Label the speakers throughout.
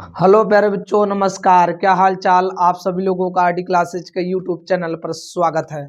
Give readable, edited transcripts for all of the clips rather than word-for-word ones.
Speaker 1: Hello प्यारे बच्चों, नमस्कार। क्या हाल चाल आप सभी लोगों का आरडी क्लासेज के यूट्यूब चैनल पर स्वागत है।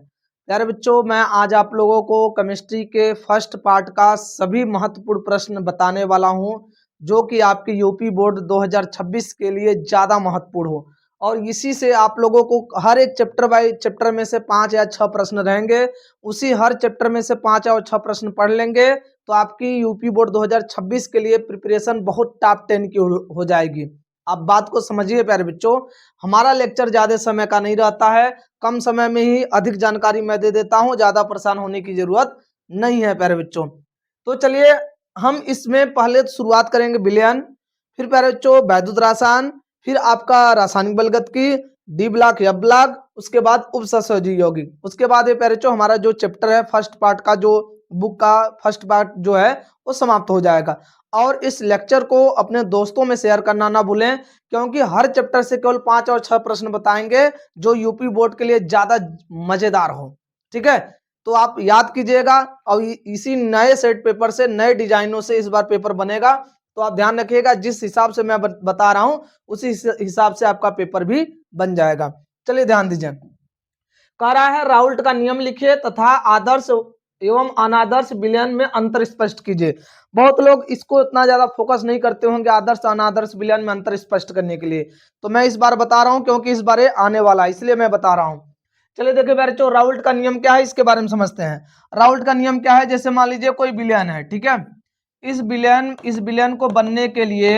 Speaker 1: प्यारे बच्चों, मैं आज आप लोगों को केमिस्ट्री के फर्स्ट पार्ट का सभी महत्वपूर्ण प्रश्न बताने वाला हूं, जो कि आपके यूपी बोर्ड 2026 के लिए ज़्यादा महत्वपूर्ण हो। और इसी से आप लोगों को हर एक चैप्टर बाई चैप्टर में से 5 या 6 प्रश्न रहेंगे। उसी हर चैप्टर में से 5 और 6 प्रश्न पढ़ लेंगे तो आपकी यूपी बोर्ड 2026 के लिए प्रिपरेशन बहुत टॉप 10 की हो जाएगी। आप बात को समझिए प्यारे बच्चों, हमारा लेक्चर ज्यादा समय का नहीं रहता है, कम समय में ही अधिक जानकारी मैं दे देता हूं, ज्यादा परेशान होने की जरूरत नहीं है प्यारे बच्चों। तो चलिए हम इसमें पहले शुरुआत करेंगे विलयन, फिर प्यारे बच्चों वैद्युत रसायन, फिर आपका रासायनिक बलगतकी, डी ब्लॉक, एफ ब्लॉक, उसके बाद उपसहयोगी यौगिक। उसके बाद ये प्यारे बच्चों हमारा जो चैप्टर है फर्स्ट पार्ट का, जो बुक का फर्स्ट पार्ट जो है वो समाप्त हो जाएगा। और इस लेक्चर को अपने दोस्तों में शेयर करना ना भूलें, क्योंकि हर चैप्टर से केवल 5 और 6 प्रश्न बताएंगे जो यूपी बोर्ड के लिए ज्यादा मजेदार हो। ठीक है, तो आप याद कीजिएगा। और इसी नए सेट पेपर से, नए डिजाइनों से इस बार पेपर बनेगा, तो आप ध्यान रखिएगा। जिस हिसाब से मैं बता रहा हूं उसी हिसाब से आपका पेपर भी बन जाएगा। चलिए ध्यान दीजिए। कह रहा है राउल्ट का नियम लिखिए तथा आदर्श एवं अनादर्श विलयन में अंतर स्पष्ट कीजिए। बहुत लोग इसको इतना ज्यादा फोकस नहीं करते होंगे आदर्श अनादर्श विलयन में अंतर स्पष्ट करने के लिए, तो मैं इस बार बता रहा हूं क्योंकि इस बार आने वाला है, इसलिए मैं बता रहा हूं। चलिए देखिए बच्चों, राउल्ट का नियम क्या है इसके बारे में समझते हैं। राउल्ट का नियम क्या है, जैसे मान लीजिए कोई विलयन है, ठीक है। इस विलयन को बनने के लिए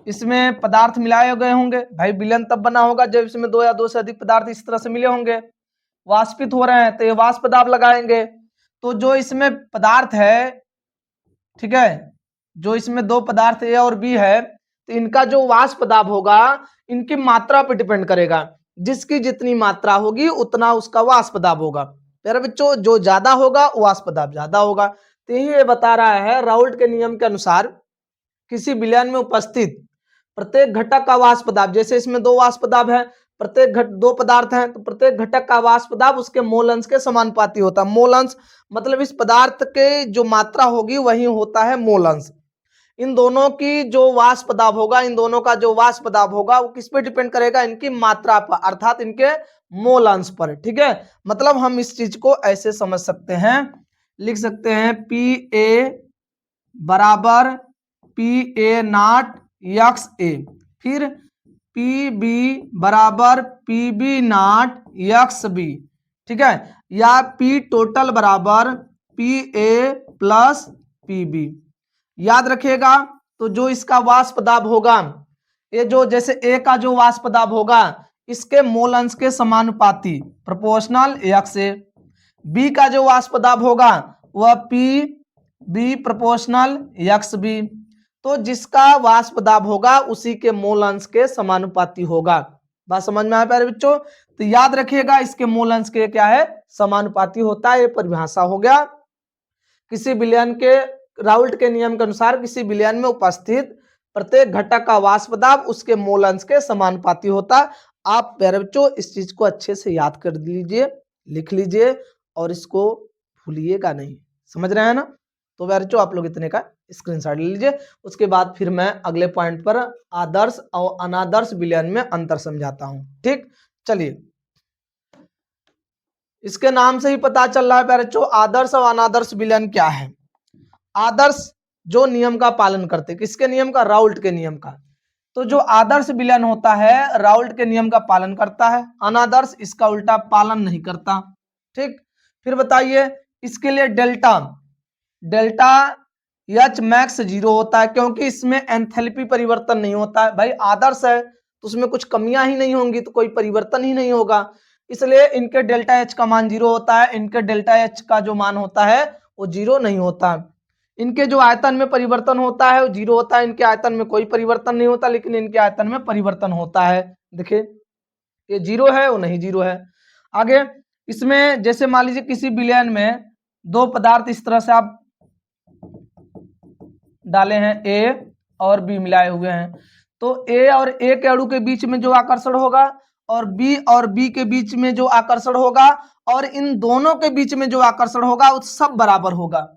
Speaker 1: इसमें पदार्थ मिलाए गए होंगे। भाई विलयन तब बना होगा जब इसमें 2 या 2 से अधिक पदार्थ इस तरह से मिले होंगे, वाष्पित हो रहे हैं, तो ये वाष्प दाब लगाएंगे। तो जो इसमें पदार्थ है, ठीक है, जो इसमें 2 पदार्थ ए और बी है, तो इनका जो वाष्प दाब होगा इनकी मात्रा पर डिपेंड करेगा। जिसकी जितनी मात्रा होगी उतना उसका वाष्प दाब होगा। मेरे बच्चों, जो ज्यादा होगा वाष्प दाब ज्यादा होगा। तो यही ये बता रहा है राउल्ट के नियम के अनुसार किसी विलयन में उपस्थित प्रत्येक घटक का वाष्प दाब, जैसे इसमें 2 वाष्प दाब है, प्रत्येक 2 पदार्थ हैं, तो प्रत्येक घटक का वाष्प दाब उसके मोल अंश के समानुपाती होता है। मोल अंश मतलब इस पदार्थ के जो मात्रा होगी वही होता है मोल अंश। इन दोनों की जो वाष्प दाब होगा, इन दोनों का जो वाष्प दाब होगा वो किस पे डिपेंड करेगा, इनकी मात्रा पर, अर्थात इनके मोल अंश पर। ठीक है, मतलब हम इस चीज को ऐसे समझ सकते हैं, लिख सकते हैं पी ए बराबर P A naught X A, फिर पी बी बराबर P B naught X B, ठीक है, या पी टोटल बराबर P A plus P B. याद रखिएगा। तो जो इसका वाष्प दाब होगा, ये जो जैसे ए का जो वाष्प दाब होगा इसके मोल अंश के समानुपाती, प्रोपोर्शनल एक्स ए। बी का जो वाष्प दाब होगा वह P B proportional X B. तो जिसका वाष्प दाब होगा उसी के मोल अंश के समानुपाती होगा। बात समझ में आया प्यारे बच्चों? तो याद रखिएगा इसके मोल अंश के क्या है, समानुपाती होता है। ये परिभाषा हो गया। किसी विलयन के, राउल्ट के नियम के अनुसार किसी विलयन में उपस्थित प्रत्येक घटक का वाष्प दाब उसके मोल अंश के समानुपाती होता। आप प्यारे बच्चों इस चीज को अच्छे से याद कर लीजिए, लिख लीजिए और इसको भूलिएगा नहीं। समझ रहे हैं ना? तो प्यारे बच्चों आप लोग इतने का स्क्रीनशॉट ले लीजिए। उसके बाद फिर मैं अगले पॉइंट पर आदर्श और अनादर्श विलयन में अंतर समझाता हूं। ठीक, चलिए। इसके नाम से ही पता चल रहा है प्यारे बच्चों आदर्श और अनादर्श विलयन क्या है। आदर्श जो नियम का पालन करते, किसके नियम का, राउल्ट के नियम का। तो जो आदर्श विलयन होता है राउल्ट के नियम का पालन करता है, अनादर्श इसका उल्टा पालन नहीं करता। ठीक, फिर बताइए इसके लिए डेल्टा एच मैक्स 0 होता है, क्योंकि इसमें एंथैल्पी परिवर्तन नहीं होता है। भाई आदर्श है तो उसमें कुछ कमियां ही नहीं होंगी, तो कोई परिवर्तन ही नहीं होगा, इसलिए इनके डेल्टा एच का मान 0 होता है। इनके डेल्टा एच का जो मान होता है वो 0 नहीं होता। इनके जो आयतन में परिवर्तन होता है वो 0 होता है। इनके आयतन में कोई परिवर्तन नहीं होता, लेकिन इनके आयतन में परिवर्तन होता है। देखिए ये 0 है, वो नहीं 0 है। आगे इसमें जैसे मान लीजिए किसी विलयन में 2 पदार्थ इस तरह से आप डाले हैं, ए और बी मिलाए हुए हैं, तो ए और ए के अणु के बीच में जो आकर्षण होगा और बी के बीच में जो आकर्षण होगा और इन दोनों के बीच में जो आकर्षण होगा वो सब बराबर होगा।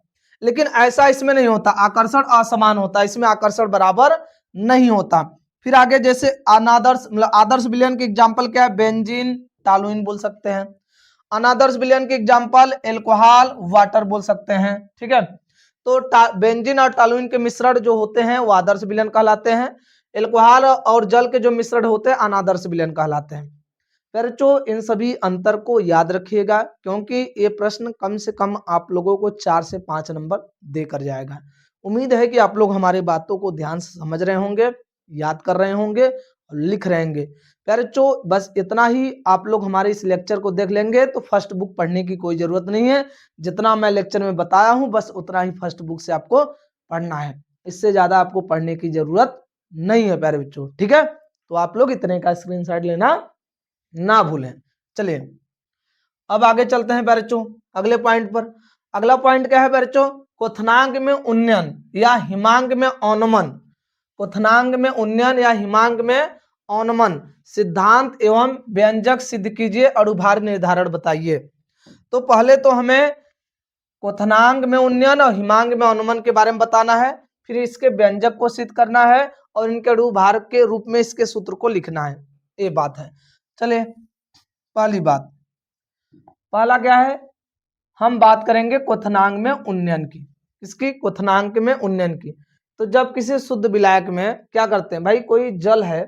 Speaker 1: लेकिन ऐसा इसमें नहीं होता, आकर्षण असमान होता है, इसमें आकर्षण बराबर नहीं होता। फिर आगे जैसे अनादर्श मतलब आदर्श विलयन की एग्जांपल क्या है, बेंजीन टॉलुइन बोल सकते हैं। अनादर्श विलयन की एग्जांपल एल्कोहल वाटर बोल सकते हैं। ठीक है, तो बेंजीन और टॉलुइन के मिश्रण जो होते हैं वो आदर्श विलयन कहलाते हैं। एल्कोहल और जल के जो मिश्रण होते हैं अनादर्श विलयन कहलाते हैं। बच्चों इन सभी अंतर को याद रखिएगा, क्योंकि ये प्रश्न कम से कम आप लोगों को 4 से 5 नंबर देकर जाएगा। उम्मीद है कि आप लोग हमारी बातों को ध्यान से समझ रहे होंगे, याद कर रहे होंगे और लिख रहे होंगे। प्यारे बच्चों बस इतना ही आप लोग हमारे इस लेक्चर को देख लेंगे तो फर्स्ट बुक पढ़ने की कोई जरूरत नहीं है। जितना मैं लेक्चर में बताया हूं बस उतना ही फर्स्ट बुक से आपको पढ़ना है, इससे ज्यादा आपको पढ़ने की जरूरत नहीं है प्यारे बच्चों। ठीक है, तो आप लोग इतने का स्क्रीनशॉट लेना ना भूलें। चलिए अब आगे चलते हैं बच्चों अगले पॉइंट पर। अगला पॉइंट क्या है बच्चों, क्वथनांक में उन्नयन या हिमांक में औनमन। क्वथनांक में उन्नयन या हिमांक में औनमन सिद्धांत एवं व्यंजक सिद्ध कीजिए, अणुभार निर्धारण बताइए। तो पहले तो हमें क्वथनांक में उन्नयन और हिमांक में औनमन के बारे में बताना है, फिर इसके व्यंजक को सिद्ध करना है और इनके अणुभार के रूप में इसके सूत्र को लिखना है। ये बात है। चलिए पहली बात, पहला क्या है, हम बात करेंगे क्वथनांक में उन्नयन की। इसकी क्वथनांक में उन्नयन की। तो जब किसी शुद्ध विलायक में क्या करते हैं भाई, कोई जल है,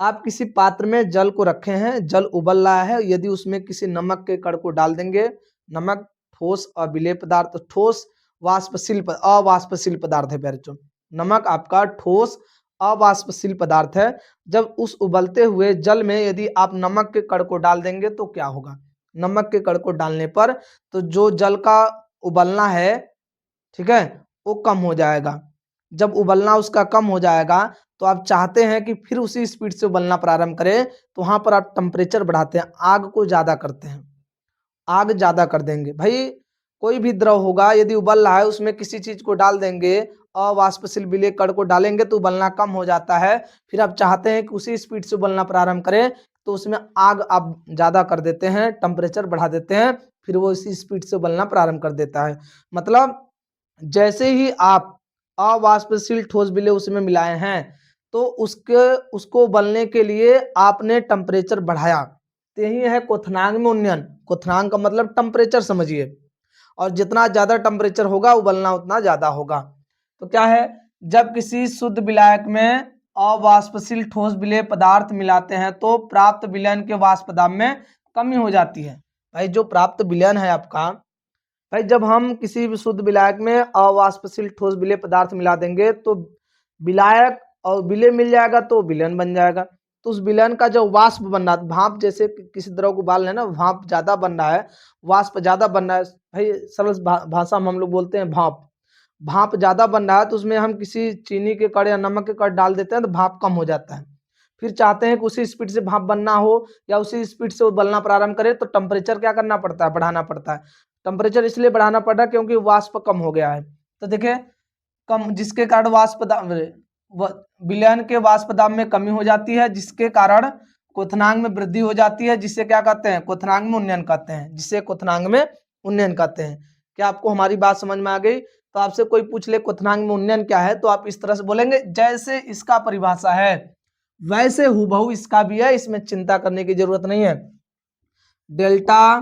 Speaker 1: आप किसी पात्र में जल को रखे हैं, जल उबल रहा है, यदि उसमें किसी नमक के कण को डाल देंगे, नमक ठोस अविलेय पदार्थ, ठोस वाष्पशील अवाष्पशील पदार्थ है बच्चों, नमक आपका ठोस अवाष्पशील पदार्थ है। जब उस उबलते हुए जल में यदि आप नमक के कण को डाल देंगे तो क्या होगा, नमक के कण को डालने पर तो जो जल का उबलना है, ठीक है, वो कम हो जाएगा। जब उबलना उसका कम हो जाएगा तो आप चाहते हैं कि फिर उसी स्पीड से उबलना प्रारंभ करें, तो वहां पर आप टेम्परेचर बढ़ाते हैं, आग को ज्यादा करते हैं, आग ज्यादा कर देंगे। भाई कोई भी द्रव होगा यदि उबल रहा है उसमें किसी चीज को डाल देंगे, अवाष्पशील विलेय कण को डालेंगे तो उबलना कम हो जाता है, फिर आप चाहते हैं कि उसी स्पीड से उबलना प्रारंभ करें तो उसमें आग आप ज्यादा कर देते हैं, टेम्परेचर बढ़ा देते हैं, फिर वो इसी स्पीड से उबलना प्रारंभ कर देता है। मतलब जैसे ही आप अवाष्पशील ठोस विलेय उसमें मिलाए हैं तो उसको उबलने के लिए आपने टेम्परेचर बढ़ाया, तो यही है क्वथनांक में उन्नयन। क्वथनांक का मतलब टेम्परेचर समझिए, और जितना ज्यादा टेम्परेचर होगा उबलना उतना ज्यादा होगा। तो क्या है, जब किसी शुद्ध विलायक में अवाष्पशील ठोस विलेय पदार्थ मिलाते हैं तो प्राप्त विलयन के वाष्प दाब में कमी हो जाती है। भाई जो प्राप्त विलयन है आपका, भाई जब हम किसी भी शुद्ध विलायक में अवाष्पशील ठोस विलेय पदार्थ मिला देंगे तो विलायक और विलेय मिल जाएगा तो विलयन बन जाएगा। तो उस विलयन का जो वाष्प बन रहा है, भाप जैसे किसी द्रव को उबाल रहे हैं ना, भाप ज्यादा बन रहा है, वाष्प ज्यादा बन रहा है, भाई सरल भाषा में हम लोग बोलते हैं भाप, भाप ज्यादा बन रहा है तो उसमें हम किसी चीनी के कण या नमक के कण डाल देते हैं तो भाप कम हो जाता है। फिर चाहते हैं कि उसी स्पीड से भाप बनना हो या उसी स्पीड से उबलना प्रारंभ करे तो टेम्परेचर क्या करना पड़ता है, बढ़ाना पड़ता है। टेम्परेचर इसलिए बढ़ाना पड़ रहा है क्योंकि वाष्प कम हो गया है। तो देखिए कम, जिसके कारण विलयन के वाष्प दाब में कमी हो जाती है, जिसके कारण क्वथनांक में वृद्धि हो जाती है, जिससे क्या कहते हैं, क्वथनांक में उन्नयन कहते हैं, जिससे क्वथनांक में उन्नयन कहते हैं। क्या आपको हमारी बात समझ में आ गई? तो आपसे कोई पूछ ले क्वथनांक में उन्नयन क्या है तो आप इस तरह से बोलेंगे, जैसे इसका परिभाषा है वैसे हूबहू इसका भी है, इसमें चिंता करने की जरूरत नहीं है। डेल्टा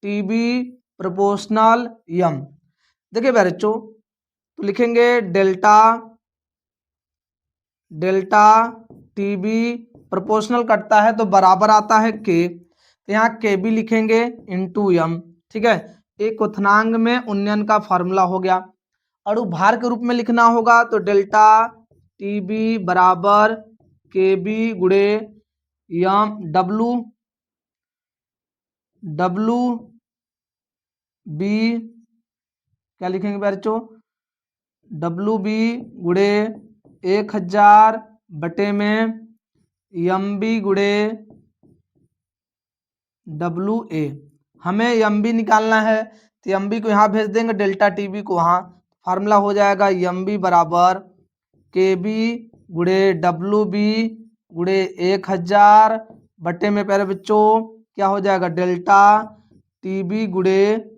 Speaker 1: टीबी प्रोपोर्शनल यम। देखिए बच्चों तो लिखेंगे डेल्टा टीबी प्रोपोर्शनल कटता है तो बराबर आता है के, तो यहाँ के भी लिखेंगे इंटू यम। ठीक है, एक क्वथनांक में उन्नयन का फॉर्मूला हो गया। अणुभार के रूप में लिखना होगा तो डेल्टा टीबी बराबर के बी गुणे यम डब्लू बी, क्या लिखेंगे बच्चों, डब्लू बी गुणे 1000 बटे में एम बी गुणे डब्लू ए। हमें एम बी निकालना है तो एम बी को यहाँ भेज देंगे, डेल्टा टी बी को वहाँ, फार्मूला हो जाएगा एम बी बराबर के बी गुणे डब्लू बी गुणे 1000 बटे में पहले बच्चों क्या हो जाएगा, डेल्टा टी बी गुणे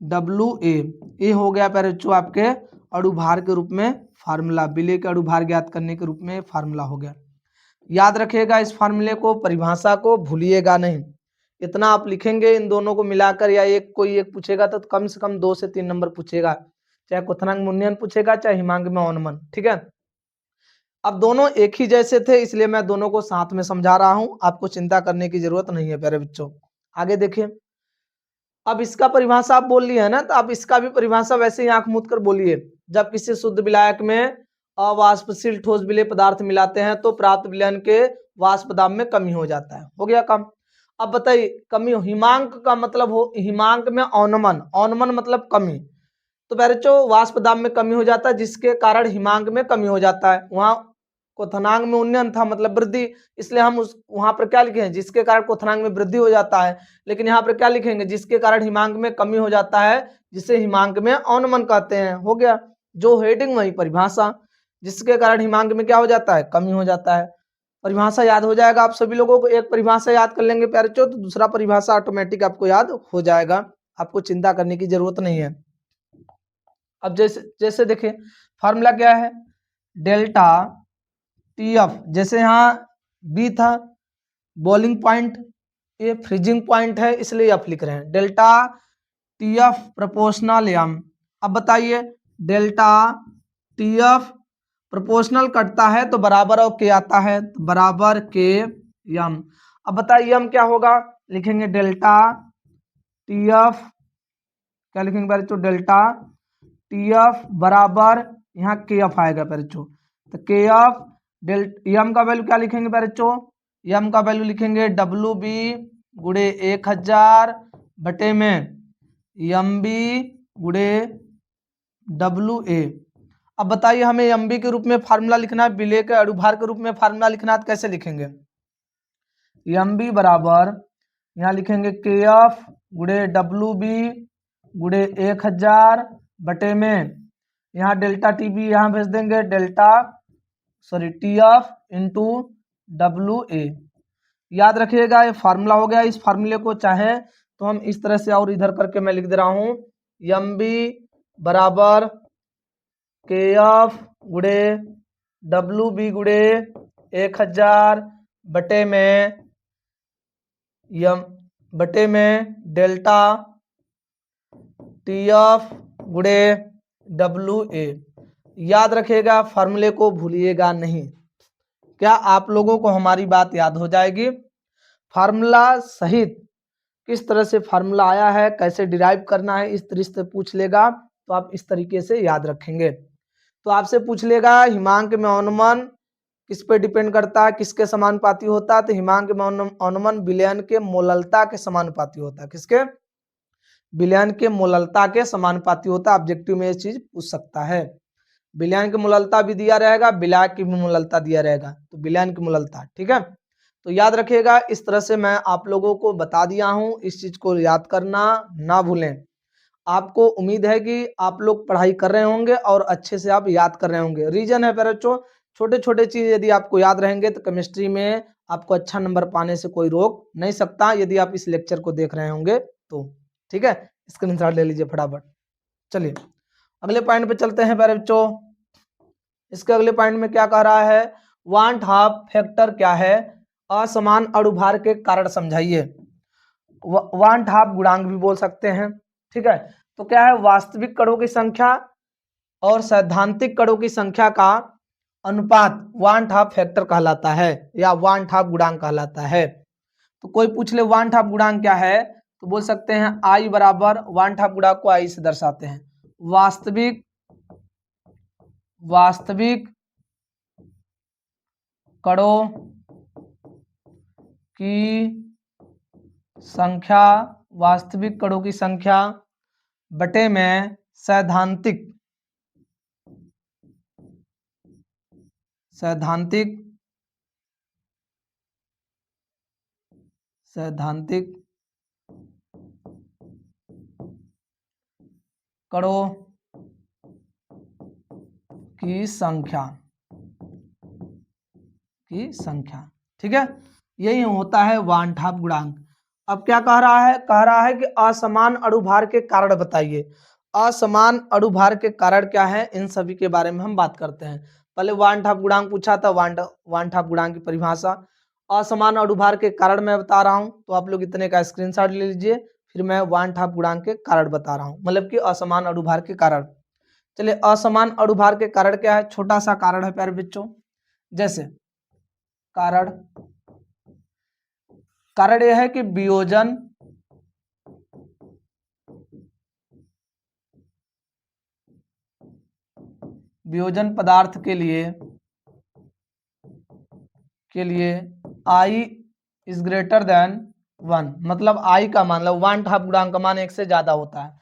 Speaker 1: डब्लू ए। ये हो गया पहले बच्चों आपके अणुभार के रूप में फार्मूला, विलेय के अणुभार ज्ञात करने के रूप में फार्मूला हो गया। याद रखिएगा इस फार्मूले को, परिभाषा को भूलिएगा नहीं। इतना आप लिखेंगे इन दोनों को मिलाकर, या कोई एक पूछेगा तो कम से कम 2 से 3 नंबर पूछेगा, चाहे क्वथनांक में उन्नयन पूछेगा चाहे हिमांक में अवनमन। ठीक है, अब दोनों एक ही जैसे थे इसलिए मैं दोनों को साथ में समझा रहा हूं, आपको चिंता करने की जरूरत नहीं है प्यारे बच्चों। आगे देखिए, अब इसका परिभाषा आप बोल लिए है ना, तो अब इसका भी परिभाषा वैसे ही आंख मूंद कर बोलिए। जब किसी शुद्ध विलायक में अवाष्पशील ठोस विलेय पदार्थ मिलाते हैं तो प्राप्त विलयन के वाष्प दाब में कमी हो जाता है। हो गया काम। अब बताइए कमी, हिमांक का मतलब हो, हिमांक में अवनमन, अवनमन मतलब कमी, तो बच्चों वाष्प दाब में कमी हो जाता है जिसके कारण हिमांक में कमी हो जाता है। वहां क्वथनांक में उन्नयन था मतलब वृद्धि, इसलिए हम उस वहां पर क्या लिखे हैं, जिसके कारण क्वथनांक में वृद्धि हो जाता है। लेकिन यहाँ पर क्या लिखेंगे, जिसके कारण हिमांक में कमी हो जाता है, जिसे हिमांक में अवनमन कहते हैं। हो गया, जो हेडिंग वही परिभाषा, जिसके कारण हिमांक में क्या हो जाता है, कमी हो जाता है। परिभाषा याद हो जाएगा आप सभी लोगों को, एक परिभाषा याद कर लेंगे प्यारे बच्चों तो दूसरा परिभाषा ऑटोमेटिक आपको याद हो जाएगा, आपको चिंता करने की जरूरत नहीं है। अब जैसे जैसे देखिए फार्मूला क्या है, डेल्टा टी एफ, जैसे यहाँ बी था बॉइलिंग पॉइंट, ये फ्रीजिंग पॉइंट है इसलिए एफ लिख रहे हैं, delta T F proportional M. अब बताइए डेल्टा टी एफ प्रोपोर्शनल कटता है तो बराबर और के आता है, तो बराबर के एम। अब बताइए एम क्या होगा, लिखेंगे डेल्टा टी एफ, क्या लिखेंगे बच्चों, डेल्टा टी एफ बराबर यहाँ के एफ आएगा बच्चों, तो के एफ एम का वैल्यू क्या लिखेंगे बच्चों, एम का वैल्यू लिखेंगे डब्ल्यू बी गुड़े 1000 बटे में एम बी गुड़े डब्ल्यू ए। अब बताइए हमें एम बी के रूप में फार्मूला लिखना है, विलेय के अणुभार के रूप में फार्मूला लिखना है, तो कैसे लिखेंगे, एम बी बराबर यहाँ लिखेंगे के एफ गुड़े डब्ल्यू बी गुड़े 1000 बटे में यहाँ डेल्टा टी बी यहाँ भेज देंगे, delta T F into W A. याद रखिएगा ये फार्मूला हो गया। इस फार्मूले को चाहे तो हम इस तरह से और इधर करके मैं लिख दे रहा हूं, एम बी बराबर के एफ गुड़े डब्ल्यू बी गुड़े 1000 बटे में डेल्टा टी एफ गुड़े डब्ल्यू ए। याद रखिएगा फार्मूले को भूलिएगा नहीं। क्या आप लोगों को हमारी बात याद हो जाएगी, फार्मूला सहित किस तरह से फार्मूला आया है, कैसे डिराइव करना है, इस तरह से पूछ लेगा तो आप इस तरीके से याद रखेंगे। तो आपसे पूछ लेगा हिमांक में अवनमन किस पे डिपेंड करता है, किसके समानुपाती होता है, तो हिमांक में अवनमन विलयन के मोललता के समानुपाती होता है। किसके, विलयन के मोललता के समानुपाती होता है। ऑब्जेक्टिव में ये चीज पूछ सकता है, विलयन की मोललता भी दिया रहेगा, विलायक की भी मोललता दिया रहेगा, तो विलयन की मोललता। ठीक है, तो याद रखिएगा इस तरह से मैं आप लोगों को बता दिया हूं, इस चीज को याद करना ना भूलें। आपको उम्मीद है कि आप लोग पढ़ाई कर रहे होंगे और अच्छे से आप याद कर रहे होंगे। रीजन है बच्चों, छोटे छोटे चीज यदि आपको याद रहेंगे तो केमिस्ट्री में आपको अच्छा नंबर पाने से कोई रोक नहीं सकता, यदि आप इस लेक्चर को देख रहे होंगे तो। ठीक है, स्क्रीनशॉट ले लीजिए फटाफट। चलिए अगले पॉइंट पे चलते हैं प्यारे बच्चों। इसके अगले पॉइंट में क्या कह रहा है, वांट हाफ फैक्टर क्या है, असमान अणुभार के कारण समझाइए। वांट हाफ गुणांक भी बोल सकते हैं। ठीक है, तो क्या है, वास्तविक कणों की संख्या और सैद्धांतिक कणों की संख्या का अनुपात वांट हाफ फैक्टर कहलाता है या वांट हाफ गुणांक कहलाता है। तो कोई पूछ ले वांट हाफ गुणांक क्या है, तो बोल सकते हैं आई बराबर, वांट हाफ गुणांक को आई से दर्शाते हैं, वास्तविक कणों की संख्या, वास्तविक कणों की संख्या बटे में सैद्धांतिक कणों की संख्या। ठीक है, यही होता है वांट हाफ गुणांक। अब क्या कह रहा है, कह रहा है कि असमान अणुभार के कारण बताइए। असमान अणुभार के कारण क्या है, इन सभी के बारे में हम बात करते हैं। पहले वान ठाप गुणांक पूछा था, वान ठाप गुणांक की परिभाषा। असमान अणुभार के कारण मैं बता रहा हूं, तो आप लोग इतने का स्क्रीनशॉट ले लीजिए, फिर मैं वान ठाप गुणांक के कारण बता रहा हूं, मतलब कि असमान अणुभार के कारण। चलिए, असमान अणुभार के कारण क्या है, छोटा सा कारण है प्यारे बच्चों। जैसे कारण यह है कि वियोजन पदार्थ के लिए I इज ग्रेटर देन 1, मतलब I का मान लो वन ठाप गुणांक का मान 1 से ज्यादा होता है।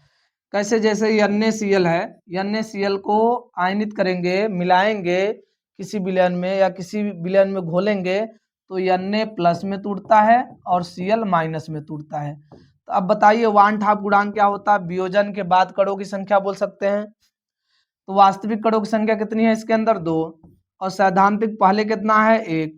Speaker 1: कैसे, जैसे NaCl है, NaCl को आयनित करेंगे, मिलाएंगे किसी विलयन में या किसी विलयन में घोलेंगे तो Na प्लस में टूटता है और Cl माइनस में टूटता है। तो अब बताइए वन ठाप गुणांक क्या होता है, वियोजन के बाद कणों की संख्या बोल सकते हैं। तो वास्तविक कणों की संख्या कितनी है इसके अंदर, 2, और सैद्धांतिक पहले कितना है, 1,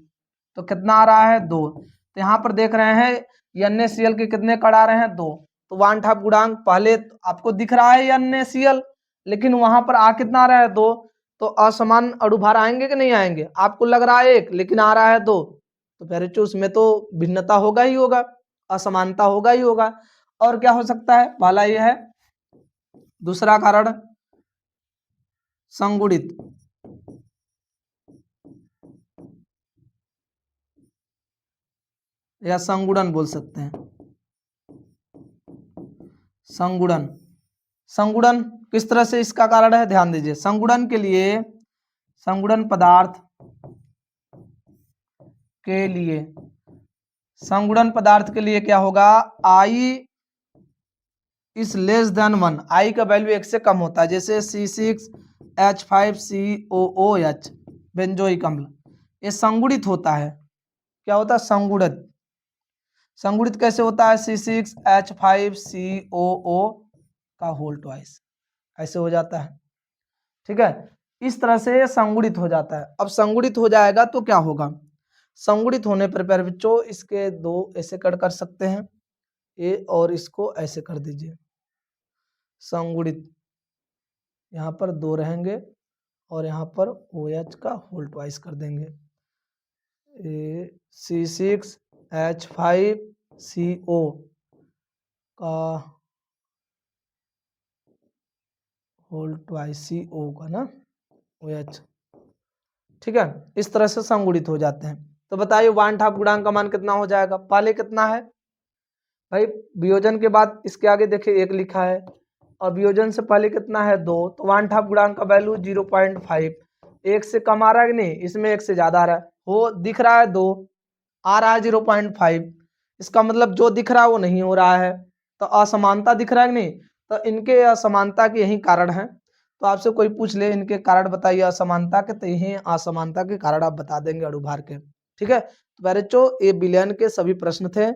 Speaker 1: तो कितना आ रहा है, 2। तो यहाँ पर देख रहे हैं NaCl के कितने कण आ रहे हैं, 2। तो वन ठाप गुणांक पहले आपको दिख रहा है NaCl, लेकिन वहां पर आ कितना आ रहा है, 2। तो असमान अणुभार आएंगे कि नहीं आएंगे, आपको लग रहा है 1 लेकिन आ रहा है 2, तो फिर उसमें तो भिन्नता होगा ही होगा, असमानता होगा ही होगा। और क्या हो सकता है, पहला ये है। दूसरा कारण संगुणित या संगुणन बोल सकते हैं। संगुणन किस तरह से इसका कारण है, ध्यान दीजिए। संगुणन के लिए, संगुणन पदार्थ के लिए क्या होगा, I is less than 1, I का वैल्यू 1 से कम होता है। जैसे C6H5COOH बेंजोइक अम्ल, ये संगुणित होता है। क्या होता है, संगुणित कैसे होता है, C6H5COO का होल ट्वाइस, ऐसे हो जाता है। ठीक है, इस तरह से संगुणित हो जाता है। अब संगुणित हो जाएगा तो क्या होगा, संगुणित होने पर प्यारे बच्चों इसके 2 ऐसे कट कर सकते हैं, ए और इसको ऐसे कर दीजिए, संगुणित यहाँ पर 2 रहेंगे और यहाँ पर OH का होल ट्वाइस कर देंगे, C6H5CO का होल ट्वाइस, CO का ना, OH। ठीक है, इस तरह से संगुणित हो जाते हैं। तो बताइए वन ठाप गुणांक का मान कितना हो जाएगा, पहले कितना है भाई, वियोजन के बाद इसके आगे देखिए 1 लिखा है, और वियोजन से पहले कितना है, 2, तो वन ठाप गुणांक का वैल्यू 0.5, 1 से कम आ रहा है कि नहीं, इसमें 1 से ज्यादा आ रहा है, हो दिख रहा है 2, आ रहा है 0.5, इसका मतलब जो दिख रहा है वो नहीं हो रहा है, तो असमानता दिख रहा है कि नहीं। तो इनके असमानता के यही कारण है। तो आपसे कोई पूछ ले इनके कारण बताइए असमानता के, तो यही असमानता के कारण आप बता देंगे अणुभार के। ठीक है, तो बच्चों ये विलयन के सभी प्रश्न थे।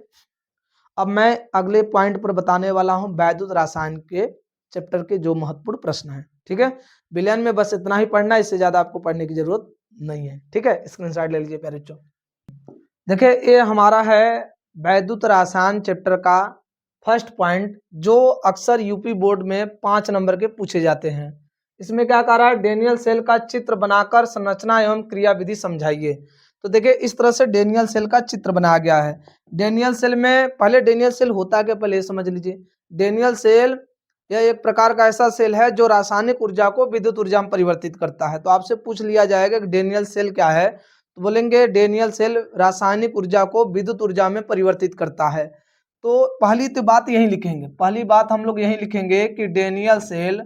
Speaker 1: अब मैं अगले पॉइंट पर बताने वाला हूं वैद्युत रसायन के चैप्टर के जो महत्वपूर्ण प्रश्न हैं। ठीक है, विलयन में बस इतना ही पढ़ना, इससे ज्यादा आपको पढ़ने की जरूरत नहीं है। ठीक है, स्क्रीनशॉट ले लीजिए प्यारे बच्चों। देखिए ये हमारा है वैद्युत रसायन चैप्टर का फर्स्ट पॉइंट, जो अक्सर यूपी बोर्ड में 5 नंबर के पूछे जाते हैं। इसमें क्या कह रहा है, डेनियल सेल का चित्र बनाकर संरचना एवं क्रियाविधि समझाइए। तो देखिए इस तरह से डेनियल सेल का चित्र बनाया गया है। डेनियल सेल में, पहले डेनियल सेल होता है क्या, पहले समझ लीजिए। डेनियल सेल यह एक प्रकार का ऐसा सेल है जो रासायनिक ऊर्जा को विद्युत ऊर्जा में परिवर्तित करता है। तो आपसे पूछ लिया जाएगा कि डेनियल सेल क्या है, तो बोलेंगे डेनियल सेल रासायनिक ऊर्जा को विद्युत ऊर्जा में परिवर्तित करता है। तो पहली तो बात यही लिखेंगे, पहली बात हम लोग यही लिखेंगे कि डेनियल सेल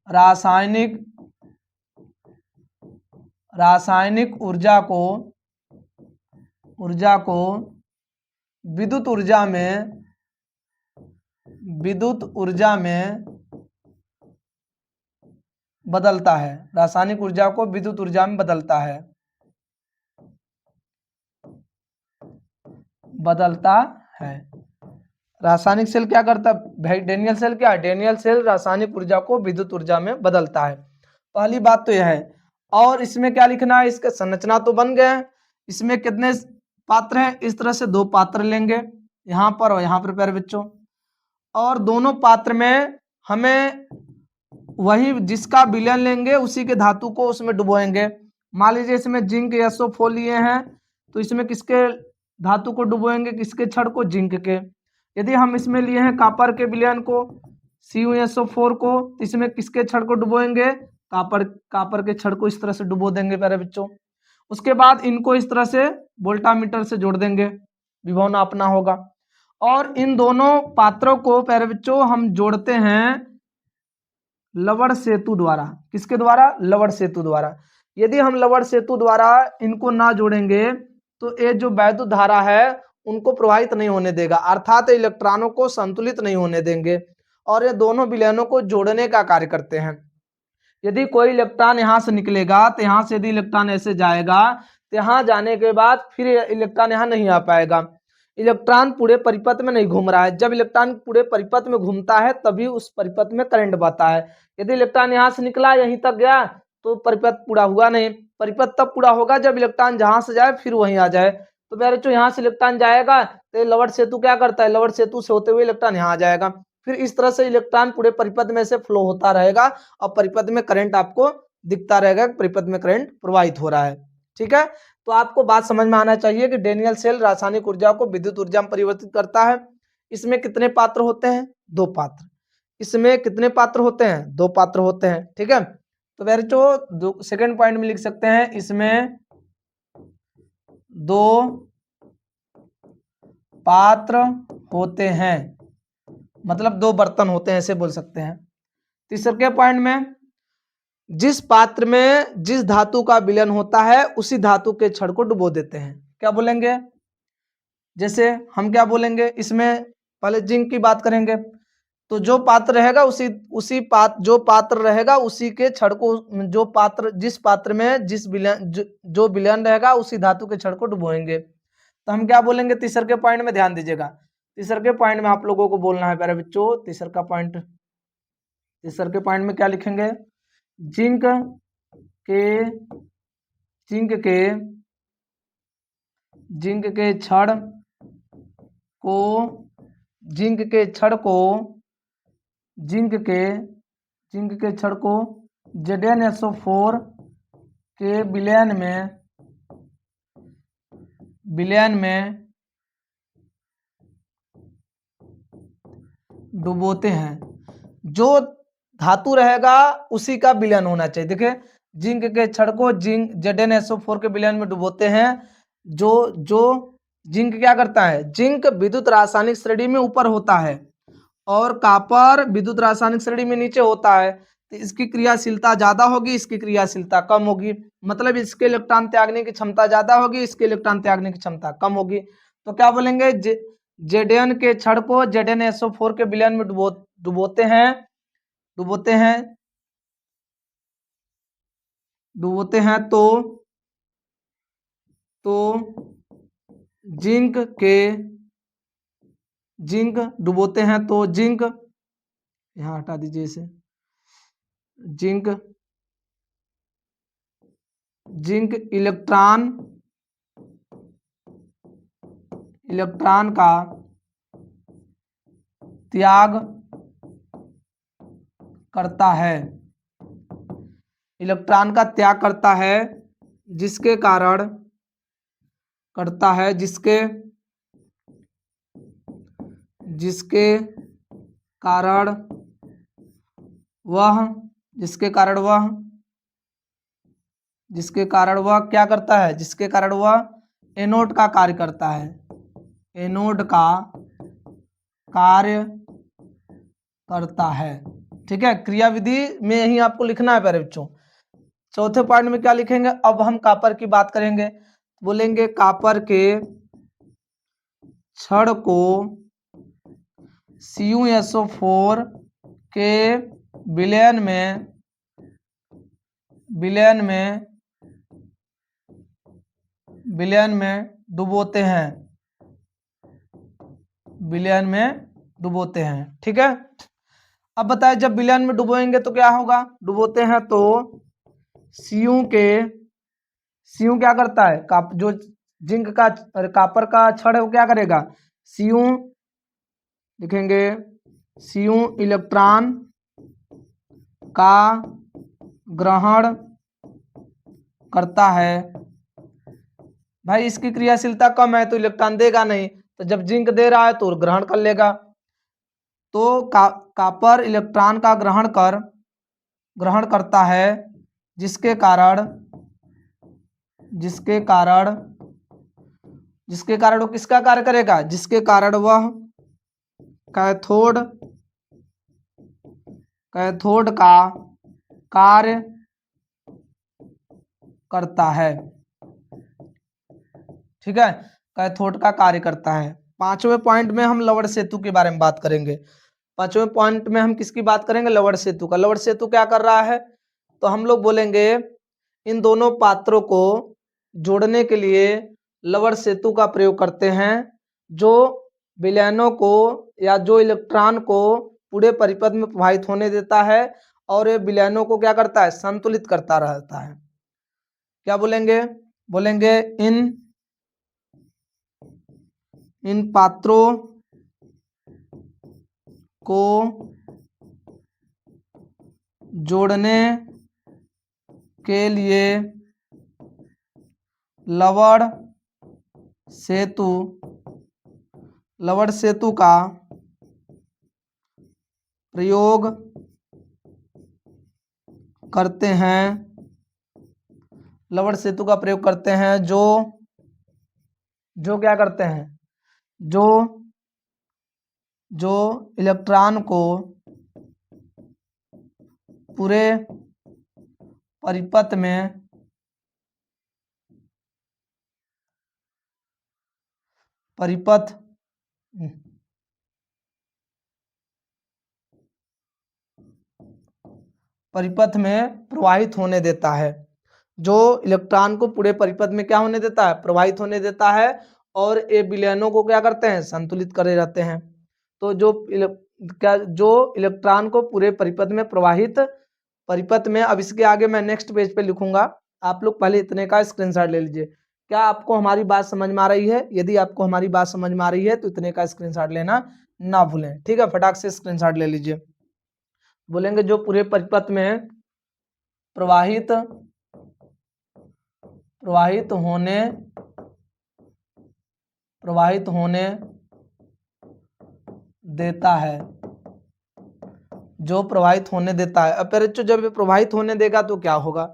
Speaker 1: रासायनिक ऊर्जा को विद्युत ऊर्जा में बदलता है, रासायनिक ऊर्जा को विद्युत ऊर्जा में बदलता है। रासायनिक सेल क्या करता है भाई, डेनियल सेल क्या है, डेनियल सेल रासायनिक ऊर्जा को विद्युत ऊर्जा में बदलता है। पहली बात तो यह है। और इसमें क्या लिखना है, इसका संरचना तो बन गए, इसमें कितने पात्र हैं, इस तरह से 2 पात्र लेंगे यहाँ पर और यहाँ पर प्यारे बच्चों, और दोनों पात्र में हमें वही जिसका विलयन लेंगे उसी के धातु को उसमें डुबोएंगे। मान लीजिए इसमें जिंक SO4 लिए हैं, तो इसमें किसके धातु को डुबोएंगे, किसके छड़ को, जिंक के। यदि हम इसमें लिए हैं कॉपर के विलयन को CuSO4 को, तो इसमें किसके छड़ को डुबोएंगे, कॉपर के छड़ को इस तरह से डुबो देंगे प्यारे बच्चों। उसके बाद इनको इस तरह से वोल्टामीटर से जोड़ देंगे, विभव नापना होगा। और इन दोनों पात्रों को प्यारे बच्चों हम जोड़ते हैं लवण सेतु द्वारा। किसके द्वारा, लवण सेतु द्वारा। यदि हम लवण सेतु द्वारा इनको ना जोड़ेंगे तो ये जो वैद्युत धारा है उनको प्रवाहित नहीं होने देगा, अर्थात इलेक्ट्रॉनों को संतुलित नहीं होने देंगे, और ये दोनों विलयनों को जोड़ने का कार्य करते हैं। यदि कोई इलेक्ट्रॉन यहाँ से निकलेगा तो यहाँ से यदि इलेक्ट्रॉन ऐसे जाएगा तो यहाँ जाने के बाद फिर इलेक्ट्रॉन यहाँ नहीं आ पाएगा। इलेक्ट्रॉन पूरे परिपथ में नहीं घूम रहा है, जब इलेक्ट्रॉन पूरे परिपथ में घूमता है तभी उस परिपथ में करंट बहता है। यदि इलेक्ट्रॉन यहाँ से निकला यहीं तक गया तो परिपथ पूरा हुआ नहीं। परिपथ तब पूरा होगा जब इलेक्ट्रॉन जहां से जाए फिर वहीं आ जाए। तो प्यारे बच्चों यहाँ से इलेक्ट्रॉन जाएगा तो लवण सेतु क्या करता है, लवण सेतु से होते हुए इलेक्ट्रॉन यहाँ आ जाएगा। फिर इस तरह से इलेक्ट्रॉन पूरे परिपथ में से फ्लो होता रहेगा और परिपथ में करंट आपको दिखता रहेगा, परिपथ में करंट प्रवाहित हो रहा है। ठीक है, तो आपको बात समझ में आना चाहिए कि डैनियल सेल रासायनिक ऊर्जा को विद्युत ऊर्जा में परिवर्तित करता है। इसमें कितने पात्र होते हैं, 2 पात्र। इसमें कितने पात्र होते हैं, 2 पात्र होते हैं। ठीक है, तो प्यारे बच्चों सेकंड पॉइंट में लिख सकते हैं इसमें 2 पात्र होते हैं, मतलब 2 बर्तन होते हैं ऐसे बोल सकते हैं। तीसरे पॉइंट में जिस पात्र में जिस धातु का विलयन होता है उसी धातु के छड़ को डुबो देते हैं। क्या बोलेंगे, जैसे हम क्या बोलेंगे, इसमें पहले जिंक की बात करेंगे तो जो पात्र रहेगा जो पात्र रहेगा उसी के छड़ को, जो पात्र जिस पात्र में जिस विलयन जो विलयन रहेगा उसी धातु के छड़ को डुबोएंगे। तो हम क्या बोलेंगे, तीसरे पॉइंट में ध्यान दीजिएगा। तीसरे पॉइंट में आप लोगों को बोलना है प्यारे बच्चों, तीसरे पॉइंट में क्या लिखेंगे, जिंक के छड़ को ZnSO4 के विलयन में डुबोते हैं। जो धातु रहेगा उसी का विलयन होना चाहिए। देखिए जिंक के छड़ को ZnSO4 के विलयन में डुबोते हैं। जो जिंक क्या करता है, जिंक विद्युत रासायनिक श्रेणी में ऊपर होता है और कॉपर विद्युत रासायनिक श्रेणी में नीचे होता है, तो इसकी क्रियाशीलता ज्यादा होगी, इसकी क्रियाशीलता कम होगी। मतलब इसके इलेक्ट्रॉन त्यागने की क्षमता ज्यादा होगी, इसके इलेक्ट्रॉन त्यागने की क्षमता कम होगी। तो क्या बोलेंगे, Zn के छड़ को ZnSO4 के विलयन में डुबोते हैं तो जिंक डुबोते हैं तो जिंक, यहाँ हटा दीजिए इसे, जिंक इलेक्ट्रॉन का त्याग करता है, इलेक्ट्रॉन का त्याग करता है, जिसके कारण वह क्या करता है, जिसके कारण वह एनोड का कार्य करता है, एनोड का कार्य करता है। ठीक है, क्रियाविधि में यही आपको लिखना है प्यारे बच्चों। चौथे पॉइंट में क्या लिखेंगे, अब हम कॉपर की बात करेंगे। बोलेंगे कॉपर के छड़ को CuSO4 के विलयन में डुबोते हैं। ठीक है, अब बताए जब विलयन में डुबोएंगे तो क्या होगा, डुबोते हैं तो Cu क्या करता है, जो जिंक का कॉपर का क्षण है वो क्या करेगा, Cu लिखेंगे, Cu इलेक्ट्रॉन का ग्रहण करता है। भाई इसकी क्रियाशीलता कम है तो इलेक्ट्रॉन देगा नहीं, तो जब जिंक दे रहा है तो ग्रहण कर लेगा। तो कॉपर इलेक्ट्रॉन का ग्रहण करता है, जिसके कारण वो किसका कार्य करेगा, जिसके कारण वह कैथोड का कार्य करता है। ठीक है, कैथोड का कार्य करता है। पांचवें पॉइंट में हम लवण सेतु के बारे में बात करेंगे। पांचवें पॉइंट में हम किसकी बात करेंगे, लवण सेतु का। लवण सेतु क्या कर रहा है, तो हम लोग बोलेंगे इन दोनों पात्रों को जोड़ने के लिए लवण सेतु का प्रयोग करते हैं, जो विलयनों को या जो इलेक्ट्रॉन को पूरे परिपथ में प्रवाहित होने देता है और ये विलयनों को क्या करता है, संतुलित करता रहता है। क्या बोलेंगे, इन पात्रों को जोड़ने के लिए लवण सेतु का प्रयोग करते हैं। लवण सेतु का प्रयोग करते हैं जो क्या करते हैं, जो इलेक्ट्रॉन को पूरे परिपथ में प्रवाहित होने देता है, जो इलेक्ट्रॉन को पूरे परिपथ में क्या होने देता है, प्रवाहित होने देता है, और ये विलयनों को क्या करते हैं, संतुलित करे रहते हैं। तो जो इलेक्ट्रॉन को पूरे परिपथ में अब इसके आगे मैं नेक्स्ट पेज पे लिखूंगा, आप लोग पहले इतने का स्क्रीनशॉट ले लीजिए। क्या आपको हमारी बात समझ में आ रही है? यदि आपको हमारी बात समझ में आ रही है तो इतने का स्क्रीनशॉट लेना ना भूलें। ठीक है, फटाक से स्क्रीनशॉट ले लीजिए। बोलेंगे जो पूरे परिपथ में प्रवाहित होने देता है, जो प्रवाहित होने देता है। अब बच्चों जब ये प्रवाहित होने देगा तो क्या होगा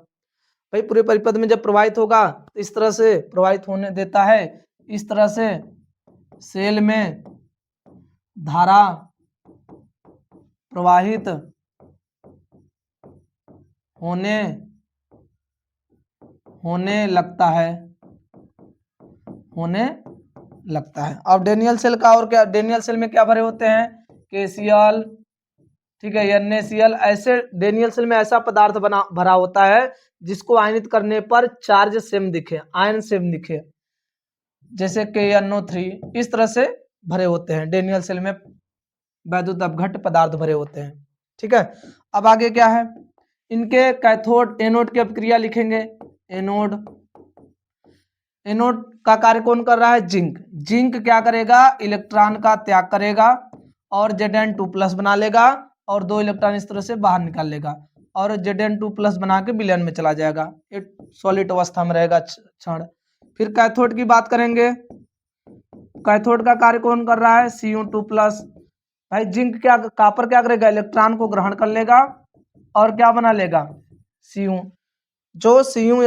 Speaker 1: भाई, पूरे परिपथ में जब प्रवाहित होगा तो इस तरह से प्रवाहित होने देता है, इस तरह से सेल में धारा प्रवाहित होने लगता है। अब डेनियल सेल का और क्या, डेनियल सेल में क्या भरे होते हैं, KCl, ठीक है, NaCl। ऐसे डेनियल सेल में ऐसा पदार्थ भरा होता है जिसको आयनित करने पर चार्ज सेम दिखे, आयन सेम दिखे, जैसे KNO3। इस तरह से भरे होते हैं डेनियल सेल में, वैद्युत अपघट्य पदार्थ भरे होते हैं। ठीक है, अब आगे क्या है, इनके कैथोड एनोड की अपक्रिया लिखेंगे। एनोड का कार्य कौन कर रहा है, जिंक क्या करेगा, इलेक्ट्रॉन का त्याग करेगा और Zn2+ बना लेगा और 2 इलेक्ट्रॉन इस तरह से बाहर निकाल लेगा और Zn2+ बना के विलयन में चला जाएगा, एक सॉलिड अवस्था में रहेगा क्षण। फिर कैथोड की बात करेंगे, कैथोड का कार्य कौन कर रहा है, Cu2+। भाई जिंक क्या, कॉपर क्या करेगा, इलेक्ट्रॉन को ग्रहण कर लेगा और क्या बना लेगा, Cu। जो Cu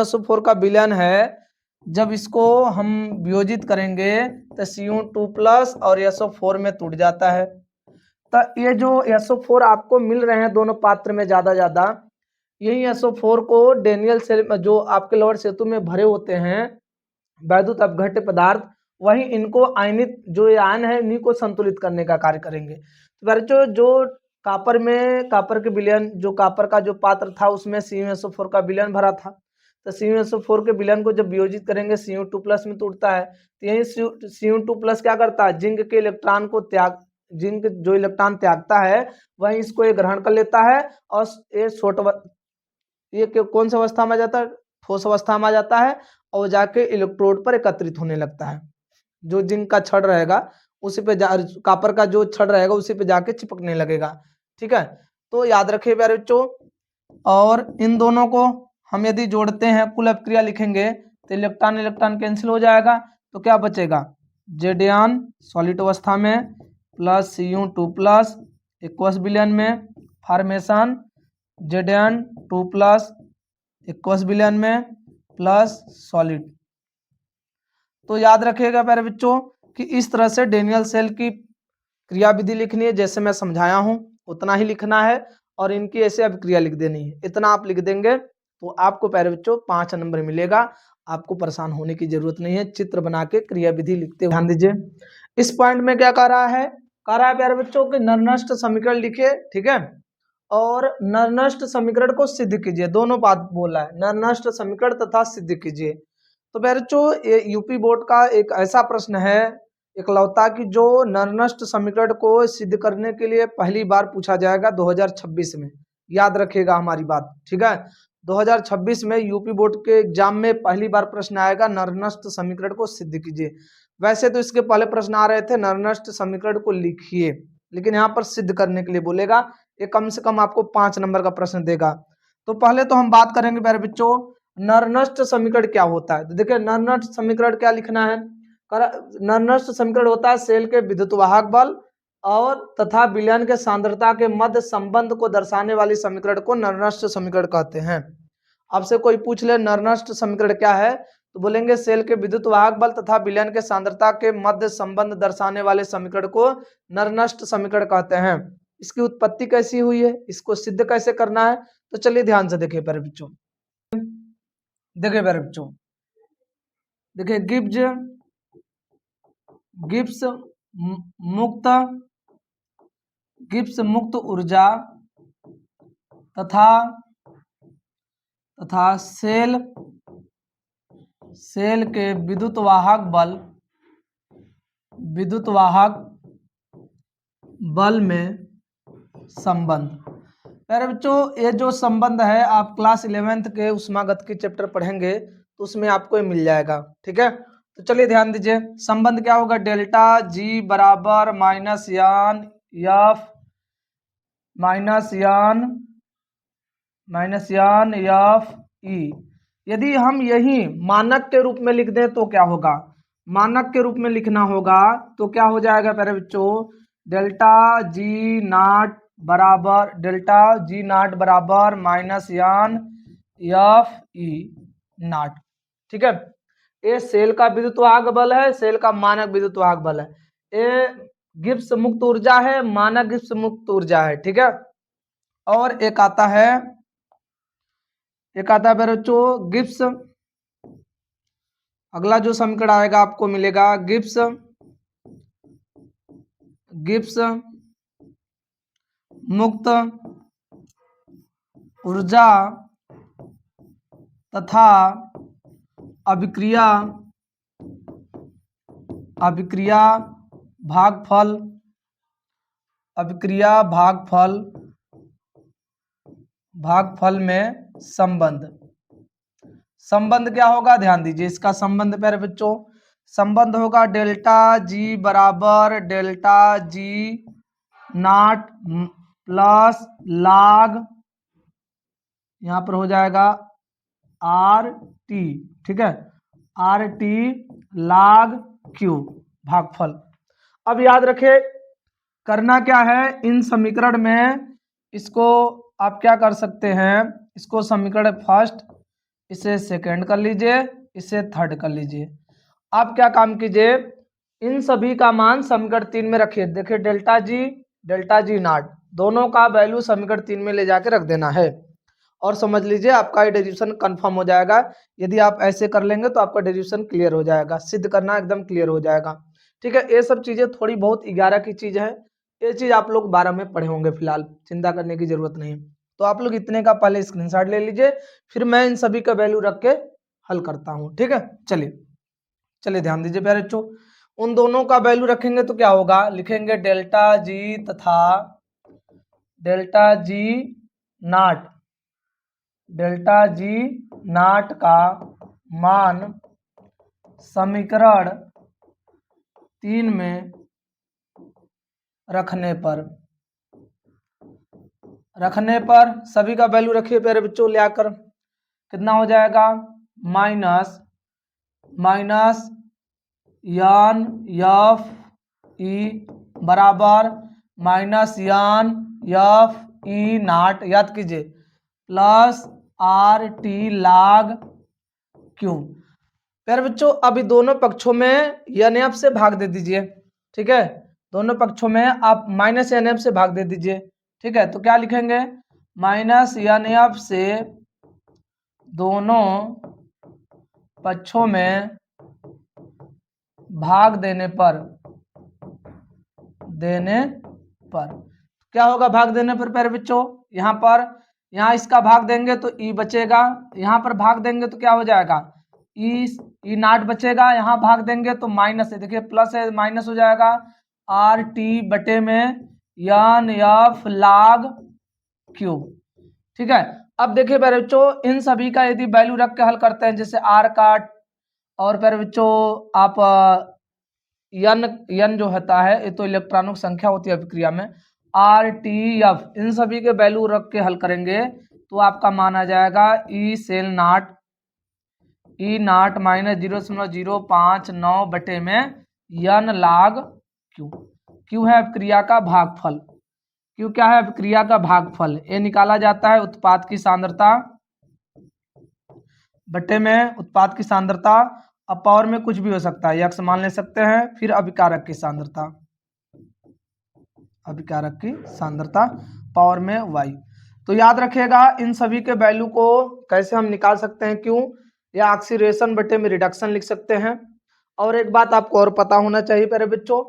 Speaker 1: SO4 का विलयन है, जब इसको हम वियोजित करेंगे तो Cu2+ और SO4 में टूट जाता है। तो ये जो SO4 आपको मिल रहे हैं दोनों पात्र में ज्यादा, यही SO4 को डेनियल सेल में जो आपके लवण सेतु में भरे होते हैं वैद्युत अपघट्य पदार्थ, वही इनको आयनित, जो ये आयन है इन्हीं को संतुलित करने का कार्य करेंगे। तो बच्चों जो कॉपर के विलयन, जो कॉपर का जो पात्र था उसमें CuSO4 का विलयन भरा था, तो CuSO4 के विलयन को जब वियोजित करेंगे Cu2+ में टूटता है। तो यही Cu2+ क्या करता है, जिंक जो इलेक्ट्रॉन त्यागता है वही इसको ये ग्रहण कर लेता है और ये कौन सी अवस्था में आ जाता है, ठोस अवस्था में आ जाता है और जाके इलेक्ट्रोड पर एकत्रित होने लगता है। जो जिंक का छड़ रहेगा उसी पे कॉपर का जो छड़ रहेगा उसी पे जाके चिपकने लगेगा। ठीक है, तो याद रखिए प्यारे बच्चों। और इन दोनों को हम यदि जोड़ते हैं, कुल अपक्रिया लिखेंगे तो इलेक्ट्रॉन इलेक्ट्रॉन कैंसिल हो जाएगा, तो क्या बचेगा, जेडयान सॉलिड अवस्था में प्लस Cu2 प्लस एक्वस विलयन में फॉर्मेशन जेडयान 2 प्लस एक्वस विलयन में प्लस सॉलिड। तो याद रखिएगा प्यारे बच्चों कि इस तरह से डेनियल सेल की क्रिया विधि लिखनी है, जैसे मैं समझाया हूं उतना ही लिखना है और इनकी ऐसे अभिक्रिया लिख देनी है। इतना आप लिख देंगे तो आपको प्यारे बच्चों 5 नंबर मिलेगा। आपको परेशान होने की जरूरत नहीं है, चित्र बना के क्रिया विधि लिखते ध्यान दीजिए। इस पॉइंट में क्या कह रहा है प्यारे बच्चों कि नरनष्ट समीकरण लिखिए। ठीक है, और नरनष्ट समीकरण को सिद्ध कीजिए, दोनों बात बोला है, नरनष्ट समीकरण तथा सिद्ध कीजिए। तो प्यारे बच्चों ये यूपी बोर्ड का एक ऐसा प्रश्न है इकलौता कि जो नरनष्ट समीकरण को सिद्ध करने के लिए पहली बार पूछा जाएगा 2026 में। याद रखिएगा हमारी बात, ठीक है। 2026 में यूपी बोर्ड के एग्जाम में पहली बार प्रश्न आएगा नरनष्ट समीकरण को सिद्ध कीजिए। वैसे तो इसके पहले प्रश्न आ रहे थे नरनष्ट समीकरण को लिखिए, लेकिन यहाँ पर सिद्ध करने के लिए बोलेगा। ये कम से कम आपको 5 नंबर का प्रश्न देगा। तो पहले तो हम बात करेंगे प्यारे बच्चों नरनष्ट समीकरण क्या होता है। तो देखिए नरनष्ट समीकरण क्या लिखना है, नरनष्ट समीकरण होता है सेल के विद्युत वाहक बल और तथा विलयन के सांद्रता के मध्य संबंध को दर्शाने वाली समीकरण को नरनष्ट समीकरण कहते हैं। आपसे कोई पूछ ले नरनष्ट समीकरण क्या है, तो बोलेंगे सेल के विद्युत वाहक बल तथा विलयन के सांद्रता के मध्य संबंध दर्शाने वाले समीकरण को नरनष्ट समीकरण कहते हैं। इसकी उत्पत्ति कैसी हुई है, इसको सिद्ध कैसे करना है, तो चलिए ध्यान से देखिए प्यारे बच्चों। देखिए प्यारे बच्चों, देखिए गिब्स मुक्त ऊर्जा तथा सेल के विद्युत वाहक बल में संबंध। प्यारे बच्चों ये जो संबंध है आप क्लास 11th के उष्मागतिकी चैप्टर पढ़ेंगे तो उसमें आपको ये मिल जाएगा। ठीक है, तो चलिए ध्यान दीजिए संबंध क्या होगा, डेल्टा जी बराबर माइनस यान एफ ई। यदि हम यही मानक के रूप में लिख दें तो क्या होगा, मानक के रूप में लिखना होगा तो क्या हो जाएगा प्यारे बच्चों, डेल्टा जी नाट बराबर माइनस यान एफ ई नाट। ठीक है, ये सेल का विद्युत वाहक बल है, सेल का मानक विद्युत वाहक बल है। ये गिब्स मुक्त ऊर्जा है, मानक गिब्स मुक्त ऊर्जा है। ठीक है, और एक आता है बच्चों गिब्स, अगला जो समीकरण आएगा आपको मिलेगा गिब्स मुक्त ऊर्जा तथा अभिक्रिया भागफल में संबंध क्या होगा, ध्यान दीजिए इसका संबंध प्यारे बच्चों, संबंध होगा डेल्टा जी बराबर डेल्टा जी नाट प्लस लाग, यहां पर हो जाएगा आर टी। ठीक है, आर टी लाग क्यू भागफल। अब याद रखें करना क्या है, इन समीकरण में इसको आप क्या कर सकते हैं, इसको समीकरण फर्स्ट इसे सेकंड कर लीजिए, इसे थर्ड कर लीजिए। आप क्या काम कीजिए, इन सभी का मान समीकरण 3 में रखिए। देखिए डेल्टा जी नाट दोनों का वैल्यू समीकरण 3 में ले जाके रख देना है और समझ लीजिए आपका ये डेरिवेशन कंफर्म हो जाएगा। यदि आप ऐसे कर लेंगे तो आपका डेरिवेशन क्लियर हो जाएगा, सिद्ध करना एकदम क्लियर हो जाएगा। ठीक है, ये सब चीजें थोड़ी बहुत 11 की चीज है, ये चीज आप लोग 12 में पढ़े होंगे, फिलहाल चिंता करने की जरूरत नहीं। तो आप लोग इतने का पहले स्क्रीनशॉट ले लीजिए, फिर मैं इन सभी का वैल्यू रख के हल करता हूँ। ठीक है, चलिए ध्यान दीजिए प्यारे बच्चों, उन दोनों का वैल्यू रखेंगे तो क्या होगा, लिखेंगे डेल्टा जी तथा डेल्टा जी नाट का मान समीकरण 3 में रखने पर सभी का वैल्यू रखिए प्यारे बच्चों, ले आकर कितना हो जाएगा, माइनस यान एफ ई बराबर माइनस यान एफ ई नॉट, याद कीजिए, plus R T log Q. प्यारे बच्चों अभी दोनों पक्षों में एन एफ से भाग दे दीजिए, ठीक है, दोनों पक्षों में आप माइनस एन एफ से भाग दे दीजिए, ठीक है। तो क्या लिखेंगे, माइनस एन एफ से दोनों पक्षों में भाग देने पर क्या होगा, भाग देने पर प्यारे बच्चों, यहाँ इसका भाग देंगे तो ई बचेगा, यहाँ पर भाग देंगे तो क्या हो जाएगा, ई नॉट बचेगा, यहाँ भाग देंगे तो माइनस है, देखिए प्लस है माइनस हो जाएगा, आर टी बटे में एन एफ log क्यू, ठीक है। अब देखिए प्यारे बच्चों इन सभी का यदि वैल्यू रख के हल करते हैं, जैसे आर का और प्यारे बच्चों आप यन जो होता है ये तो इलेक्ट्रॉनों की संख्या होती है अभिक्रिया में, आर टी एफ इन सभी के वैल्यू रख के हल करेंगे तो आपका माना जाएगा ई सेल नॉट माइनस 0.059 बटे में यन log क्यू। क्यू है अभिक्रिया का भागफल, क्यू क्या है, अभिक्रिया का भागफल। ये निकाला जाता है उत्पाद की सांद्रता बटे में उत्पाद की सांद्रता, अब पावर में कुछ भी हो सकता है, यक्स मान ले सकते हैं, फिर अभिकारक की सांद्रता पावर में वाई। तो याद रखिएगा इन सभी के वैल्यू को कैसे हम निकाल सकते हैं, क्यों, या ऑक्सीडेशन बटे में रिडक्शन लिख सकते हैं। और एक बात आपको और पता होना चाहिए प्यारे बच्चों,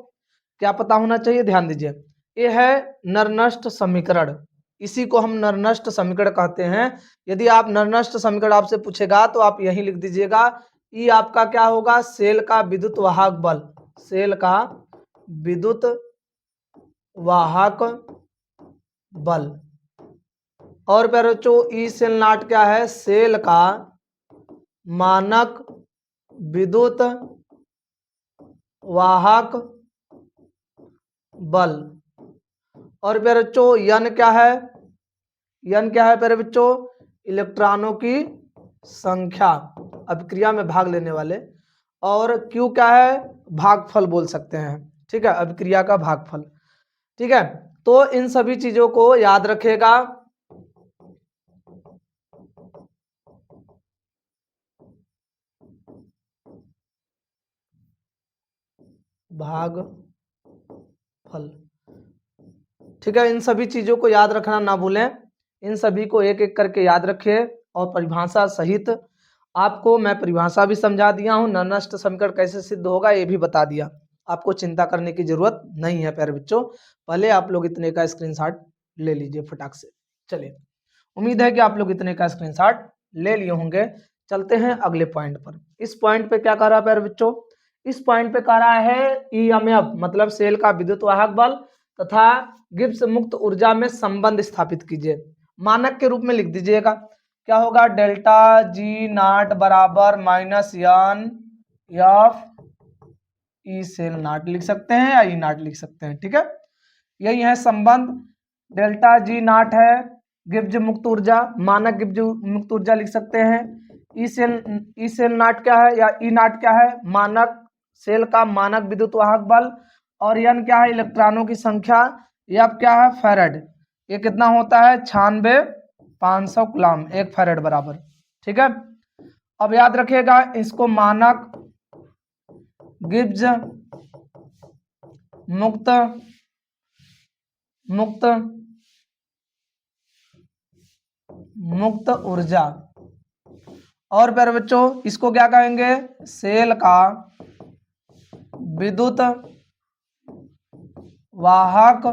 Speaker 1: क्या पता होना चाहिए, ध्यान दीजिए, ये है नरनष्ट समीकरण, इसी को हम नरनष्ट समीकरण कहते हैं। यदि आप नरनष्ट समीकरण आपसे पूछेगा तो आप यही लिख दीजिएगा, ई आपका क्या होगा, सेल का विद्युत वाहक बल, सेल का विद्युत वाहक बल। और प्यारे बच्चों ई सेल नॉट क्या है, सेल का मानक विद्युत वाहक बल। और प्यारे बच्चों यन क्या है, प्यारे बच्चों, इलेक्ट्रॉनों की संख्या अभिक्रिया में भाग लेने वाले। और क्यू क्या है, भागफल बोल सकते हैं, ठीक है, अभिक्रिया का भागफल, ठीक है। तो इन सभी चीजों को याद रखेगा। भागफल, ठीक है, इन सभी चीजों को याद रखना ना भूलें, इन सभी को एक एक करके याद रखिए। और परिभाषा सहित आपको मैं परिभाषा भी समझा दिया हूँ, नरनष्ट समीकरण कैसे सिद्ध होगा ये भी बता दिया, आपको चिंता करने की जरूरत नहीं है प्यारे बच्चों। पहले आप लोग इतने का स्क्रीनशॉट ले लीजिए फटाक से। चलिए, उम्मीद है कि आप लोग इतने का स्क्रीनशॉट ले लिए होंगे। चलते हैं अगले पॉइंट पर। इस पॉइंट पे क्या कह रहा है प्यारे बच्चों, इस पॉइंट पे कह रहा है ईएमएफ मतलब सेल का विद्युत वाहक बल तथा गिब्स मुक्त ऊर्जा में संबंध स्थापित कीजिए। मानक के रूप में लिख दीजिएगा, क्या होगा, डेल्टा जी नॉट बराबर minus N F E cell naught लिख सकते हैं या ई नॉट लिख सकते हैं, ठीक है। यही है संबंध, डेल्टा जी नॉट है गिब्स मुक्त ऊर्जा, मानक गिब्स मुक्त ऊर्जा लिख सकते हैं। ई सेल नॉट क्या है या ई नॉट क्या है, मानक सेल का मानक विद्युत वाहक बल। और यन क्या है, इलेक्ट्रॉनों की संख्या। एफ क्या है, फैराड, ये कितना होता है 96,500 कूलम, 1 फैराड बराबर, ठीक है। अब याद रखिएगा इसको मानक गिब्स मुक्त ऊर्जा। और प्यारे बच्चों इसको क्या कहेंगे, सेल का विद्युत वाहक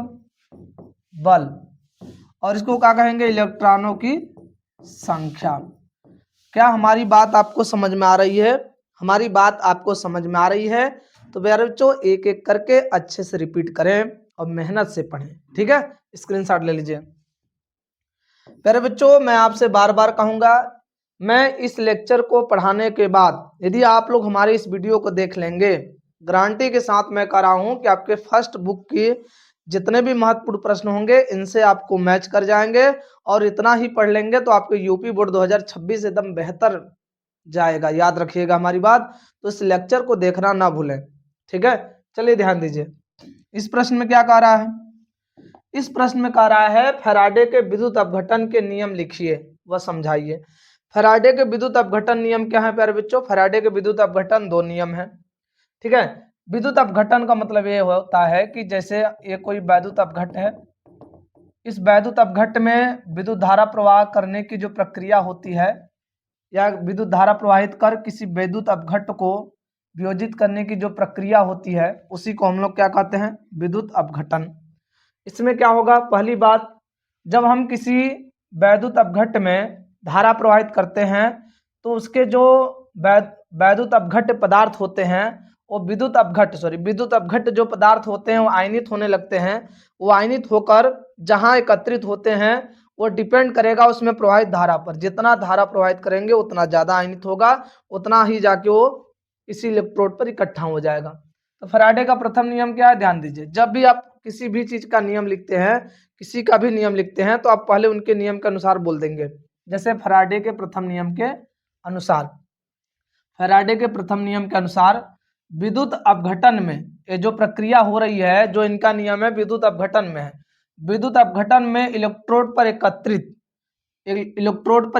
Speaker 1: बल। और इसको क्या कहेंगे, इलेक्ट्रॉनों की संख्या। क्या हमारी बात आपको समझ में आ रही है, हमारी बात आपको समझ में आ रही है? तो प्यारे बच्चों एक एक करके अच्छे से रिपीट करें और मेहनत से पढ़ें, ठीक है। स्क्रीनशॉट ले लीजिए। प्यारे बच्चों मैं आपसे बार बार कहूंगा मैं इस लेक्चर को पढ़ाने के बाद यदि आप लोग हमारे इस वीडियो को देख लेंगे, गारंटी के साथ मैं कह रहा हूं कि आपके फर्स्ट बुक की जितने भी महत्वपूर्ण प्रश्न होंगे इनसे आपको मैच कर जाएंगे, और इतना ही पढ़ लेंगे तो आपके यूपी बोर्ड 2026 एकदम बेहतर जाएगा। याद रखिएगा हमारी बात, तो इस लेक्चर को देखना ना भूलें। ठीक है, चलिए ध्यान दीजिए। इस प्रश्न में क्या कह रहा है? इस प्रश्न में कह रहा है फैराडे के विद्युत अपघटन के नियम लिखिए व समझाइए। फैराडे के विद्युत अपघटन नियम क्या है प्यारे बच्चों? फैराडे के विद्युत अपघटन दो नियम है। ठीक है, विद्युत अपघटन का मतलब ये होता है कि जैसे ये कोई वैद्युत अपघट है, इस वैद्युत अपघट में विद्युत धारा प्रवाह करने की जो प्रक्रिया होती है, या विद्युत धारा प्रवाहित कर किसी वैद्युत अपघट को वियोजित करने की जो प्रक्रिया होती है, उसी को हम लोग क्या कहते हैं? विद्युत अपघटन। इसमें क्या होगा? पहली बात, जब हम किसी वैद्युत अपघट में धारा प्रवाहित करते हैं तो उसके जो वैद्युत अपघट पदार्थ होते हैं वो विद्युत अपघट जो पदार्थ होते हैं वो आयनित होने लगते हैं। वो आयनित होकर जहां एकत्रित होते हैं वो डिपेंड करेगा उसमें प्रवाहित धारा पर। जितना धारा प्रवाहित करेंगे उतना ज्यादा आयनित होगा, उतना ही जाके वो इसी इलेक्ट्रोड पर इकट्ठा हो जाएगा। तो फैराडे का प्रथम नियम क्या है? ध्यान दीजिए, जब भी आप किसी भी चीज का नियम लिखते हैं, किसी का भी नियम लिखते हैं, तो आप पहले उनके नियम के अनुसार बोल देंगे। जैसे फैराडे के प्रथम नियम के अनुसार, फैराडे के प्रथम नियम के अनुसार विद्युत अपघटन में ये जो प्रक्रिया हो रही है, जो इनका नियम है विद्युत अपघटन में है, विद्युत अपघटन में इलेक्ट्रोड पर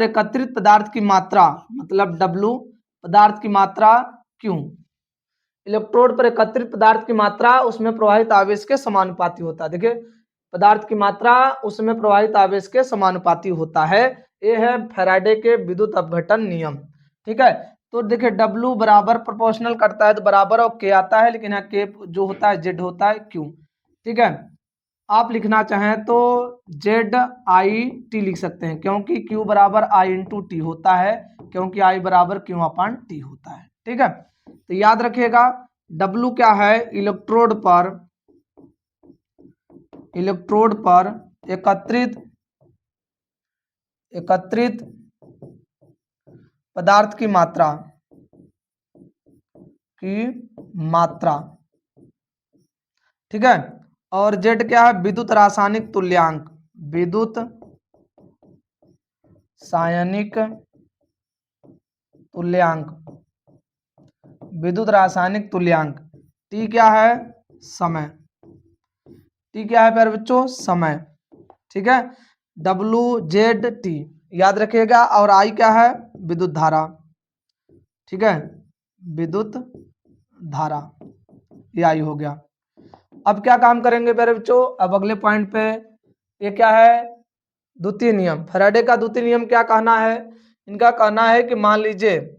Speaker 1: एकत्रित पदार्थ की मात्रा मतलब W, पदार्थ की मात्रा Q, इलेक्ट्रोड पर एकत्रित पदार्थ की मात्रा उसमें प्रवाहित आवेश के समानुपाती होता है। देखिए, पदार्थ की मात्रा उसमें प्रवाहित आवेश के समानुपाती होता है। ये है फैराडे के विद्युत अपघटन नियम। ठीक है, तो देखिए W बराबर प्रोपोर्शनल करता है तो बराबर और K आता है, लेकिन यहाँ K जो होता है Z होता है Q। ठीक है, आप लिखना चाहें तो ZIT लिख सकते हैं, क्योंकि Q बराबर I इंटू टी होता है, क्योंकि I बराबर Q अपान टी होता है। ठीक है, तो याद रखिएगा W क्या है? इलेक्ट्रोड पर एकत्रित पदार्थ की मात्रा। ठीक है, और Z क्या है? विद्युत रासायनिक तुल्यांक, विद्युत रासायनिक तुल्यांक। T क्या है? समय। T क्या है प्यारे बच्चों? समय। ठीक है, WZT याद रखिएगा। और I क्या है? विद्युत धारा। ठीक है, विद्युत धारा, ये I हो गया। अब क्या काम करेंगे प्यारे बच्चों? अब अगले पॉइंट पे, ये क्या है? द्वितीय नियम। फैराडे का द्वितीय नियम क्या कहना है? इनका कहना है कि मान लीजिए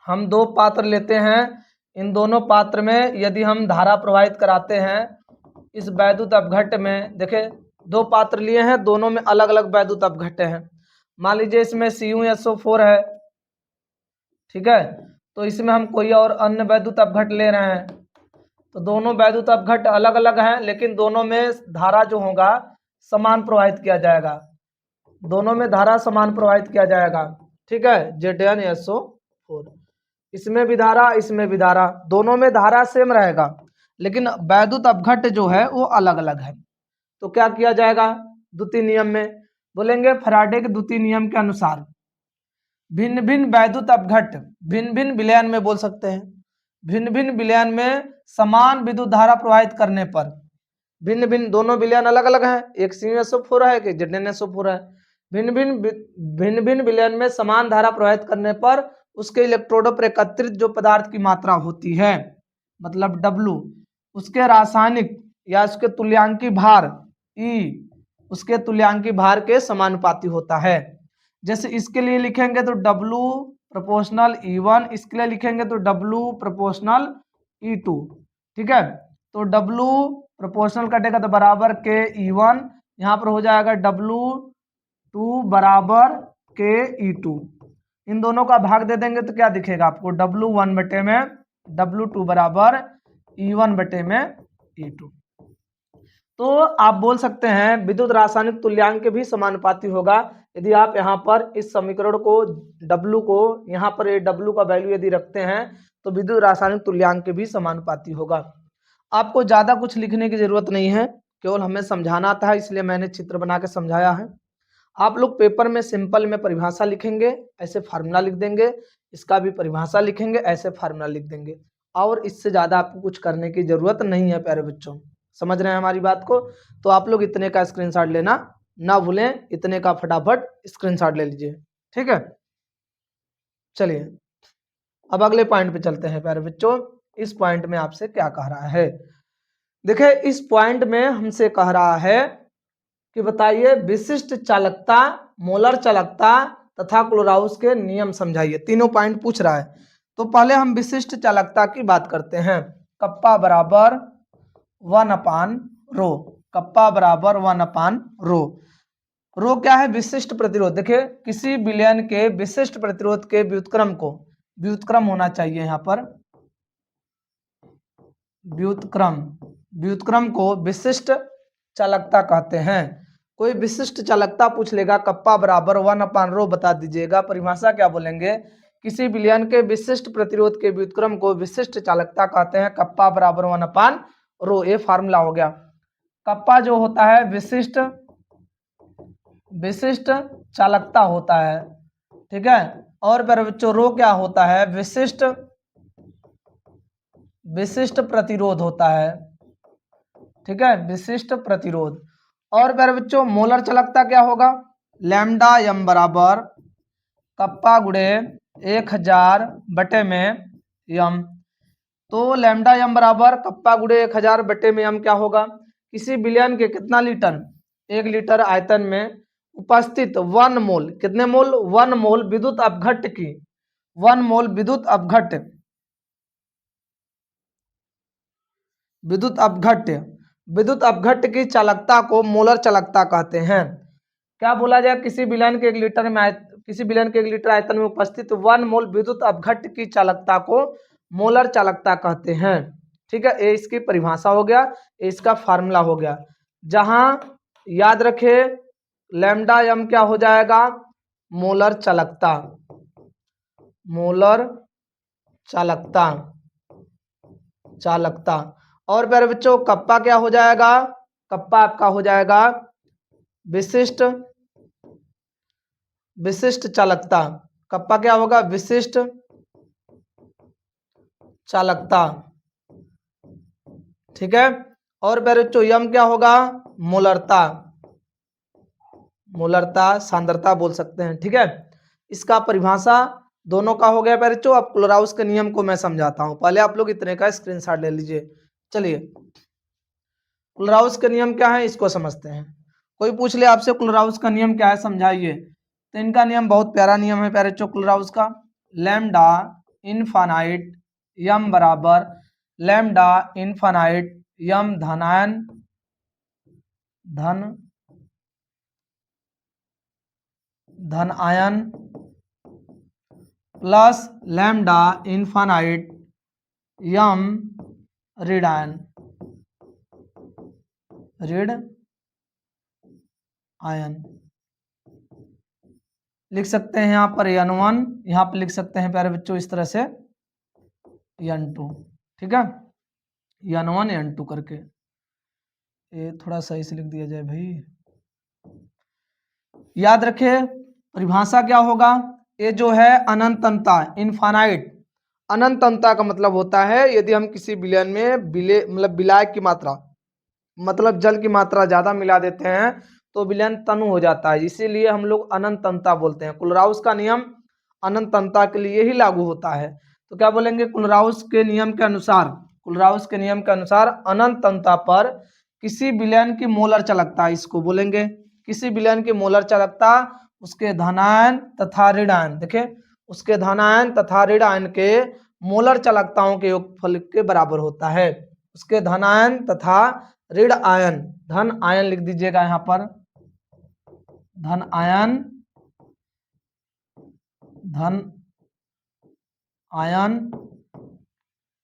Speaker 1: हम दो पात्र लेते हैं, इन दोनों पात्र में यदि हम धारा प्रवाहित कराते हैं इस वैद्युत अपघट में, देखे दो पात्र लिए हैं, दोनों में अलग अलग वैद्युत अपघट हैं। मान लीजिए इसमें CuSO4 है। ठीक है, तो इसमें हम कोई और अन्य वैद्युत अपघट ले रहे हैं, तो दोनों वैद्युत अपघट अलग अलग हैं, लेकिन दोनों में धारा जो होगा समान प्रवाहित किया जाएगा, दोनों में धारा समान प्रवाहित किया जाएगा। ठीक है, ZnSO4, इसमें भी धारा, इसमें भी धारा, दोनों में धारा सेम रहेगा, लेकिन वैद्युत अपघट जो है वो अलग अलग है। तो क्या किया जाएगा द्वितीय नियम में? बोलेंगे फैराडे के द्वितीय नियम के अनुसार भिन्न भिन्न वैद्युत अपघट भिन्न भिन्न विलयन में, बोल सकते हैं भिन्न भिन्न विलयन में समान विद्युत धारा प्रवाहित करने पर, भिन्न भिन्न दोनों विलयन अलग अलग हैं, एक CuSO4 है, एक ZnSO4 है, भिन्न भिन्न विलयन में समान धारा प्रवाहित करने पर उसके इलेक्ट्रोडों पर एकत्रित जो पदार्थ की मात्रा होती है मतलब W, उसके रासायनिक या उसके तुल्यांकी भार E उसके तुल्यांकी भार के समानुपाती होता है। जैसे इसके लिए लिखेंगे तो W प्रोपोर्शनल E1, इसके लिए लिखेंगे तो W प्रोपोर्शनल E2। ठीक है, तो W प्रोपोर्शनल कटेगा तो बराबर K E1, यहाँ पर हो जाएगा W2 बराबर K E2। इन दोनों का भाग दे देंगे तो क्या दिखेगा आपको? W1 बटे में W2 बराबर E1 बटे में E2। तो आप बोल सकते हैं विद्युत रासायनिक तुल्यांक के भी समानुपाती होगा। यदि आप यहाँ पर इस समीकरण को W को यहाँ पर ये W का वैल्यू यदि रखते हैं तो विद्युत रासायनिक तुल्यांक के भी समानुपाती होगा। आपको ज्यादा कुछ लिखने की जरूरत नहीं है, केवल हमें समझाना था, इसलिए मैंने चित्र बना के समझाया है। आप लोग पेपर में सिंपल में परिभाषा लिखेंगे, ऐसे फार्मूला लिख देंगे, इसका भी परिभाषा लिखेंगे, ऐसे फार्मूला लिख देंगे, और इससे ज्यादा आपको कुछ करने की जरूरत नहीं है प्यारे बच्चों। समझ रहे हैं हमारी बात को? तो आप लोग इतने का स्क्रीनशॉट लेना ना भूलें, इतने का फटाफट स्क्रीनशॉट ले लीजिए, ठीक है। चलिए अब अगले पॉइंट पे चलते हैं प्यारे बच्चों। इस पॉइंट में आपसे क्या कह रहा है, देखिए इस पॉइंट में हमसे कह रहा है कि बताइए विशिष्ट चालकता, मोलर चालकता तथा क्लोराउस के नियम समझाइए। तीनों पॉइंट पूछ रहा है। तो पहले हम विशिष्ट चालकता की बात करते हैं। कप्पा बराबर 1/रो, कप्पा बराबर 1/रो। रो क्या है? विशिष्ट प्रतिरोध। देखिए किसी विलयन के विशिष्ट प्रतिरोध के व्युत्क्रम को, व्युत्क्रम होना चाहिए यहाँ पर, व्युत्क्रम, व्युत्क्रम को विशिष्ट चालकता कहते हैं। कोई विशिष्ट चालकता पूछ लेगा, कप्पा बराबर 1/रो बता दीजिएगा। परिभाषा क्या बोलेंगे? किसी विलयन के विशिष्ट प्रतिरोध के व्युत्क्रम को विशिष्ट चालकता कहते हैं। कप्पा बराबर 1/रो, ये फार्मूला हो गया। कप्पा जो होता है विशिष्ट, विशिष्ट चालकता होता है, ठीक है। और बच्चों रो क्या होता है? विशिष्ट, विशिष्ट प्रतिरोध होता है, ठीक है, विशिष्ट प्रतिरोध। और बच्चों मोलर चालकता क्या होगा? लैम्डा एम बराबर कप्पा गुणे 1000 बटे में यम। तो लैम्डा एम बराबर कप्पा गुणे 1000 बटे में यम क्या होगा? किसी विलयन के कितना लीटर, 1 लीटर आयतन में उपस्थित 1 मोल, कितने मोल? 1 मोल विद्युत अपघट्ट की, 1 मोल विद्युत अपघट्ट, विद्युत अपघट्ट, विद्युत अपघट्ट की चालकता को मोलर चालकता कहते हैं। क्या बोला जाए? किसी विलयन के 1 लीटर में किसी विलयन के 1 लीटर आयतन में उपस्थित 1 मोल विद्युत अपघट्ट की चालकता को मोलर चालकता कहते हैं, ठीक है। ये इसकी परिभाषा हो गया, इसका फार्मूला हो गया। जहां याद रखे लैम्डा एम क्या हो जाएगा? मोलर चालकता, मोलर चालकता, चालकता। और प्यारे बच्चों कप्पा क्या हो जाएगा? कप्पा आपका हो जाएगा विशिष्ट, विशिष्ट चालकता। कप्पा क्या होगा? विशिष्ट चालकता, ठीक है। और प्यारे बच्चों यम क्या होगा? मोलरता, मोलरता सांद्रता बोल सकते हैं, ठीक है। इसका परिभाषा दोनों का हो गया प्यारे बच्चों। अब क्लोराउस के नियम को मैं समझाता हूं, पहले आप लोग इतने का स्क्रीनशॉट ले लीजिए। चलिए क्लोराउस के नियम क्या है इसको समझते हैं। कोई पूछ ले आपसे क्लोराउस का नियम क्या है समझाइए, तो इनका नियम बहुत प्यारा नियम है प्यारे बच्चों क्लोराउस का। लैम्डा इनफाइनाइट यम बराबर लैम्डा इनफाइनाइट यम धनायन, धन धन आयन प्लस लैम्डा इनफाइनाइट यम ऋण आयन, ऋण आयन। लिख सकते हैं यहाँ पर n1, यहाँ पर लिख सकते हैं प्यारे बच्चों इस तरह से n2, ठीक है, n1 n2 करके। ये थोड़ा सही से लिख दिया जाए भाई। याद रखे परिभाषा क्या होगा? ये जो है अनंतता, इनफाइनाइट, अनंतता का मतलब होता है यदि हम किसी विलयन में मतलब विलायक की मात्रा, मतलब जल की मात्रा ज्यादा मिला देते हैं तो विलयन तनु हो जाता है, इसीलिए हम लोग अनंतता बोलते हैं। क्लोराउस का नियम अनंतता के लिए ही लागू होता है। तो क्या बोलेंगे? क्लोराउस के नियम के अनुसार, क्लोराउस के नियम के अनुसार अनंतता पर किसी विलयन की मोलर चालकता, इसको बोलेंगे किसी विलयन की मोलर चालकता उसके धनायन तथा ऋणायन, देखिए उसके धनायन तथा ऋणायन के मोलर चालकताओं के योगफल के बराबर होता है। उसके धनायन तथा ऋण आयन, धन आयन लिख दीजिएगा यहाँ पर, धन आयन, धन आयन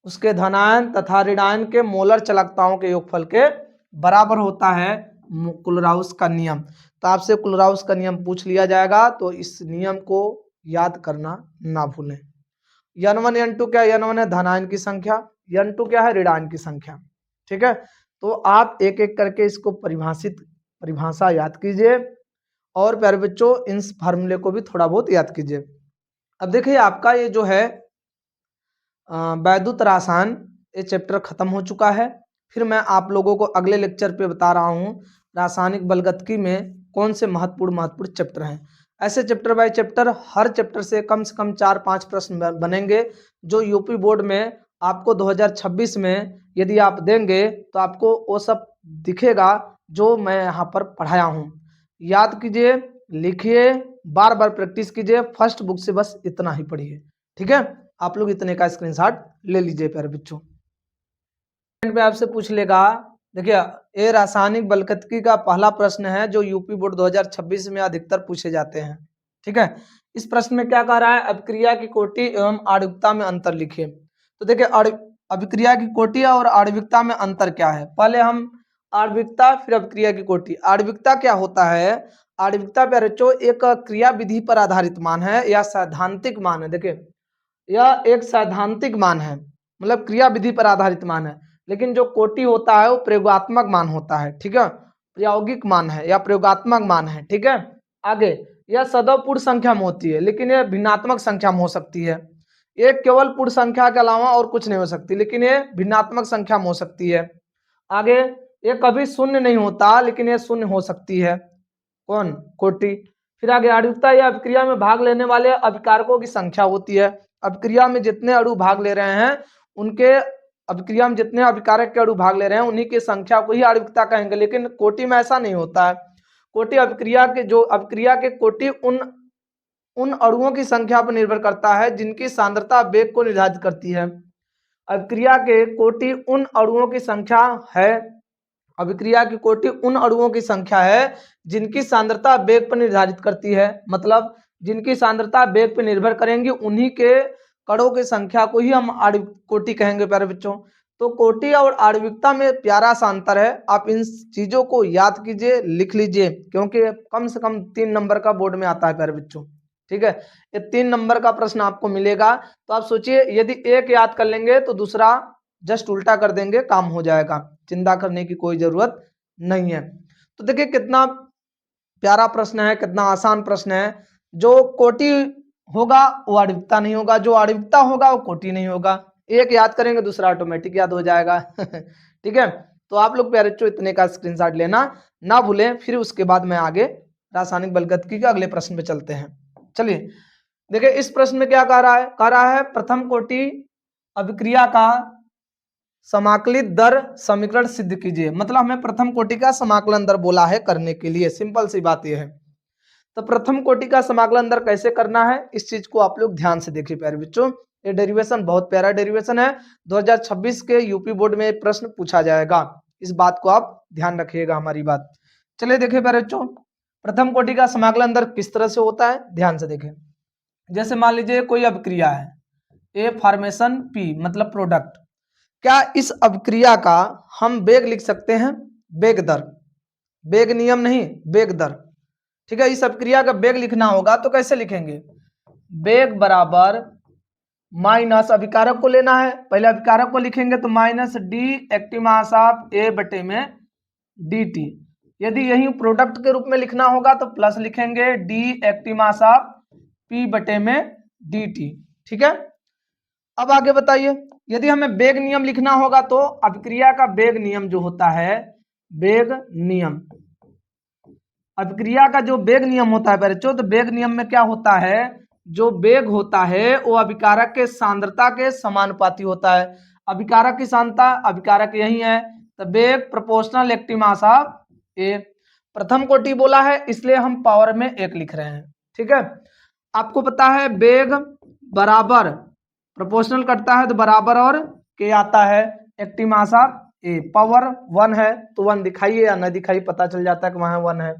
Speaker 1: उसके धनायन तथा ऋणायन के मोलर चालकताओं के योगफल के बराबर होता है कुलराउस का नियम। तो आपसे कुलराउस का नियम पूछ लिया जाएगा, तो इस नियम को याद करना ना भूलें। n1 n2 क्या है? n1 है धनायन की संख्या, n2 क्या है? ऋणायन की संख्या। ठीक है, तो आप एक एक करके इसको परिभाषा याद कीजिए और प्यारे बच्चों इन फार्मूले को भी थोड़ा बहुत याद कीजिए। अब देखिए आपका ये जो है वैद्युत रसायन, ये चैप्टर खत्म हो चुका है। फिर मैं आप लोगों को अगले लेक्चर पे बता रहा हूँ रासायनिक बलगतकी में कौन से महत्वपूर्ण चैप्टर हैं। ऐसे chapter by chapter, her chapter से कम 4-5 प्रश्न बनेंगे, जो यूपी बोर्ड में आपको 2026 में यदि आप देंगे तो आपको वो सब दिखेगा जो मैं यहाँ पर पढ़ाया हूँ। याद कीजिए, लिखिए, बार बार प्रैक्टिस कीजिए, फर्स्ट बुक से बस इतना ही पढ़िए। ठीक है, आप लोग इतने का स्क्रीनशॉट ले लीजिए प्यारे बच्चों। पे आपसे पूछ लेगा, देखिए ये रासायनिक बलगतकी का पहला प्रश्न है जो यूपी बोर्ड 2026 में अधिकतर पूछे जाते हैं। ठीक है, इस प्रश्न में क्या कह रहा है? अभिक्रिया की कोटि एवं आणविकता में अंतर लिखिए। तो देखिए अभिक्रिया की कोटि और आणविकता में अंतर क्या है? पहले हम आणविकता फिर अभिक्रिया की कोटि। आणविकता क्या होता है? आणविकता प्यारे बच्चों एक क्रिया विधि पर आधारित मान है या सैद्धांतिक मान है। देखिए यह एक सैद्धांतिक मान है, मतलब क्रिया विधि पर आधारित मान है। लेकिन जो कोटि होता है वो प्रयोगात्मक मान होता है। ठीक है, प्रायोगिक मान है या प्रयोगात्मक मान है। ठीक है, आगे यह सदैव पूर्ण संख्या में होती है, लेकिन यह भिन्नात्मक संख्या में हो सकती है। ये केवल पूर्ण संख्या के अलावा और कुछ नहीं हो सकती, लेकिन ये भिन्नात्मक संख्या में हो सकती है। आगे ये कभी शून्य नहीं होता, लेकिन ये शून्य हो सकती है। कौन? कोटि। फिर आगे आणविकता या अभिक्रिया में भाग लेने वाले अभिकारकों की संख्या होती है। अभिक्रिया में जितने अणु भाग ले रहे हैं उनके, अभिक्रिया में जितने अभिकारक के अणु भाग ले रहे हैं उन्हीं की संख्या को ही आणविकता कहेंगे। लेकिन कोटि में ऐसा नहीं होता है। कोटि अभिक्रिया के कोटि उन अणुओं की संख्या पर निर्भर करता है जिनकी सांद्रता वेग को निर्धारित करती है। अभिक्रिया के कोटि उन अणुओं की संख्या है अभिक्रिया की कोटि उन अणुओं की संख्या है जिनकी सांद्रता वेग पर निर्धारित करती है। मतलब जिनकी सांद्रता वेग पर निर्भर करेंगी उन्हीं के कणों की संख्या को ही हम आणविक कोटि कहेंगे प्यारे बच्चों। तो कोटि और आणविकता में प्यारा सा अंतर है। आप इन चीजों को याद कीजिए, लिख लीजिए, क्योंकि कम से कम 3 नंबर का बोर्ड में आता है प्यारे बच्चों। ठीक है, ये 3 नंबर का प्रश्न आपको मिलेगा। तो आप सोचिए यदि एक याद कर लेंगे तो दूसरा जस्ट उल्टा कर देंगे, काम हो जाएगा, चिंता करने की कोई जरूरत नहीं है। तो देखिए कितना प्यारा प्रश्न है, कितना आसान प्रश्न है। जो कोटि होगा वो आणविकता नहीं होगा, जो आणविकता होगा वो कोटि नहीं होगा। एक याद करेंगे दूसरा ऑटोमेटिक याद हो जाएगा। ठीक है, तो आप लोग प्यारे बच्चों इतने का स्क्रीनशॉट लेना ना भूलें। फिर उसके बाद मैं आगे रासायनिक बलगतकी के अगले प्रश्न पे चलते हैं। चलिए देखिए इस प्रश्न में क्या कह रहा है प्रथम कोटि अभिक्रिया का समाकलित दर समीकरण सिद्ध कीजिए। मतलब हमें प्रथम कोटि का समाकलन दर बोला है करने के लिए, सिंपल सी बात यह है। तो प्रथम कोटि का समाकलन दर कैसे करना है इस चीज को आप लोग ध्यान से देखिए प्यारे बच्चों। ये डेरिवेशन बहुत प्यारा डेरिवेशन है, 2026 के यूपी बोर्ड में प्रश्न पूछा जाएगा। इस बात को आप ध्यान रखिएगा हमारी बात। चलिए देखिए प्यारे बच्चों, प्रथम कोटि का समाकलन दर किस तरह से होता है ध्यान से देखें। जैसे मान लीजिए कोई अभिक्रिया है, ए फॉर्मेशन पी मतलब प्रोडक्ट। क्या इस अभिक्रिया का हम वेग लिख सकते हैं? वेग दर, वेग नियम नहीं, वेग दर। ठीक है, इस अभिक्रिया का वेग लिखना होगा तो कैसे लिखेंगे? वेग बराबर माइनस अभिकारक को लेना है, पहले अभिकारक को लिखेंगे तो minus D active mass of A बटे में डी टी। यदि यही प्रोडक्ट के रूप में लिखना होगा तो प्लस लिखेंगे D active mass of P बटे में डी टी। ठीक है, अब आगे बताइए यदि हमें वेग नियम लिखना होगा तो अभिक्रिया का वेग नियम जो होता है, वेग नियम, अभिक्रिया का जो वेग नियम होता है बच्चों, तो वेग नियम में क्या होता है, जो वेग होता है वो अभिकारक के सांद्रता के समानुपाती होता है। अभिकारक की सांद्रता, अभिकारक यही है, तो वेग प्रोपोर्शनल एक्टिव मास ऑफ ए। प्रथम कोटि बोला है इसलिए हम पावर में 1 लिख रहे हैं। ठीक है, आपको पता है वेग बराबर प्रोपोर्शनल कटता है तो बराबर और के आता है active mass of A, power 1 है तो 1 दिखाइए या न दिखाइए पता चल जाता है कि वहां 1 है।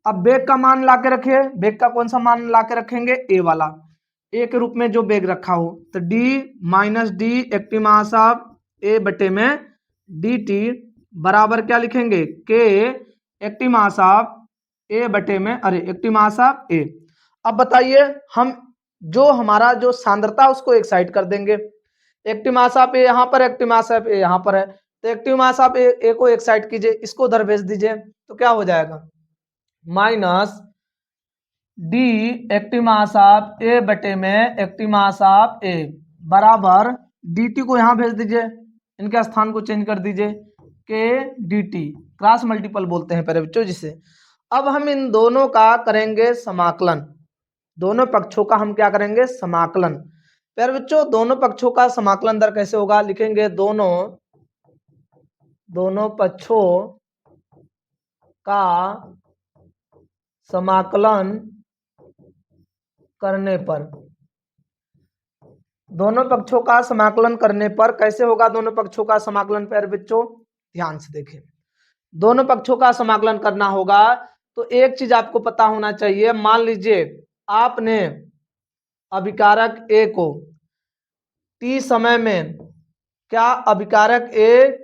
Speaker 1: अब वेग का मान ला के रखिए, वेग का कौन सा मान ला के रखेंगे? ए वाला, ए के रूप में जो वेग रखा हो, तो D minus D active mass of A बटे में डी टी बराबर क्या लिखेंगे, के एक्टिव मास ऑफ ए बटे में, अरे एक्टिव मास ऑफ ए। अब बताइए हम जो हमारा जो सांद्रता उसको एक साइड कर देंगे, एक्टिव मास ऑफ ए यहाँ पर, एक्टिव मास ऑफ ए यहाँ पर है, तो एक्टिव मास ऑफ ए को एक साइड कीजिए, इसको उधर भेज दीजिए, तो क्या हो जाएगा, minus D active mass of A बटे में एक्टिव मास ऑफ ए बराबर डी टी को यहाँ भेज दीजिए, इनके स्थान को चेंज कर दीजिए, के डी टी, क्रॉस मल्टीपल बोलते हैं प्यारे बच्चों जिसे। अब हम इन दोनों का करेंगे समाकलन, दोनों पक्षों का हम क्या करेंगे, समाकलन। प्यारे बच्चों दोनों पक्षों का समाकलन दर कैसे होगा, लिखेंगे दोनों पक्षों का समाकलन करने पर, दोनों पक्षों का समाकलन करने पर कैसे होगा दोनों पक्षों का समाकलन, प्यारे बच्चों ध्यान से देखें। दोनों पक्षों का समाकलन करना होगा तो एक चीज आपको पता होना चाहिए, मान लीजिए आपने अभिकारक ए को टी समय में, क्या अभिकारक ए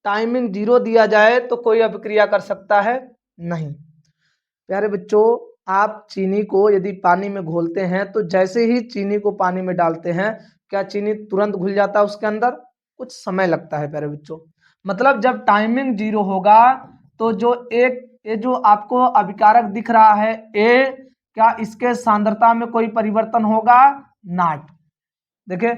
Speaker 1: टाइमिंग 0 दिया जाए तो कोई अभिक्रिया कर सकता है, नहीं। प्यारे बच्चों आप चीनी को यदि पानी में घोलते हैं तो जैसे ही चीनी को पानी में डालते हैं क्या चीनी तुरंत घुल जाता है उसके अंदर, कुछ समय लगता है प्यारे बच्चों। मतलब जब टाइमिंग 0 होगा तो जो एक ये जो आपको अभिकारक दिख रहा है ए, क्या इसके सांद्रता में कोई परिवर्तन होगा, नाट। देखिए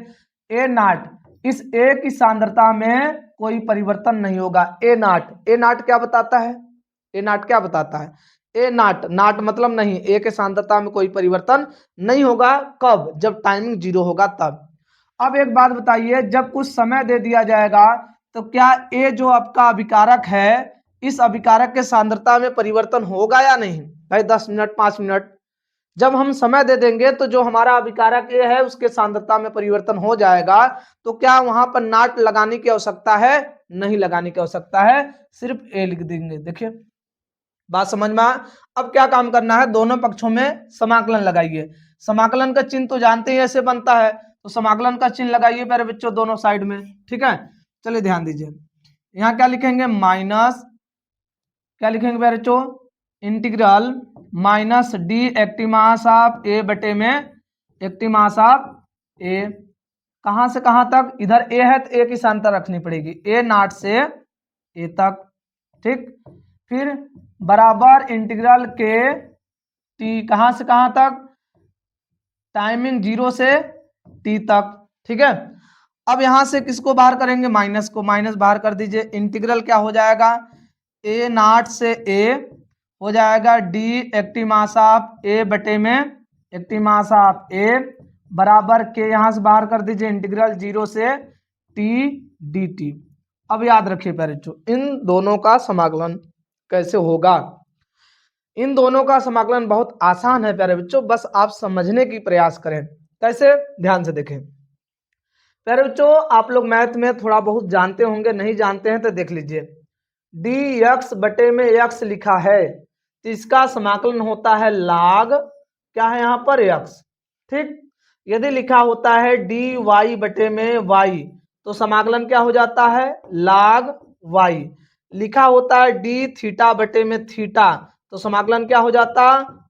Speaker 1: ए नाट, इस ए की सांद्रता में कोई परिवर्तन नहीं होगा, ए नाट क्या बताता है, ए नाट क्या बताता है, ए नाट, नाट मतलब नहीं, ए के सांद्रता में कोई परिवर्तन नहीं होगा, कब, जब टाइमिंग 0 होगा तब। अब एक बात बताइए, जब कुछ समय दे दिया जाएगा तो क्या ए जो आपका अभिकारक है इस अभिकारक के सांद्रता में परिवर्तन होगा या नहीं, भाई 10 मिनट 5 मिनट, जब हम समय दे देंगे तो जो हमारा अभिकारक ए है उसके सांद्रता में परिवर्तन हो जाएगा, तो क्या वहां पर नाट लगाने की आवश्यकता है, नहीं लगाने की आवश्यकता है, सिर्फ ए लिख देंगे। देखिए बात समझ में आ। अब क्या काम करना है, दोनों पक्षों में समाकलन लगाइए, समाकलन का चिन्ह तो जानते ही ऐसे बनता है, तो समाकलन का चिन्ह लगाइए मेरे बच्चों दोनों साइड में, ठीक है। चलिए ध्यान दीजिए, यहाँ क्या लिखेंगे, माइनस, क्या लिखेंगे मेरे बच्चों, integral minus D active mass of A बटे में एक्टिव मास ऑफ ए, कहां से कहां तक, इधर ए है तो ए की सांद्रता रखनी पड़ेगी, ए नाट से ए तक, ठीक। फिर बराबर इंटीग्रल के टी, कहां से कहां तक, टाइमिंग 0 से टी तक, ठीक है। अब यहां से किसको बाहर करेंगे, माइनस को, माइनस बाहर कर दीजिए, इंटीग्रल क्या हो जाएगा, ए नाट से ए हो जाएगा D active mass of A बटे में एक्टिव मास ऑफ ए बराबर के, यहां से बाहर कर दीजिए इंटीग्रल 0 से टी डी टी। अब याद रखिए प्यारे बच्चों इन दोनों का समाकलन कैसे होगा, इन दोनों का समाकलन बहुत आसान है प्यारे बच्चों, बस आप समझने की प्रयास करें। कैसे, ध्यान से देखें प्यारे बच्चों, आप लोग मैथ में थोड़ा बहुत जानते होंगे, नहीं जानते हैं तो देख लीजिए, डी एक्स बटे में एक्स लिखा है तो इसका समाकलन होता है लाग, क्या है यहाँ पर एक्स, ठीक। यदि लिखा होता है डी वाई बटे में वाई तो समाकलन क्या हो जाता है, लाग वाई। लिखा होता है डी थीटा बटे में थीटा तो समाकलन क्या हो जाता,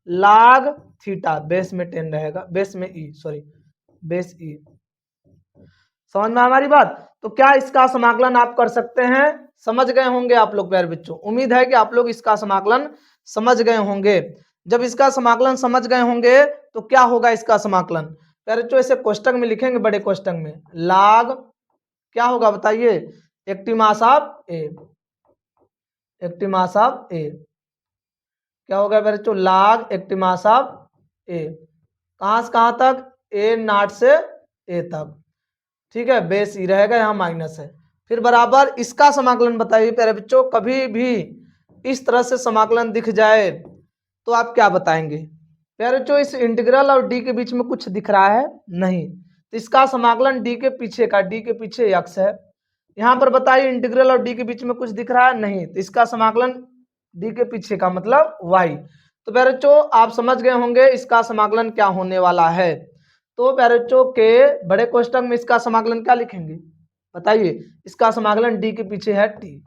Speaker 1: लाग थीटा, बेस में 10 रहेगा, बेस में ई, सॉरी बेस ई। समझ में हमारी बात, तो क्या इसका समाकलन आप कर सकते हैं, समझ गए होंगे आप लोग प्यारे बच्चों, उम्मीद है कि आप लोग इसका समाकलन समझ गए होंगे। जब इसका समाकलन समझ गए होंगे तो क्या होगा इसका समाकलन, प्यारे बच्चों ऐसे कोष्टक में लिखेंगे, बड़े कोष्टक में, लाग क्या होगा बताइए, active mass of A, active mass of A क्या होगा प्यारे बच्चों, लाग एक्टिव मास ऑफ ए, कहां से कहां तक, ए नाट से ए तक, ठीक है, बेस ई रहेगा, यहाँ माइनस है। फिर बराबर इसका समाकलन बताइए प्यारे बच्चों, कभी भी इस तरह से समाकलन दिख जाए तो आप क्या बताएंगे, प्यारे बच्चों इस इंटीग्रल और डी के बीच में कुछ दिख रहा है नहीं, तो इसका समाकलन डी के पीछे का, डी के पीछे एक्स है। यहाँ पर बताइए इंटीग्रल और डी के बीच में कुछ दिख रहा है नहीं, तो इसका समाकलन डी के पीछे का मतलब वाई। तो प्यारे बच्चों आप समझ गए होंगे इसका समाकलन क्या होने वाला है। तो प्यारे बच्चों के बड़े कोष्टक में इसका समाकलन क्या लिखेंगे बताइए, इसका समाकलन डी के पीछे है टी,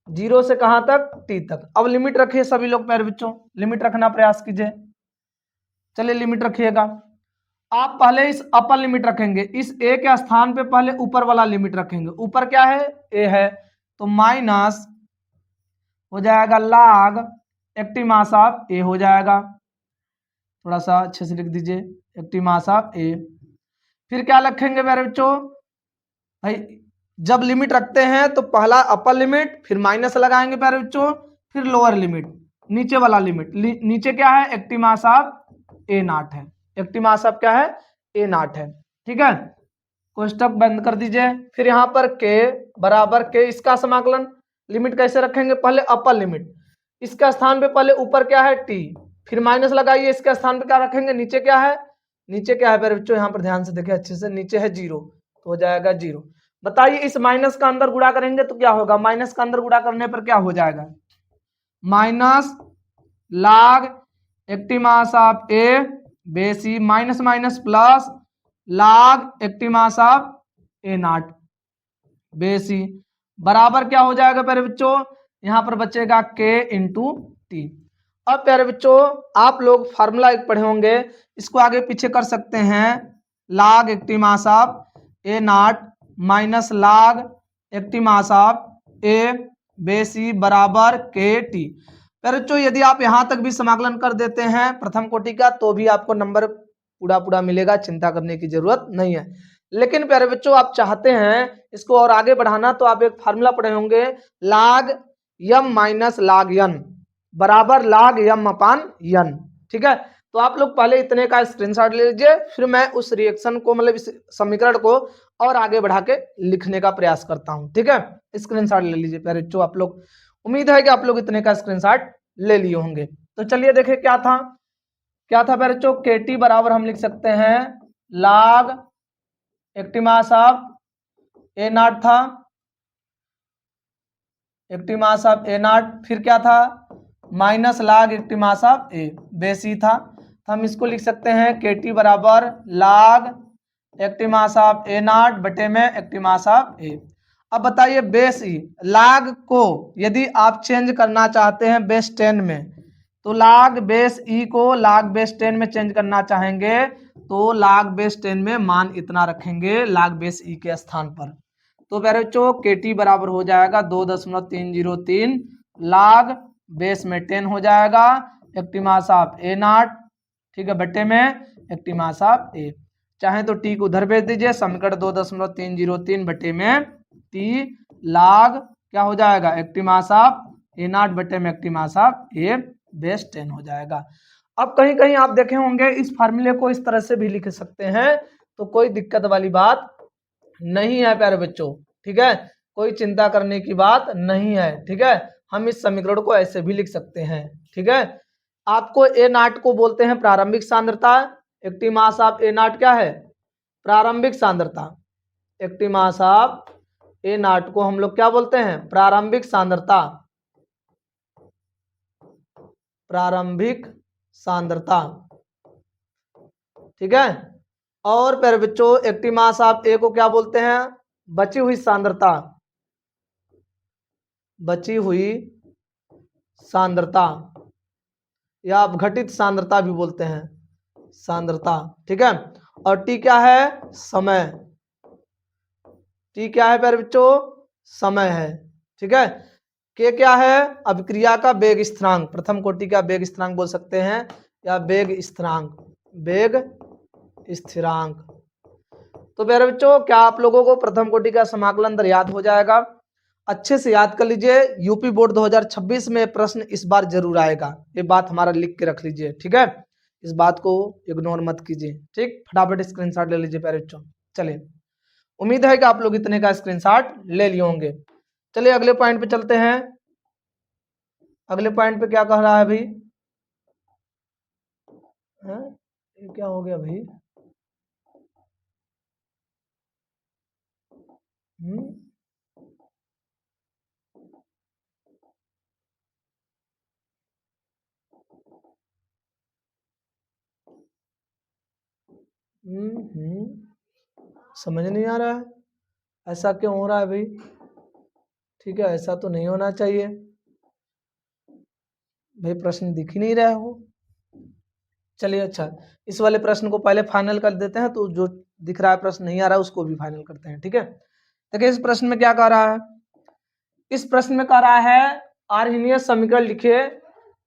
Speaker 1: 0 से कहां तक, t तक। अब लिमिट रखिए सभी लोग प्यारे बच्चों, लिमिट रखना प्रयास कीजिए। चलिए लिमिट रखिएगा। आप पहले इस अपर लिमिट रखेंगे, इस a के स्थान पे पहले ऊपर वाला लिमिट रखेंगे। ऊपर क्या है, a है, तो माइनस हो जाएगा log active mass of a हो जाएगा। थोड़ा सा अच्छे से लिख दीजिए, एक्टिव मास ऑफ a। फिर क्या रखेंगे मेरे बच्चों, भाई जब लिमिट रखते हैं तो पहला अपर लिमिट, फिर माइनस लगाएंगे प्यारे बच्चों, फिर लोअर लिमिट, नीचे वाला लिमिट। नीचे क्या है, active mass of A not है, एक्टिव मास ऑफ क्या है, ए नॉट है। ठीक है, कोष्टक बंद कर दीजिए। फिर यहाँ पर के बराबर के, इसका समाकलन, लिमिट कैसे रखेंगे, पहले अपर लिमिट, इसका स्थान पे पहले ऊपर क्या है टी, फिर माइनस लगाइए, इसके स्थान पे क्या रखेंगे, नीचे क्या है, नीचे क्या है बच्चों, यहाँ पर ध्यान से देखिए अच्छे से, नीचे है 0, तो हो जाएगा 0। बताइए इस माइनस का अंदर गुणा करेंगे तो क्या होगा, माइनस का अंदर गुणा करने पर क्या हो जाएगा, minus log active mass of A बेसी minus minus plus log active mass of A not बेसी बराबर क्या हो जाएगा प्यारे बच्चों, यहां पर बचेगा k इंटू टी। अब प्यारे बच्चों आप लोग फार्मूला एक पढ़े होंगे, इसको आगे पीछे कर सकते हैं, log active mass of A not minus log active mass of A बेसी बराबर के टी। प्यारे बच्चों यदि आप यहां तक भी समाकलन कर देते हैं प्रथम कोटि का तो भी आपको नंबर पूरा पूरा मिलेगा, चिंता करने की जरूरत नहीं है। लेकिन प्यारे बच्चों आप चाहते हैं इसको और आगे बढ़ाना तो आप एक फार्मूला पढ़े होंगे, log m minus log n बराबर log m अपान n। ठीक है, तो आप लोग पहले इतने का स्क्रीनशॉट ले लीजिए, फिर मैं उस रिएक्शन को मतलब इस समीकरण को और आगे बढ़ा के लिखने का प्रयास करता हूं। ठीक है, स्क्रीनशॉट ले लीजिए प्यारे बच्चों आप लोग, उम्मीद है कि आप लोग इतने का स्क्रीनशॉट ले लिए होंगे। तो चलिए देखिए क्या था प्यारे बच्चों, के टी बराबर हम लिख सकते हैं log active mass of A not था, active mass of A not, फिर क्या था minus log active mass of A बेसी था, तो हम इसको लिख सकते हैं के टी बराबर log active mass of A not बटे में एक्टिव मास ऑफ ए। अब बताइए बेस ई, log को यदि आप चेंज करना चाहते हैं बेस 10 में, तो log बेस ई को log बेस 10 में चेंज करना चाहेंगे तो log बेस 10 में मान इतना रखेंगे log बेस ई के स्थान पर। तो प्यारे बच्चों के टी बराबर हो जाएगा 2.303 log बेस में 10 हो जाएगा active mass of A not, ठीक है, बटे में एक्टिव मास ऑफ ए। चाहे तो टी को उधर भेज दीजिए, समीकरण 2.303 बटे में टी log क्या हो जाएगा active mass of A not बटे में active mass of A base 10 हो जाएगा। अब कहीं कहीं आप देखे होंगे इस फार्मूले को इस तरह से भी लिख सकते हैं, तो कोई दिक्कत वाली बात नहीं है प्यारे बच्चों। ठीक है, कोई चिंता करने की बात नहीं है। ठीक है, हम इस समीकरण को ऐसे भी लिख सकते हैं। ठीक है, आपको ए नॉट को बोलते हैं प्रारंभिक सांद्रता, active mass of A not क्या है, प्रारंभिक सांद्रता। Active mass of A not को हम लोग क्या बोलते हैं, प्रारंभिक सांद्रता, प्रारंभिक सांद्रता। ठीक है, और प्यारे बच्चों एक्टिव मास ऑफ ए को क्या बोलते हैं, बची हुई सांद्रता, बची हुई सांद्रता या अपघटित सांद्रता भी बोलते हैं, सांद्रता। ठीक है, और टी क्या है, समय, टी क्या है प्यारे बच्चों, समय है। ठीक है, के क्या है, अभिक्रिया का वेग स्थिरांक, प्रथम कोटि का वेग स्थिरांक बोल सकते हैं या वेग स्थिरांक, वेग स्थिरांक। तो प्यारे बच्चों क्या आप लोगों को प्रथम कोटि का समाकलन दर याद हो जाएगा, अच्छे से याद कर लीजिए, यूपी बोर्ड 2026 में प्रश्न इस बार जरूर आएगा, ये बात हमारा लिख के रख लीजिए। ठीक है, इस बात को इग्नोर मत कीजिए। ठीक, फटाफट स्क्रीनशॉट ले लीजिए प्यारे बच्चों। चलिए, उम्मीद है कि आप लोग इतने का स्क्रीनशॉट ले लिए होंगे। चलिए अगले पॉइंट पे चलते हैं। अगले पॉइंट पे क्या कह रहा है भाई, ये क्या हो गया भाई, हम्म समझ नहीं आ रहा है, ऐसा क्यों हो रहा है भाई। ठीक है, ऐसा तो नहीं होना चाहिए भाई, प्रश्न दिख ही नहीं रहा हो। चलिए अच्छा, इस वाले प्रश्न को पहले फाइनल कर देते हैं, तो जो दिख रहा है प्रश्न नहीं आ रहा है उसको भी फाइनल करते हैं। ठीक है, देखिए इस प्रश्न में क्या कह रहा है, इस प्रश्न में कह रहा है आर्हीनियस समीकरण लिखिए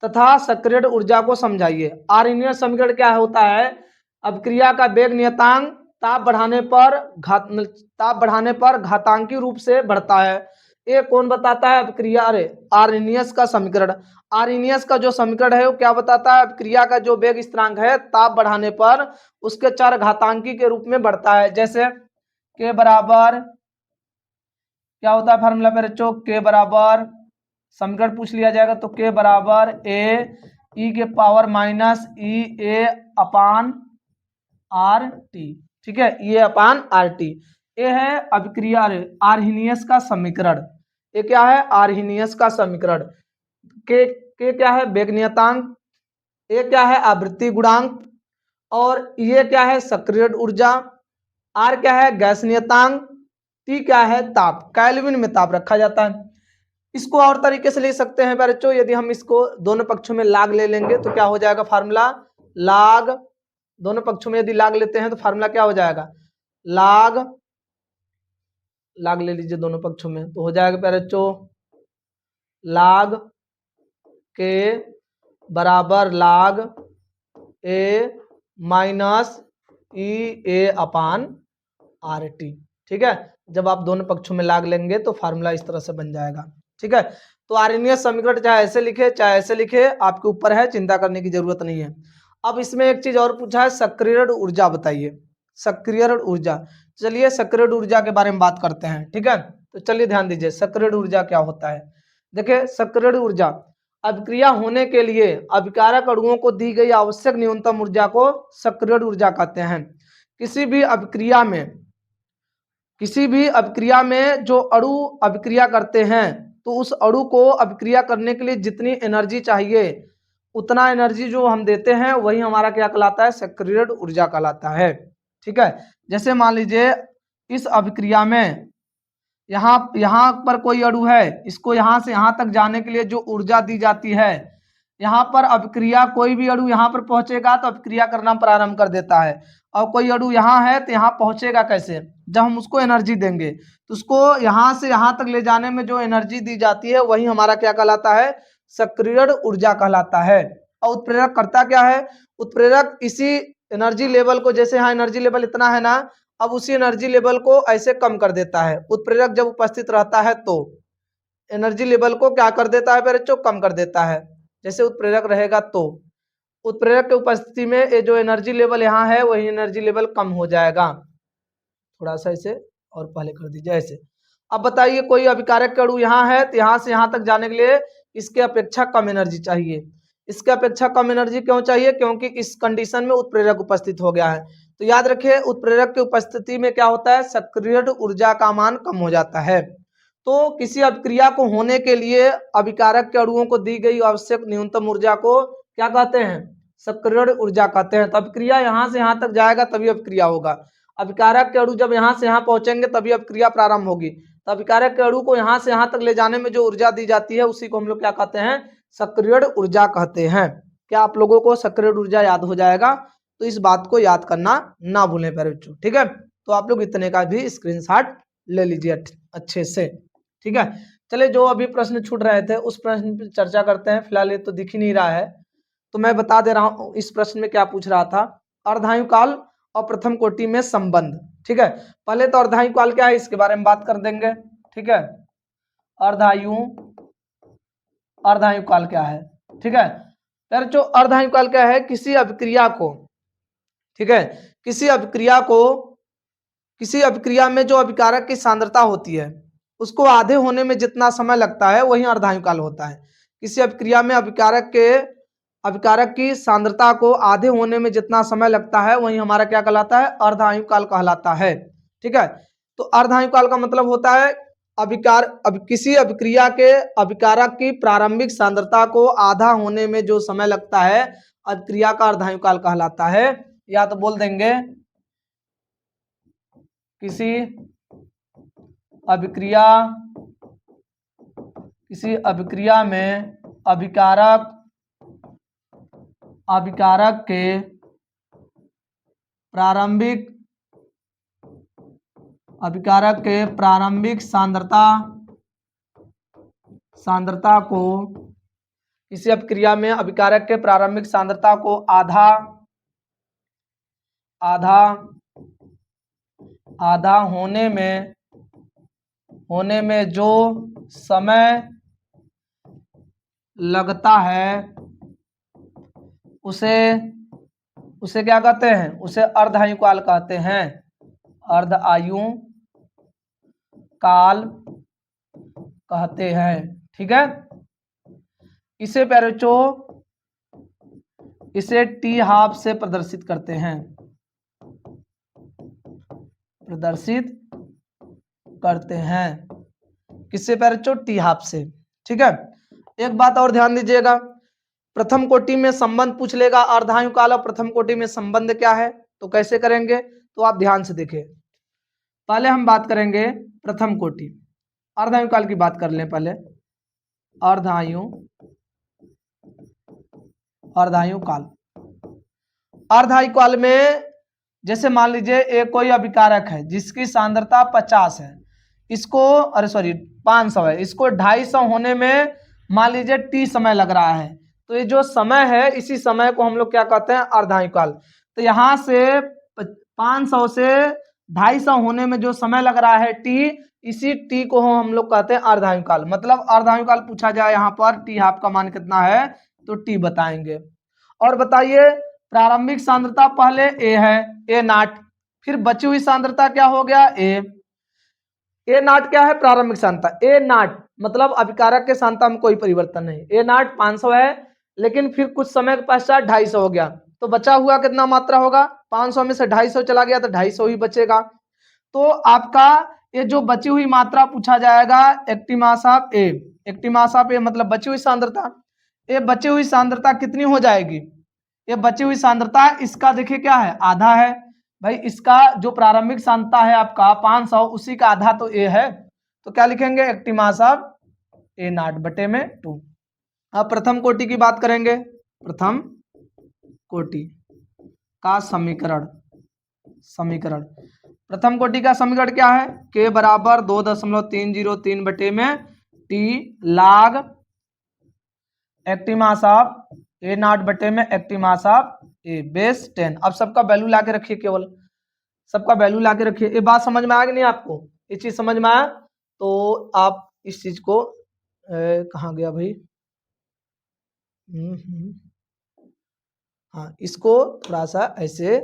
Speaker 1: तथा सक्रिय ऊर्जा को समझाइए। आर्हीनियस समीकरण क्या होता है, अभिक्रिया का वेग नियतांक ताप बढ़ाने पर घातांकी रूप से बढ़ता है। ये कौन बताता है, अभिक्रिया, अरे आर्हीनियस का समीकरण। आर्हीनियस का जो समीकरण है वो क्या बताता है, अभिक्रिया का जो वेग स्थिरांक है ताप बढ़ाने पर उसके चर घातांकी के रूप में बढ़ता है। जैसे के बराबर क्या होता है फार्मूला पे बच्चों, के बराबर समीकरण पूछ लिया जाएगा तो के बराबर ए ई के पावर माइनस ई ए अपान आर टी। ठीक है, ये अपान आर टी, ये है अभिक्रिया आर्हीनियस का समीकरण। ये क्या है, आर्हीनियस का समीकरण। के क्या है, वेग नियतांक, ये क्या है, आवृत्ति गुणांक, और ये क्या है, सक्रिय ऊर्जा, आर क्या है, गैस नियतांक, टी क्या है, ताप, केल्विन में ताप रखा जाता है। इसको और तरीके से ले सकते हैं बच्चों, यदि हम इसको दोनों पक्षों में लाग ले लेंगे तो क्या हो जाएगा फार्मूला, लाग, दोनों पक्षों में यदि लाग लेते हैं तो फार्मूला क्या हो जाएगा, लाग, लाग ले लीजिए दोनों पक्षों में तो हो जाएगा बच्चों लाग के बराबर लाग ए माइनस ई ए अपान आर टी। ठीक है, जब आप दोनों पक्षों में लाग लेंगे तो फार्मूला इस तरह से बन जाएगा। ठीक है, तो आर्हीनियस समीकरण चाहे ऐसे लिखे चाहे ऐसे लिखे, आपके ऊपर है, चिंता करने की जरूरत नहीं है। अब इसमें एक चीज और पूछा है, सक्रिय ऊर्जा बताइए, सक्रिय ऊर्जा। चलिए सक्रिय ऊर्जा के बारे में बात करते हैं। ठीक है, तो चलिए ध्यान दीजिए सक्रिय ऊर्जा क्या होता है। देखिए सक्रिय ऊर्जा, अभिक्रिया होने के लिए अभिकारक अणुओं को दी गई आवश्यक न्यूनतम ऊर्जा को सक्रिय ऊर्जा कहते हैं। किसी भी अभिक्रिया में जो अणु अभिक्रिया करते हैं तो उस अणु को अभिक्रिया करने के लिए जितनी एनर्जी चाहिए उतना एनर्जी जो हम देते हैं वही हमारा क्या कहलाता है, सक्रिय ऊर्जा कहलाता है। ठीक है, जैसे मान लीजिए इस अभिक्रिया में यहाँ पर कोई अणु है, इसको यहाँ से यहाँ तक जाने के लिए जो ऊर्जा दी जाती है, यहाँ पर अभिक्रिया कोई भी अणु यहाँ पर पहुंचेगा तो अभिक्रिया करना प्रारंभ कर देता है, और कोई अणु यहाँ है तो यहाँ पहुंचेगा कैसे, जब हम उसको एनर्जी देंगे तो उसको यहाँ से यहाँ तक ले जाने में जो एनर्जी दी जाती है वही हमारा क्या कहलाता है, सक्रिय ऊर्जा कहलाता है। और उत्प्रेरक करता क्या है, उत्प्रेरक इसी एनर्जी लेवल को, जैसे यहाँ एनर्जी लेवल इतना है ना, अब उसी एनर्जी लेवल को ऐसे कम कर देता है। उत्प्रेरक जब उपस्थित रहता है तो एनर्जी लेवल को क्या कर देता है बच्चों, कम कर देता है। जैसे उत्प्रेरक रहेगा तो उत्प्रेरक की उपस्थिति में ये जो एनर्जी लेवल यहाँ है वही एनर्जी लेवल कम हो जाएगा। थोड़ा सा इसे और पहले कर दीजिए ऐसे। अब बताइए कोई अभिकारक अणु यहाँ है तो यहाँ से यहाँ तक जाने के लिए इसके अपेक्षा कम एनर्जी चाहिए। इसके अपेक्षा कम एनर्जी क्यों चाहिए, क्योंकि इस कंडीशन में उत्प्रेरक उपस्थित हो गया है। तो याद रखिए उत्प्रेरक की उपस्थिति में क्या होता है, सक्रिय ऊर्जा का मान कम हो जाता है। तो किसी अभिक्रिया को होने के लिए अभिकारक के अणुओं को दी गई आवश्यक न्यूनतम ऊर्जा को क्या कहते हैं, सक्रिय ऊर्जा कहते हैं। तो अभिक्रिया यहाँ से यहाँ तक जाएगा तभी अभिक्रिया होगा। अभिकारक के अणु जब यहाँ से यहाँ पहुंचेंगे तभी अभिक्रिया प्रारंभ होगी। तो अभिकारक के अणु को यहाँ से यहाँ तक ले जाने में जो ऊर्जा दी जाती है उसी को हम लोग क्या कहते हैं, सक्रिय ऊर्जा कहते हैं। क्या आप लोगों को सक्रिय ऊर्जा याद हो जाएगा, तो इस बात को याद करना ना भूलें प्यारे बच्चों। ठीक है, तो आप लोग इतने का भी स्क्रीनशॉट ले लीजिए अच्छे से। ठीक है, चलिए जो अभी प्रश्न छूट रहे थे उस प्रश्न पर चर्चा करते हैं। फिलहाल ये तो दिख ही नहीं रहा है तो मैं बता दे रहा हूँ इस प्रश्न में क्या पूछ रहा था, अर्धायु काल और प्रथम कोटि में संबंध। ठीक है, पहले तो अर्धायु काल क्या है इसके बारे में बात कर देंगे। ठीक है, अर्धायु काल क्या है। ठीक है, फिर जो अर्धायु काल क्या है, किसी अभिक्रिया को, ठीक है, किसी अभिक्रिया में जो अभिकारक की सांद्रता होती है उसको आधे होने में जितना समय लगता है वही अर्धायु काल होता है। किसी अभिक्रिया में अभिकारक की सांद्रता को आधे होने में जितना समय लगता है वही हमारा क्या कहलाता है, अर्धायु काल कहलाता है। ठीक है, तो अर्धायु काल का मतलब होता है किसी अभिक्रिया के अभिकारक की प्रारंभिक सांद्रता को आधा होने में जो समय लगता है अभिक्रिया का अर्धायु काल कहलाता है। या तो बोल देंगे किसी अभिक्रिया किसी अभिक्रिया में अभिकारक के प्रारंभिक सांद्रता को, किसी अभिक्रिया में अभिकारक के प्रारंभिक सांद्रता को आधा होने में जो समय लगता है उसे क्या कहते हैं? उसे अर्धायु काल कहते हैं। अर्धायु काल कहते हैं। ठीक है, इसे पैरेचो इसे टी हाफ से प्रदर्शित करते हैं, किससे पैरेचो? टी हाफ से। ठीक है, एक बात और ध्यान दीजिएगा, प्रथम कोटि में संबंध पूछ लेगा अर्धायु काल और प्रथम कोटि में संबंध क्या है, तो कैसे करेंगे? तो आप ध्यान से देखिए। पहले हम बात करेंगे प्रथम कोटि, अर्धायु काल की बात कर लें पहले। अर्धायु काल में जैसे मान लीजिए एक कोई अभिकारक है जिसकी सांद्रता 50 है, इसको 500 है, इसको 250 होने में मान लीजिए टी समय लग रहा है, तो ये जो समय है इसी समय को हम लोग क्या कहते हैं? अर्धायु काल। तो यहाँ से 500 से 250 होने में जो समय लग रहा है टी, इसी टी को हम लोग कहते हैं अर्धायु काल। मतलब अर्धायु काल पूछा जाए यहाँ पर टी हाफ का मान कितना है, तो टी बताएंगे। और बताइए प्रारंभिक सांद्रता पहले ए है, ए नाट, फिर बची हुई सांद्रता क्या हो गया? ए नाट क्या है? प्रारंभिक सांद्रता। ए नाट मतलब अभिकारक के सांद्रता में कोई परिवर्तन नहीं। ए नाट 500 है, लेकिन फिर कुछ समय के पश्चात 250 हो गया, तो बचा हुआ कितना मात्रा होगा? 500 में से 250 चला गया तो 250 ही बचेगा। तो आपका ये जो बची हुई मात्रा पूछा जाएगा active mass of A. Active mass of A मतलब बची हुई सांद्रता। ये बची हुई सांद्रता कितनी हो जाएगी? ये बची हुई सांद्रता इसका देखिए क्या है? आधा है भाई। इसका जो प्रारंभिक सांद्रता है आपका 500, उसी का आधा तो ए है, तो क्या लिखेंगे? Active mass of A naught बटे में 2। अब प्रथम कोटि की बात करेंगे। प्रथम कोटि का समीकरण प्रथम कोटि का समीकरण क्या है? के बराबर 2.303 बटे में टी लाग active mass of A naught बटे में active mass of A base 10। अब सबका वैल्यू ला के रखिए, केवल सबका वैल्यू ला के रखिए। ये बात समझ में आया कि नहीं आपको? ये चीज समझ में आया तो आप इस चीज को कहाँ गया भाई? हाँ, इसको थोड़ा सा ऐसे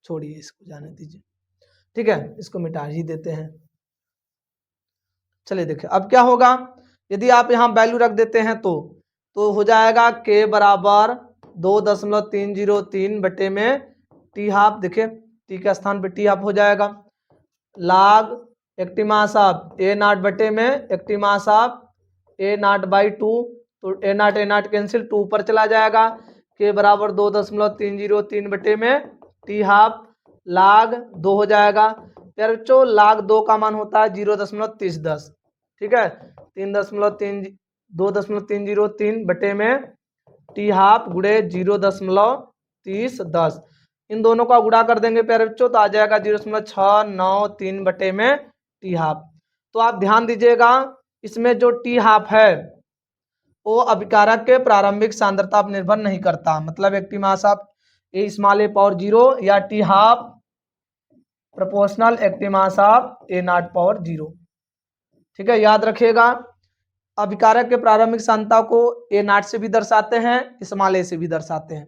Speaker 1: छोड़िए, इसको जाने दीजिए। ठीक है, इसको मिटा ही देते हैं। चलिए देखिए अब क्या होगा, यदि आप यहाँ वैल्यू रख देते हैं तो हो जाएगा के बराबर 2.303 बटे में टी हाफ। देखिए टी के स्थान पे टी हाफ हो जाएगा, लाग active mass of A naught बटे में active mass of A naught by 2, तो ए नाट कैंसिल, 2 ऊपर चला जाएगा। के बराबर 2.303 बटे में टी हाफ लाग 2 हो जाएगा। यार बच्चों लाग 2 का मान होता है 0.3010। ठीक है, 2.303 बटे में टी हाफ गुड़े 0.3010, इन दोनों का गुणा कर देंगे प्यारे बच्चों तो आ जाएगा 0.693 बटे में टी हाफ। तो आप ध्यान दीजिएगा, इसमें जो टी हाफ है वो अभिकारक के प्रारंभिक सांद्रता पर निर्भर नहीं करता। मतलब active mass of A small A power 0 या T half proportional active mass of A not power 0। ठीक है, याद रखिएगा अभिकारक के प्रारंभिक सांद्रता को ए नॉट से भी दर्शाते हैं, स्मॉल ए से भी दर्शाते हैं।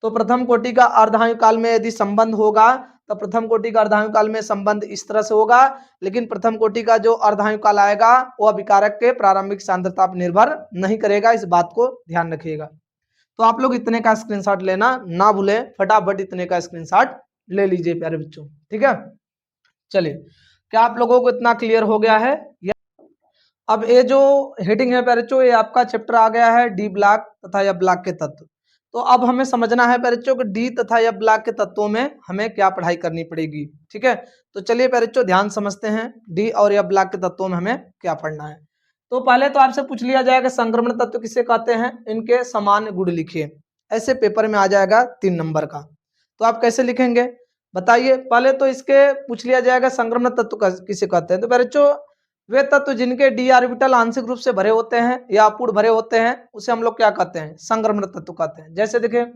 Speaker 1: तो प्रथम कोटि का अर्धायु काल में यदि संबंध होगा तो प्रथम कोटि का अर्धायु काल में संबंध इस तरह से होगा, लेकिन प्रथम कोटि का जो अर्धायु काल आएगा वो अभिकारक के प्रारंभिक सांद्रता पर निर्भर नहीं करेगा। इस बात को ध्यान रखिएगा। तो आप लोग इतने का स्क्रीनशॉट लेना ना भूले, फटाफट इतने का स्क्रीनशॉट ले लीजिए प्यारे बच्चों। ठीक है, चलिए क्या आप लोगों को इतना क्लियर हो गया है? अब ये जो हेडिंग है प्यारे बच्चों, ये आपका चैप्टर आ गया है डी ब्लॉक तथा या ब्लॉक के तत्व। तो अब हमें समझना है बच्चों कि डी तथा एफ ब्लॉक के तत्वों में हमें क्या पढ़ाई करनी पड़ेगी। ठीक है, तो चलिए बच्चों ध्यान समझते हैं डी और एफ ब्लॉक के तत्वों में हमें क्या पढ़ना है। तो पहले तो आपसे पूछ लिया जाएगा संक्रमण तत्व किसे कहते हैं, इनके सामान्य गुण लिखिए। ऐसे पेपर में आ जाएगा 3 नंबर का। तो आप कैसे लिखेंगे बताइए। पहले तो इसके पूछ लिया जाएगा संक्रमण तत्व किसे कहते हैं। तो बच्चों वे तत्व जिनके डी ऑर्बिटल आंशिक रूप से भरे होते हैं या अपूर्ण भरे होते हैं उसे हम लोग क्या कहते हैं, संक्रमण तत्व कहते हैं। जैसे देखें,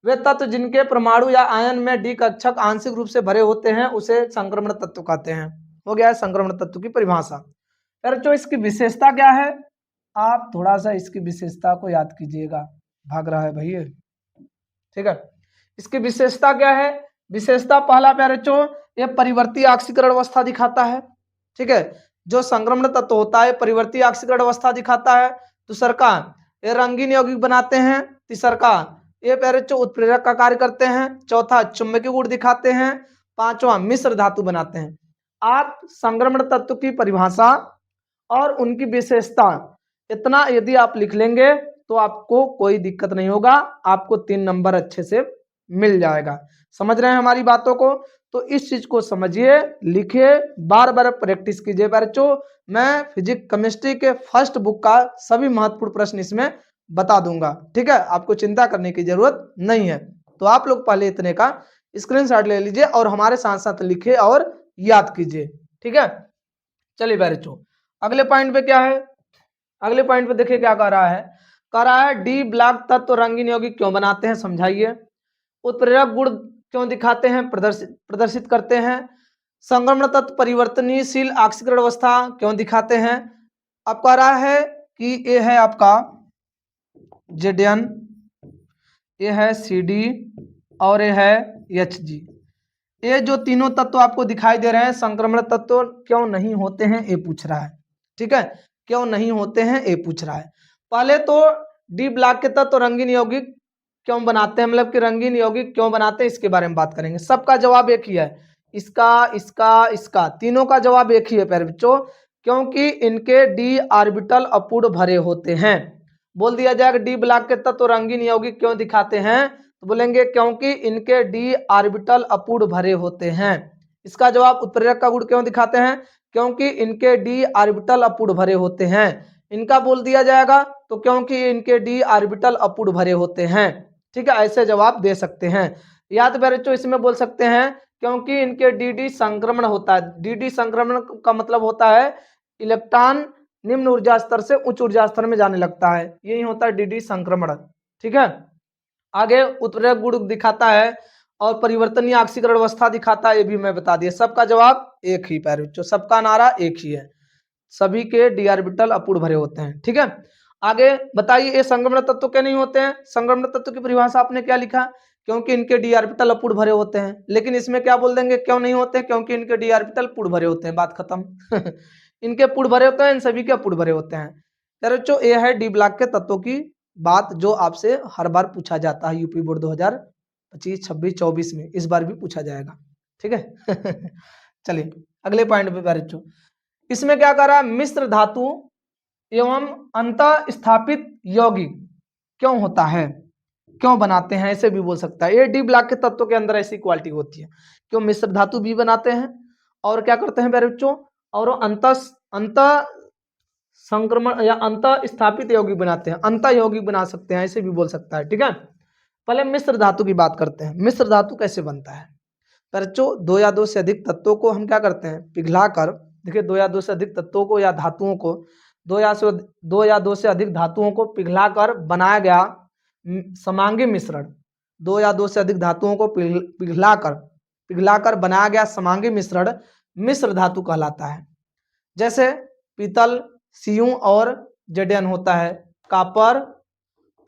Speaker 1: वे तत्व जिनके परमाणु या आयन में डी कक्षक आंशिक रूप से भरे होते हैं उसे संक्रमण तत्व कहते हैं। हो गया है संक्रमण तत्व की परिभाषा। फिर जो इसकी विशेषता क्या है, आप थोड़ा सा इसकी विशेषता को याद कीजिएगा, भाग रहा है भैया। ठीक है, इसकी विशेषता क्या है, विशेषता पहला बच्चों ये परिवर्ती ऑक्सीकरण अवस्था दिखाता है। ठीक है, जो संक्रमण तत्व होता है परिवर्ती ऑक्सीकरण अवस्था दिखाता है। दूसर का ये रंगीन यौगिक बनाते हैं। तीसर का ये बच्चों उत्प्रेरक का कार्य करते हैं। चौथा चुंबकीय गुण दिखाते हैं। पांचवा मिश्र धातु बनाते हैं। आप संक्रमण तत्व की परिभाषा और उनकी विशेषता इतना यदि आप लिख लेंगे तो आपको कोई दिक्कत नहीं होगा, आपको 3 नंबर अच्छे से मिल जाएगा। समझ रहे हैं हमारी बातों को। तो इस चीज को समझिए, लिखिए, बार बार प्रैक्टिस कीजिए बच्चों। मैं फिजिक्स केमिस्ट्री के फर्स्ट बुक का सभी महत्वपूर्ण प्रश्न इसमें बता दूंगा। ठीक है, आपको चिंता करने की जरूरत नहीं है। तो आप लोग पहले इतने का स्क्रीनशॉट ले लीजिए और हमारे साथ साथ लिखिए और याद कीजिए। ठीक है, चलिए बच्चों अगले पॉइंट पे क्या है, अगले पॉइंट पे देखिए क्या कह रहा है। कह रहा है डी ब्लॉक तत्व रंगीन यौगिक क्यों बनाते हैं, समझाइए। उत्प्रेरक गुण क्यों दिखाते हैं, प्रदर्शित करते हैं। संक्रमण तत्व परिवर्तनशील ऑक्सीकरण अवस्था क्यों दिखाते हैं। अब कह रहा है कि ये है आपका Zn, ये है Cd और ये है Hg। ये जो तीनों तत्व आपको दिखाई दे रहे हैं संक्रमण तत्व क्यों नहीं होते हैं ये पूछ रहा है। ठीक है, क्यों नहीं होते हैं ये पूछ रहा है। पहले तो डी ब्लॉक के तत्व रंगीन यौगिक क्यों बनाते हैं, मतलब कि रंगीन यौगिक क्यों बनाते हैं इसके बारे में बात करेंगे। सबका जवाब एक ही है, इसका इसका इसका तीनों का जवाब एक ही है प्यारे बच्चों, क्योंकि इनके डी ऑर्बिटल अपूर्ण भरे होते हैं। बोल दिया जाएगा डी ब्लॉक के तत्व रंगीन यौगिक क्यों दिखाते हैं, तो बोलेंगे क्योंकि इनके डी ऑर्बिटल अपूर्ण भरे होते हैं। इसका जवाब उत्प्रेरक का गुण क्यों दिखाते हैं, क्योंकि इनके डी ऑर्बिटल अपूर्ण भरे होते हैं। इनका बोल दिया जाएगा तो क्योंकि इनके डी ऑर्बिटल अपूर्ण भरे होते हैं। ठीक है, ऐसे जवाब दे सकते हैं। या तो बच्चों इसमें बोल सकते हैं क्योंकि इनके डी संक्रमण होता है। डी संक्रमण का मतलब होता है इलेक्ट्रॉन निम्न ऊर्जा स्तर से उच्च ऊर्जा स्तर में जाने लगता है, यही होता है डी संक्रमण। ठीक है, आगे उत्प्रेरक गुण दिखाता है और परिवर्तनीय ऑक्सीकरण अवस्था दिखाता है, ये भी मैं बता दिया। सबका जवाब एक ही पैर बच्चों, सबका नारा एक ही है, सभी के डी ऑर्बिटल अपूर्ण भरे होते हैं। ठीक है, आगे बताइए ये संक्रमण तत्व क्यों नहीं होते हैं। संक्रमण तत्व की परिभाषा आपने क्या लिखा, क्योंकि इनके डी ऑर्बिटल अपूर्ण भरे होते हैं। लेकिन इसमें क्या बोल देंगे, क्यों नहीं होते, क्योंकि इनके डी ऑर्बिटल पूर्ण भरे होते हैं, बात खत्म। इनके पूर्ण भरे होते हैं, इन सभी के अपूर्ण भरे होते हैं। बच्चों ये है डी ब्लॉक के तत्वों की बात जो आपसे हर बार पूछा जाता है यूपी बोर्ड 2025, 26, 24 में, इस बार भी पूछा जाएगा। ठीक है। चलिए अगले पॉइंट पे बच्चों, इसमें क्या कर रहा है, मिश्र धातु एवं अंतः स्थापित यौगिक क्यों होता है, क्यों बनाते हैं, ऐसे भी बोल सकता है। ये डी ब्लॉक के तत्वों के अंदर ऐसी क्वालिटी होती है, क्यों मिश्र धातु भी बनाते हैं और क्या करते हैं बच्चों, और अंतः संक्रमण या अंतः स्थापित यौगिक बनाते हैं, अंतः यौगिक बना सकते हैं, ऐसे भी बोल सकता है। ठीक है, पहले मिश्र धातु की बात करते हैं। मिश्र धातु कैसे बनता है बच्चों, 2 या 2 से अधिक तत्वों को हम क्या करते हैं, पिघलाकर, देखिए 2 या 2 से अधिक तत्वों को या धातुओं को, 2 या 2 से अधिक धातुओं को पिघलाकर बनाया गया समांगी मिश्रण, 2 या 2 से अधिक धातुओं को पिघलाकर बनाया गया समांगी मिश्रण मिश्र धातु कहलाता है। जैसे पीतल Cu और Zn होता है, कॉपर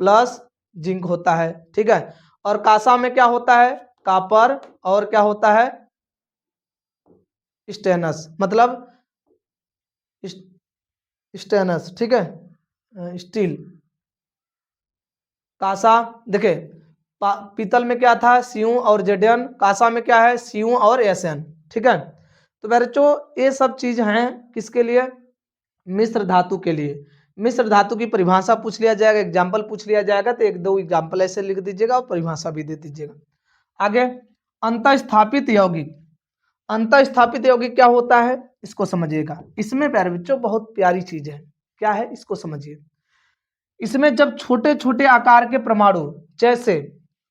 Speaker 1: प्लस जिंक होता है। ठीक है, और कांसा में क्या होता है, कॉपर और क्या होता है, स्टेनस, मतलब स्टेनस। ठीक है, स्टील, कांसा। देखे पीतल में क्या था, Cu और Zn, कांसा में क्या है, Cu और Sn। ठीक है, तो बच्चों ये सब चीज हैं किसके लिए, मिश्र धातु के लिए। मिश्र धातु की परिभाषा पूछ लिया जाएगा, एग्जाम्पल पूछ लिया जाएगा, तो एक दो एग्जाम्पल ऐसे लिख दीजिएगा और परिभाषा भी दे दीजिएगा। आगे अंतःस्थापित यौगिक। अंतःस्थापित यौगिक क्या होता है इसको समझिएगा। इसमें प्यारे बच्चों बहुत प्यारी चीज है, क्या है इसको समझिए। इसमें जब छोटे छोटे आकार के परमाणु जैसे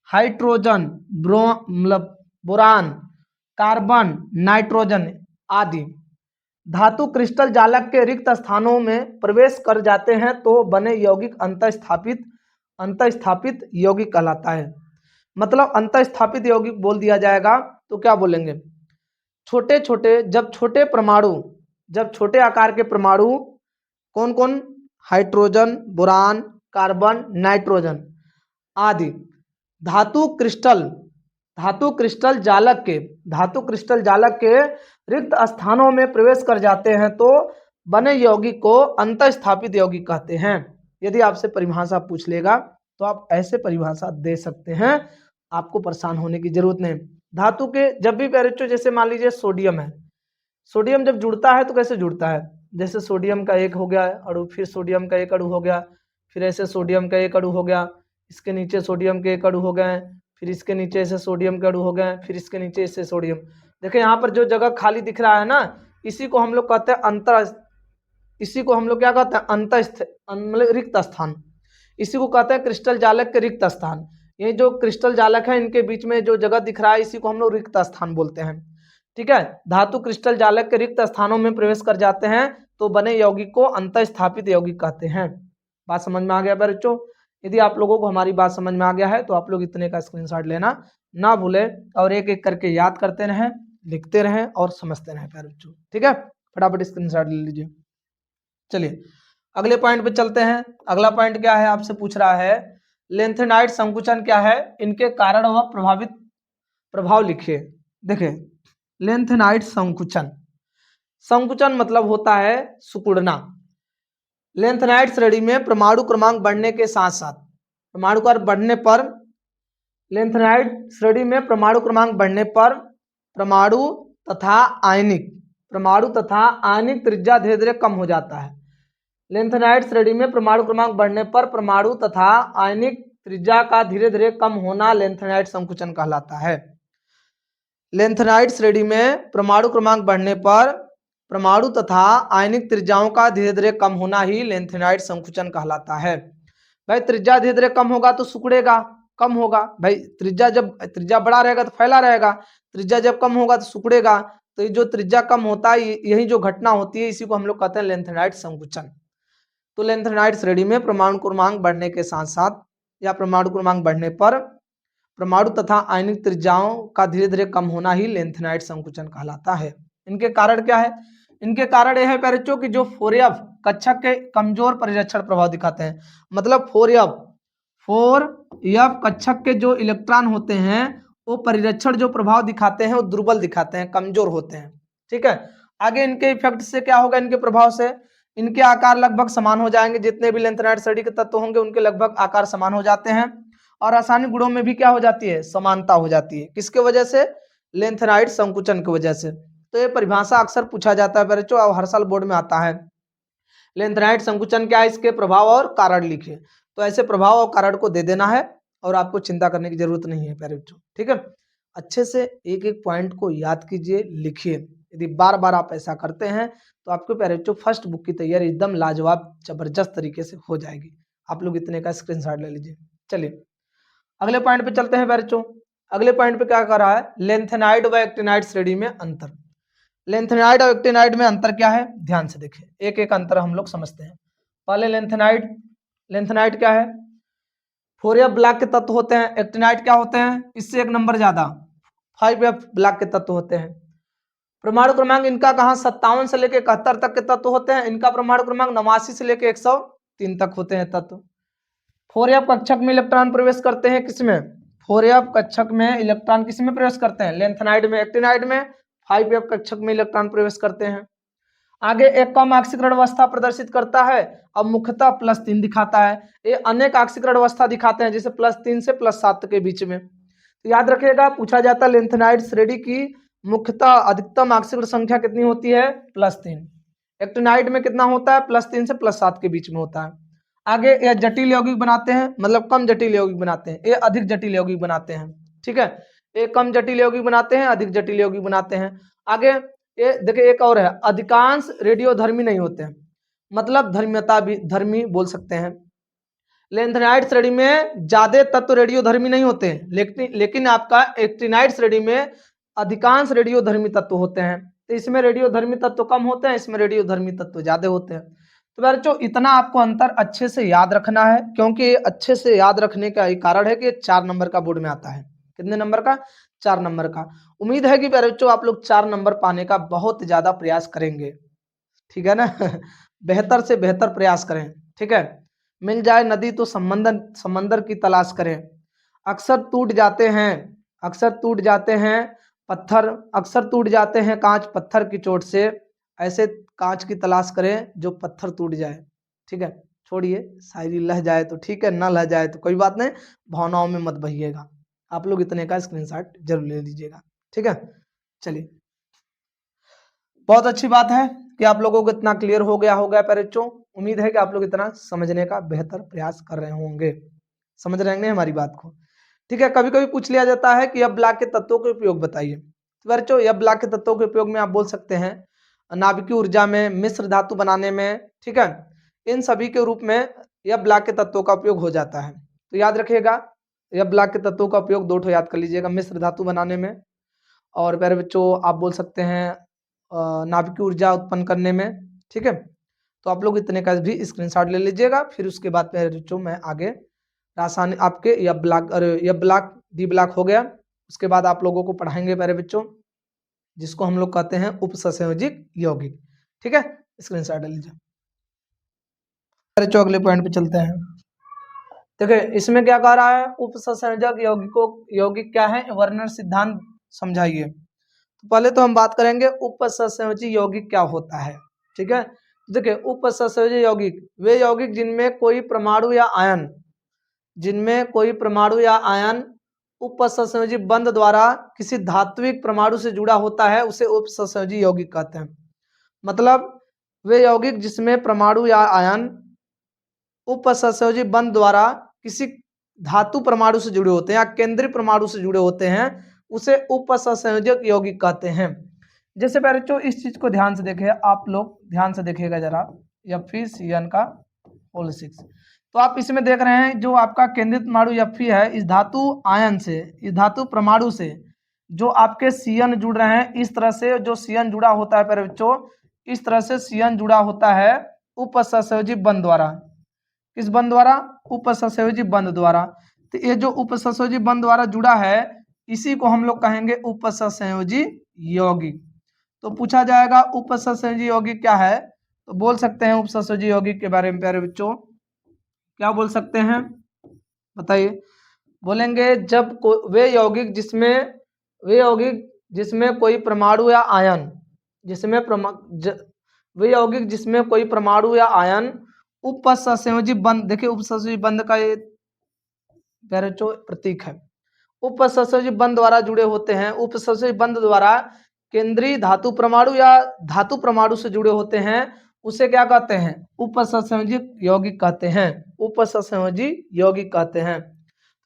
Speaker 1: हाइड्रोजन, मतलब बोरान, कार्बन, नाइट्रोजन आदि धातु क्रिस्टल जालक के रिक्त स्थानों में प्रवेश कर जाते हैं तो बने यौगिक अंतःस्थापित यौगिक कहलाता है। मतलब अंतःस्थापित यौगिक बोल दिया जाएगा तो क्या बोलेंगे, छोटे छोटे जब छोटे आकार के परमाणु कौन कौन, हाइड्रोजन, बोरान, कार्बन, नाइट्रोजन आदि धातु क्रिस्टल जालक के रिक्त स्थानों में प्रवेश कर जाते हैं तो बने यौगिक को अंतःस्थापित यौगिक कहते हैं। यदि आपसे परिभाषा पूछ लेगा तो आप ऐसे परिभाषा दे सकते हैं, आपको परेशान होने की जरूरत नहीं। धातु के जब भी पैरेचो, जैसे मान लीजिए सोडियम है, सोडियम जब जुड़ता है तो कैसे जुड़ता है, जैसे सोडियम का एक हो गया अणु, फिर सोडियम का एक अणु हो गया, फिर ऐसे सोडियम का एक अणु हो गया, इसके नीचे सोडियम के एक अणु हो गए, फिर इसके नीचे ऐसे सोडियम के अणु हो गए, फिर इसके नीचे ऐसे सोडियम। देखिए यहाँ पर जो जगह खाली दिख रहा है ना, इसी को हम लोग कहते हैं इसी को हम लोग क्या कहते हैं, मतलब रिक्त स्थान। इसी को कहते हैं क्रिस्टल जालक के रिक्त स्थान। ये जो क्रिस्टल जालक है इनके बीच में जो जगह दिख रहा है इसी को हम लोग रिक्त स्थान बोलते हैं। ठीक है, धातु क्रिस्टल जालक के रिक्त स्थानों में प्रवेश कर जाते हैं तो बने यौगिक को अंतःस्थापित यौगिक कहते हैं। बात समझ में आ गया बच्चों? यदि आप लोगों को हमारी बात समझ में आ गया है तो आप लोग इतने का स्क्रीनशॉट लेना ना भूले और एक एक करके याद करते रहें, लिखते रहें और समझते रहें प्यारे बच्चों। ठीक है, फटाफट स्क्रीनशॉट ले लीजिए। चलिए अगले पॉइंट पे चलते हैं। अगला पॉइंट क्या है, आपसे पूछ रहा है लेंथेनाइड संकुचन क्या है, इनके कारण व प्रभाव लिखिए। देखिए लेंथेनाइड संकुचन मतलब होता है सिकुड़ना। लेंथेनाइड श्रेणी में परमाणु क्रमांक बढ़ने के साथ साथ परमाणु क्रमांक बढ़ने पर लेंथेनाइड श्रेणी में परमाणु क्रमांक बढ़ने पर परमाणु तथा आयनिक त्रिज्या धीरे धीरे कम हो जाता है। लेंथेनाइड श्रेणी में परमाणु क्रमांक बढ़ने पर परमाणु तथा आयनिक त्रिज्या का धीरे धीरे कम होना लेंथेनाइड संकुचन कहलाता है। लेंथेनाइड श्रेणी में परमाणु क्रमांक बढ़ने पर परमाणु तथा आयनिक त्रिज्याओं का धीरे धीरे कम होना ही लेंथेनाइड संकुचन कहलाता है। भाई त्रिज्या धीरे धीरे कम होगा तो सिकुड़ेगा, कम होगा। भाई त्रिज्या बड़ा रहेगा तो फैला रहेगा, त्रिज्या जब कम होगा तो सिकुड़ेगा। तो ये जो त्रिज्या कम होता है यही जो घटना होती है इसी को हम लोग कहते हैं लेंथेनाइड संकुचन। तो लेंथेनाइड श्रेणी में परमाणु क्रमांक बढ़ने के साथ साथ या परमाणु क्रमांक बढ़ने पर परमाणु तथा आयनिक त्रिज्याओं का धीरे धीरे कम होना ही लेंथेनाइड संकुचन कहलाता है। इनके कारण क्या है, इनके कारण यह है बच्चों कि जो 4F कक्षक के कमजोर परिरक्षण प्रभाव दिखाते हैं। मतलब 4F कक्षक के जो इलेक्ट्रॉन होते हैं वो परिरक्षण जो प्रभाव दिखाते हैं वो दुर्बल दिखाते हैं, कमजोर होते हैं। ठीक है, आगे इनके इफेक्ट से क्या होगा, इनके प्रभाव से इनके आकार लगभग समान हो जाएंगे। जितने भी लेंथेनाइड श्रेणी के तत्व होंगे उनके लगभग आकार समान हो जाते हैं और रासायनिक गुणों में भी क्या हो जाती है, समानता हो जाती है। किसके वजह से, लेंथेनाइड संकुचन की वजह से। तो ये परिभाषा अक्सर पूछा जाता है बच्चों और हर साल बोर्ड में आता है। लेंथेनाइड संकुचन क्या है, इसके प्रभाव और कारण लिखिए। तो ऐसे प्रभाव और कारण को दे देना है और आपको चिंता करने की जरूरत नहीं है प्यारे बच्चों। ठीक है, अच्छे से एक एक पॉइंट को याद कीजिए, लिखिए। यदि बार बार आप ऐसा करते हैं तो आपके प्यारे बच्चों फर्स्ट बुक की तैयारी एकदम लाजवाब जबरदस्त तरीके से हो जाएगी। आप लोग इतने का स्क्रीनशॉट ले लीजिए। चलिए अगले पॉइंट पे चलते हैं बच्चों। अगले पॉइंट पे क्या कर रहा है, लेंथेनाइड व एक्टिनाइड श्रेणी में अंतर। लेंथेनाइड और एक्टिनाइड में अंतर क्या है, ध्यान से देखिए, एक एक अंतर हम लोग समझते हैं। पहले लेंथेनाइड क्या है, 4F ब्लॉक के तत्व होते हैं। एक्टिनाइड क्या होते हैं, इससे एक नंबर ज्यादा 5F ब्लॉक के तत्व होते हैं। परमाणु क्रमांक इनका कहाँ 57 से लेकर 71 तक के तत्व होते हैं। इनका परमाणु क्रमांक 89 से लेकर 103 तक होते हैं तत्व। 4F कक्षक में इलेक्ट्रॉन प्रवेश करते हैं किसमें, 4F कक्षक में इलेक्ट्रॉन किसमें प्रवेश करते हैं, लेंथेनाइड में। एक्टिनाइड में 5F कक्षक में इलेक्ट्रॉन प्रवेश करते हैं। आगे एक कम ऑक्सीकरण अवस्था प्रदर्शित करता है और मुख्यतः +3 दिखाता है। ये अनेक ऑक्सीकरण अवस्था दिखाते हैं, जैसे +3 से +7 के बीच में। तो याद रखिएगा, पूछा जाता है लेंथेनाइड श्रेणी की मुख्यतः अधिकतम ऑक्सीकरण संख्या कितनी होती है, +3। एक्टिनाइड में कितना होता है, +3 से +7 के बीच में होता है। आगे ये जटिल यौगिक बनाते हैं, मतलब कम जटिल यौगिक बनाते हैं, ये अधिक जटिल यौगिक बनाते हैं। ठीक है, ये कम जटिल यौगिक बनाते हैं, अधिक जटिल यौगिक बनाते हैं। आगे ये देखिए एक और है, अधिकांश रेडियोधर्मी नहीं होते हैं, मतलब धर्म्यता भी धर्मी बोल सकते हैं। लेंथेनाइड श्रेणी में ज्यादा तत्व रेडियोधर्मी नहीं होते हैं, लेकिन आपका एक्टिनाइड श्रेणी में अधिकांश रेडियोधर्मी तत्व होते हैं। तो इसमें रेडियोधर्मी तत्व कम होते हैं, इसमें रेडियोधर्मी तत्व ज्यादा होते हैं। तो बच्चों इतना आपको अंतर अच्छे से याद रखना है, क्योंकि अच्छे से याद रखने का एक कारण है कि 4 नंबर का बोर्ड में आता है। कितने नंबर का, 4 नंबर का। उम्मीद है कि बच्चों आप लोग 4 नंबर पाने का बहुत ज्यादा प्रयास करेंगे, ठीक है ना। बेहतर से बेहतर प्रयास करें, ठीक है। मिल जाए नदी तो समंदर की तलाश करें। अक्सर टूट जाते हैं, अक्सर टूट जाते हैं पत्थर, अक्सर टूट जाते हैं कांच पत्थर की चोट से। ऐसे कांच की तलाश करें जो पत्थर टूट जाए, ठीक है। छोड़िए, शायरी लह जाए तो ठीक है, ना लह जाए तो कोई बात नहीं, भावनाओं में मत बहिएगा। आप लोग इतने का स्क्रीनशॉट जरूर ले लीजिएगा, ठीक है। चलिए, बहुत अच्छी बात है कि आप लोगों को इतना क्लियर हो गया होगा बच्चों। उम्मीद है कि आप लोग इतना समझने का बेहतर प्रयास कर रहे होंगे, समझ रहे हैं हमारी बात को, ठीक है। कभी कभी पूछ लिया जाता है कि अब ब्लॉक के तत्वों के उपयोग बताइए। तो बच्चों यह ब्लॉक के तत्वों के उपयोग में आप बोल सकते हैं नाभिकीय ऊर्जा में, मिश्र धातु बनाने में, ठीक है। इन सभी के रूप में यह ब्लॉक के तत्वों का उपयोग हो जाता है। तो याद रखिएगा, यह ब्लॉक के तत्वों का उपयोग 2 याद कर लीजिएगा, मिश्र धातु बनाने में, और प्यारे बच्चों आप बोल सकते हैं नाभिकीय ऊर्जा उत्पन्न करने में, ठीक है। तो आप लोग इतने का भी स्क्रीनशॉट ले लीजिएगा। फिर उसके बाद प्यारे बच्चों मैं आगे रासायनिक आपके यह ब्लॉक डी ब्लॉक हो गया, उसके बाद आप लोगों को पढ़ाएंगे प्यारे बच्चों जिसको हम लोग कहते हैं उपसंयोजिक यौगिक, ठीक है। स्क्रीनशॉट ले लीजिए। प्यारे बच्चों अगले पॉइंट पे चलते हैं। देखिए इसमें क्या कह रहा है, उपसंयोजक यौगिक क्या है, वर्नर सिद्धांत समझाइए। तो पहले तो हम बात करेंगे उपसंयोजी यौगिक क्या होता है, ठीक है। देखिए उपसंयोजी यौगिक वे यौगिक जिनमें कोई परमाणु या आयन, जिनमें कोई परमाणु या आयन उपसंयोजी बंध द्वारा किसी धात्विक परमाणु से जुड़ा होता है, उसे उपसंयोजी यौगिक कहते हैं। मतलब वे यौगिक जिसमें परमाणु या आयन उपसंयोजी बंध द्वारा किसी धातु परमाणु से जुड़े होते हैं या केंद्रीय परमाणु से जुड़े होते हैं, उसे उपसंयोजक यौगिक कहते हैं। जैसे बच्चों इस चीज को ध्यान से देखें, आप लोग ध्यान से देखिएगा जरा, Fe का होल 6। तो आप इसमें देख रहे हैं जो आपका केंद्रित परमाणु Fe है, इस धातु आयन से, इस धातु परमाणु से जो आपके Cn जुड़ रहे हैं, इस तरह से जो Cn जुड़ा होता है प्यारे बच्चों, इस तरह से Cn जुड़ा होता है उपसंयोजी बंध द्वारा। किस बंध द्वारा, उपसंयोजी बंध द्वारा। तो ये जो उपसंयोजी बंध द्वारा जुड़ा है, इसी को हम लोग कहेंगे उपसंयोजी यौगिक। तो पूछा जाएगा उपसंयोजी यौगिक क्या है, तो बोल सकते हैं उपसंयोजी यौगिक के बारे में प्यारे बच्चों, क्या बोल सकते हैं बताइए। बोलेंगे जब वे यौगिक जिसमें कोई परमाणु या आयन, वे यौगिक जिसमें कोई परमाणु या आयन उपसंयोजी बंध, देखिए उपसंयोजी बंध का ये प्यारे बच्चों प्रतीक है, उपसंयोजी बंध द्वारा जुड़े होते हैं। उपसंयोजी बंध द्वारा केंद्रीय धातु परमाणु या धातु परमाणु से जुड़े होते हैं, उसे क्या कहते हैं, उपसंयोजी यौगिक कहते हैं, उपसंयोजी यौगिक कहते हैं।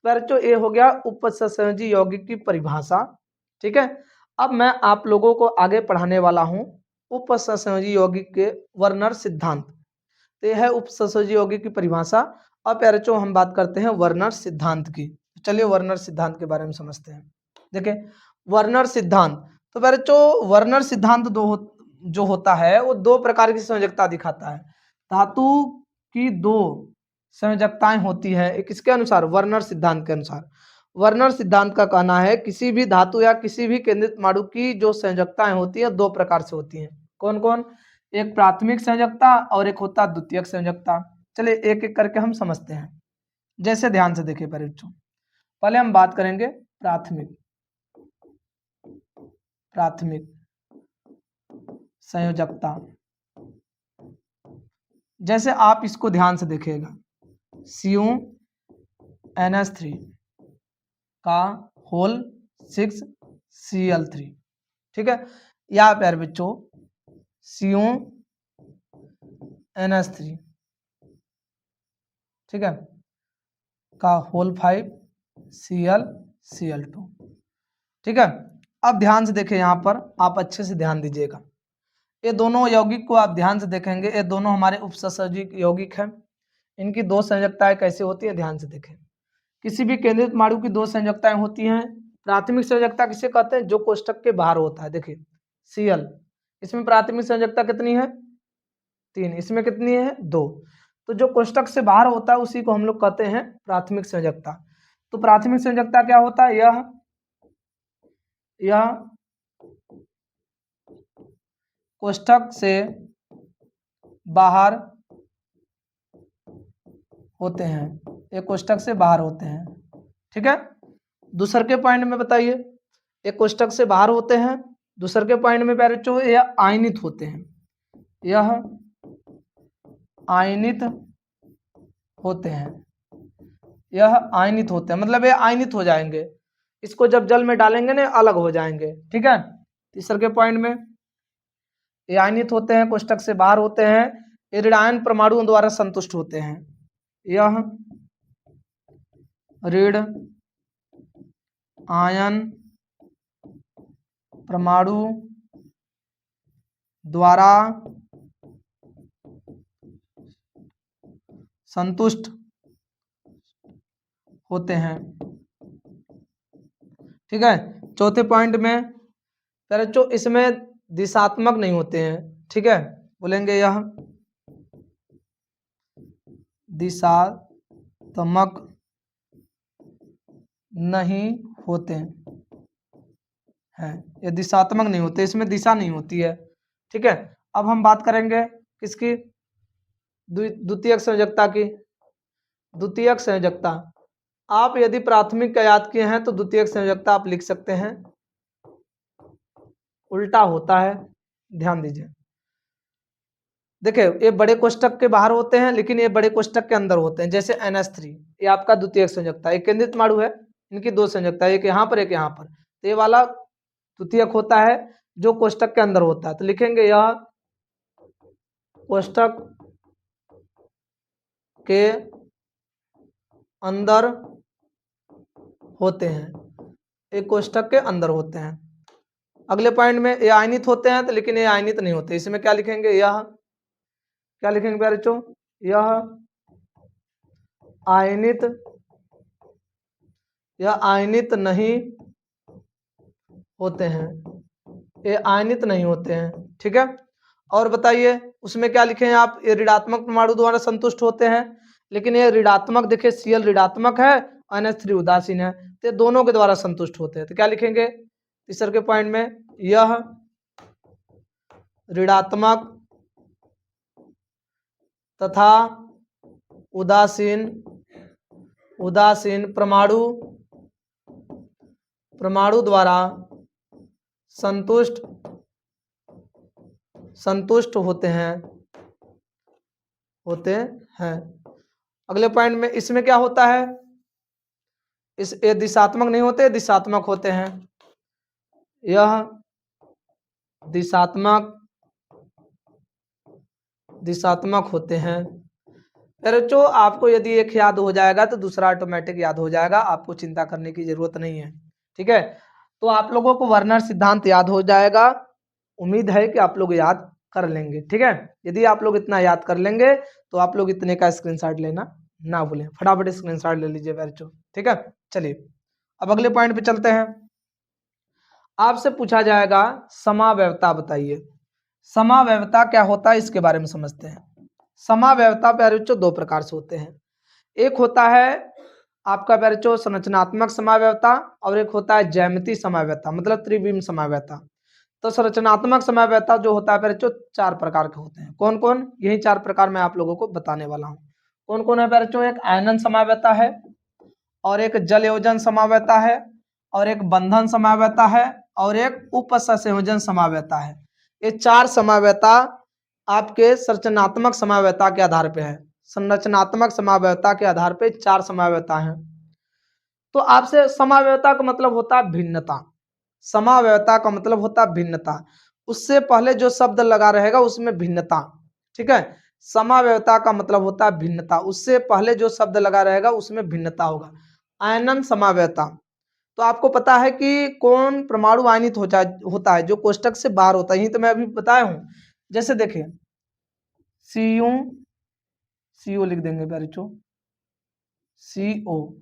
Speaker 1: बच्चों ये हो गया उपसंयोजी यौगिक की परिभाषा, ठीक है। अब मैं आप लोगों को आगे पढ़ाने वाला हूं उपसंयोजी यौगिक के वर्नर सिद्धांत। तो यह है उपसंयोजी यौगिक की परिभाषा। अब प्यारे बच्चों हम बात करते हैं वर्नर सिद्धांत की। चलिए वर्नर सिद्धांत के बारे में समझते हैं। देखिए वर्नर सिद्धांत, तो प्यारे बच्चों वर्नर सिद्धांत जो होता है वो 2 प्रकार की संयोजकता दिखाता है। धातु की 2 संयोजकताएं होती है, एक किसके अनुसार, वर्नर सिद्धांत के अनुसार। वर्नर सिद्धांत का कहना है किसी भी धातु या किसी भी केंद्रित परमाणु की जो संयोजकताएं होती है 2 प्रकार से होती हैं। कौन कौन, एक प्राथमिक संयोजकता और एक होता द्वितीयक संयोजकता। चलिए एक एक करके हम समझते हैं, जैसे ध्यान से देखिए बच्चों। पहले हम बात करेंगे प्राथमिक संयोजकता। जैसे आप इसको ध्यान से देखिएगा, CuNH3 का होल 6Cl3, ठीक है। या प्यारे बच्चों NH3, ठीक है, का होल 5 Cl, ठीक है। अब ध्यान से देखें, यहाँ पर आप अच्छे से ध्यान दीजिएगा, ये दोनों यौगिक को आप ध्यान से देखेंगे, ये दोनों हमारे उपसर्जिक यौगिक हैं। इनकी दो संयोजकताएं कैसे होती है, ध्यान से देखें। किसी भी केंद्रित परमाणु की दो संयोजकताएं होती हैं। प्राथमिक संयोजकता किसे कहते हैं, जो कोष्टक के बाहर होता है। देखिए Cl, इसमें प्राथमिक संयोजकता कितनी है, 3, इसमें कितनी है, 2। तो जो कोष्टक से बाहर होता है उसी को हम लोग कहते हैं प्राथमिक संयोजकता। तो प्राथमिक संयोजकता क्या होता है, यह कोष्टक से बाहर होते हैं, ये कोष्टक से बाहर होते हैं, ठीक है। दूसरे के पॉइंट में बताइए, ये कोष्टक से बाहर होते हैं, दूसरे के पॉइंट में बच्चों यह आयनित होते हैं, यह आयनित होते हैं, यह आयनित होते हैं, मतलब ये आयनित हो जाएंगे, इसको जब जल में डालेंगे ना अलग हो जाएंगे, ठीक है। तीसरे के पॉइंट में ये आयनित होते हैं, कोष्टक से बाहर होते हैं, ये ऋणायन परमाणुओं द्वारा संतुष्ट होते हैं, यह ऋण आयन परमाणु द्वारा संतुष्ट होते हैं, ठीक है। चौथे पॉइंट में बच्चों इसमें दिशात्मक नहीं होते हैं, ठीक है, बोलेंगे यह दिशात्मक नहीं होते हैं, ये दिशात्मक नहीं होते, इसमें दिशा नहीं होती है, ठीक है। अब हम बात करेंगे किसकी, द्वितीयक संयोजकता की। द्वितीयक संयोजकता, आप यदि प्राथमिक का याद किए हैं तो द्वितीयक संयोजकता आप लिख सकते हैं, उल्टा होता है, ध्यान दीजिए। देखिए ये बड़े कोष्टक के बाहर होते हैं लेकिन ये बड़े कोष्टक के अंदर होते हैं, जैसे NH3, ये आपका द्वितीयक संयोजकता, एक केंद्रित परमाणु है, इनकी दो संयोजकता, एक यहाँ पर एक यहाँ पर, तो ये वाला द्वितीयक होता है जो कोष्टक के अंदर होता है, तो लिखेंगे यह कोष्टक के अंदर होते हैं, एक कोष्टक के अंदर होते हैं। अगले पॉइंट में ये आयनित होते हैं, तो लेकिन ये आयनित नहीं होते, इसमें क्या लिखेंगे, यह क्या लिखेंगे प्यारे बच्चों, यह आयनित, यह आयनित नहीं होते हैं, ये आयनित नहीं होते हैं, ठीक है। और बताइए उसमें क्या लिखे हैं आप, ये ऋणात्मक परमाणु द्वारा संतुष्ट होते हैं, लेकिन ये ऋणात्मक, देखिए Cl ऋणात्मक है, NH3 उदासीन है, तो ये दोनों के द्वारा संतुष्ट होते हैं, तो क्या लिखेंगे तीसरे के पॉइंट में, यह ऋणात्मक तथा उदासीन परमाणु द्वारा संतुष्ट होते हैं। अगले पॉइंट में इसमें क्या होता है, ये दिशात्मक नहीं होते, दिशात्मक होते हैं, यह दिशात्मक होते हैं। बच्चों आपको यदि एक याद हो जाएगा तो दूसरा ऑटोमेटिक याद हो जाएगा, आपको चिंता करने की जरूरत नहीं है, ठीक है। तो आप लोगों को वर्नर सिद्धांत याद हो जाएगा, उम्मीद है कि आप लोग याद कर लेंगे, ठीक है। यदि आप लोग इतना याद कर लेंगे तो आप लोग इतने का स्क्रीनशॉट लेना ना भूलें, फटाफट स्क्रीनशॉट ले लीजिए बच्चों, ठीक है। चलिए अब अगले पॉइंट पे चलते हैं। आपसे पूछा जाएगा समावयवता बताइए, समावयवता क्या होता है इसके बारे में समझते हैं। समावयवता प्यारे बच्चों दो प्रकार से होते हैं, एक होता है आपका प्यारे बच्चों संरचनात्मक समावयवता और एक होता है ज्यामितीय समावयवता, मतलब त्रिविम समावयवता। तो संरचनात्मक समावयवता जो होता है प्यारे बच्चों 4 प्रकार के होते हैं, कौन कौन, यही 4 प्रकार मैं आप लोगों को बताने वाला हूँ। कौन कौन है प्यारे बच्चों, एक आयनन समावयवता है, और एक जलयोजन समावयवता है, और एक बंधन समावयवता है, और एक उपसंयोजन समावयवता है। ये 4 समावयवता आपके संरचनात्मक समावयवता के आधार पे है, संरचनात्मक समावयवता के आधार पे 4 समावयवता हैं। तो आपसे समावयवता का मतलब होता है भिन्नता, समावयवता का मतलब होता है भिन्नता, उससे पहले जो शब्द लगा रहेगा उसमें भिन्नता, ठीक है। समावयवता का मतलब होता है भिन्नता, उससे पहले जो शब्द लगा रहेगा उसमें भिन्नता होगा। आयनन समावयवता, तो आपको पता है कि कौन परमाणु आयनित होता है जो कोष्टक से बाहर होता है, यही तो मैं अभी बताया हूं। जैसे देखिए CO लिख देंगे बच्चों, CO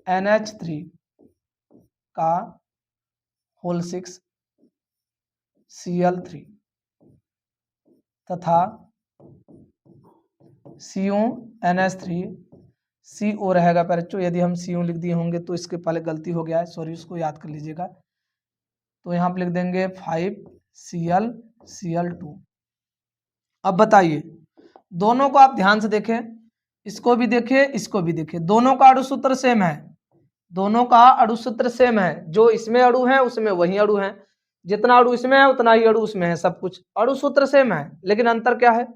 Speaker 1: NH3 का होल 6 Cl3 तथा CuNH3 CO रहेगा बच्चों। यदि हम CO लिख दिए होंगे तो इसके पहले गलती हो गया है, सॉरी, उसको याद कर लीजिएगा। तो यहाँ पे लिख देंगे 5Cl2। अब बताइए, दोनों को आप ध्यान से देखें, इसको भी देखिए इसको भी देखिए, दोनों का अणु सूत्र सेम है, दोनों का अणु सूत्र सेम है। जो इसमें अणु है उसमें वही अणु है, जितना अणु इसमें है उतना ही अणु उसमें है, सब कुछ अणु सूत्र सेम है। लेकिन अंतर क्या है,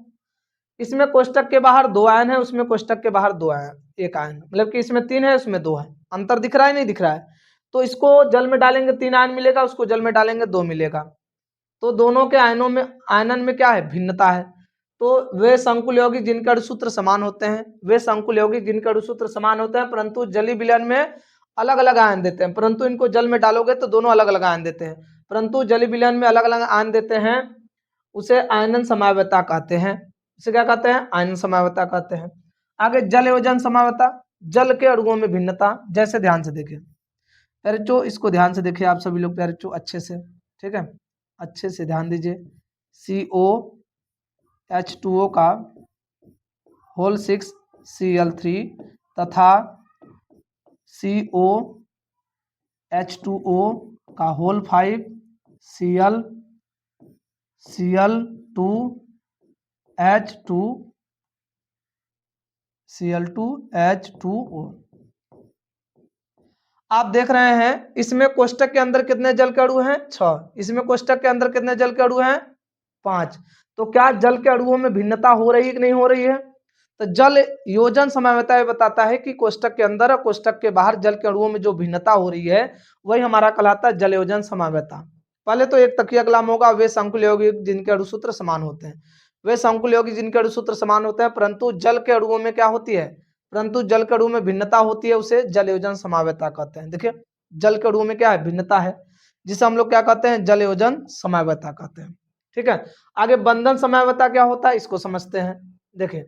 Speaker 1: इसमें कोष्टक के बाहर 2 आयन है, उसमें कोष्टक के बाहर 2 आयन, 1 आयन, मतलब कि इसमें 3 है उसमें 2 है। अंतर दिख रहा है नहीं दिख रहा है? तो इसको जल में डालेंगे 3 आयन मिलेगा, उसको जल में डालेंगे 2 मिलेगा। तो दोनों के आयनों में, आयनन में क्या है, भिन्नता है। तो वे संकुल यौगिक जिनके अणुसूत्र समान होते हैं, वे संकुल यौगिक जिनके अणुसूत्र समान होते हैं परंतु जलीय विलयन में अलग अलग आयन देते हैं, परंतु इनको जल में डालोगे तो दोनों अलग अलग आयन देते हैं, परंतु जलीय विलयन में अलग अलग आयन देते हैं, उसे आयनन समावयवता कहते हैं। इसे क्या कहते हैं, आयनन समावयवता कहते हैं। आगे जल योजन समावयवता, जल के अणुओं में भिन्नता। जैसे ध्यान से देखिए प्यारे बच्चों, इसको ध्यान से देखिए आप सभी लोग प्यारे बच्चों अच्छे से, ठीक है, अच्छे से ध्यान दीजिए। COH2O का होल 6 Cl3 तथा COH2O का होल 5 Cl2H2O। आप देख रहे हैं इसमें कोष्टक के अंदर कितने जल के अणु हैं, 6, इसमें कोष्टक के अंदर कितने जल के अणु हैं, 5। तो क्या जल के अणुओं में भिन्नता हो रही है कि नहीं हो रही है? तो जल योजन समावयवता बताता है कि कोष्टक के अंदर और कोष्टक के बाहर जल के अणुओं में जो भिन्नता हो रही है वही हमारा कहलाता है जल योजन समावयवता। पहले तो एक तकिया कलाम होगा, वे संकुल यौगिक जिनके अणुसूत्र समान होते हैं, वे संकुल यौगिक जिनके अणुसूत्र समान होते हैं परंतु जल के अणुओं में क्या होती है, परंतु जल के अणु में भिन्नता होती है, उसे जल योजन समावयवता कहते हैं। देखिए जल के अणुओं में क्या है, भिन्नता है, जिसे हम लोग क्या कहते हैं, जल योजन समावयवता कहते हैं। ठीक है, आगे बंधन समावयवता क्या होता है इसको समझते हैं। देखिए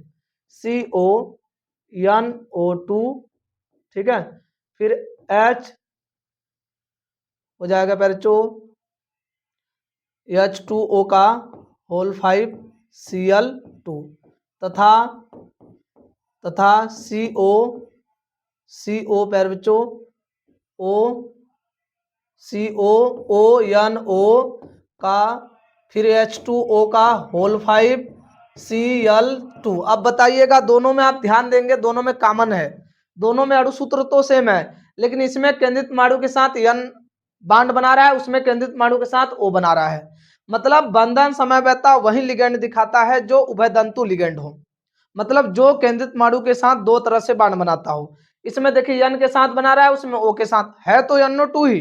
Speaker 1: CONO2, ठीक है, फिर H हो जाएगा बच्चों H2O का होल 5 Cl2 तथा CO पैर बच्चों COONO का फिर H2O का होल 5 Cl2। अब बताइएगा, दोनों में आप ध्यान देंगे, दोनों में कॉमन है, दोनों में अणुसूत्र तो सेम है, लेकिन इसमें केंद्रित परमाणु के साथ N बांड बना रहा है, उसमें केंद्रित परमाणु के साथ O बना रहा है। मतलब बंधन समावयवता वही लिगेंड दिखाता है जो उभयदंतु लिगेंड हो, मतलब जो केंद्रित परमाणु के साथ 2 तरह से बांड बनाता हो। इसमें देखिए N के साथ बना रहा है, उसमें O के साथ है, तो NO2 ही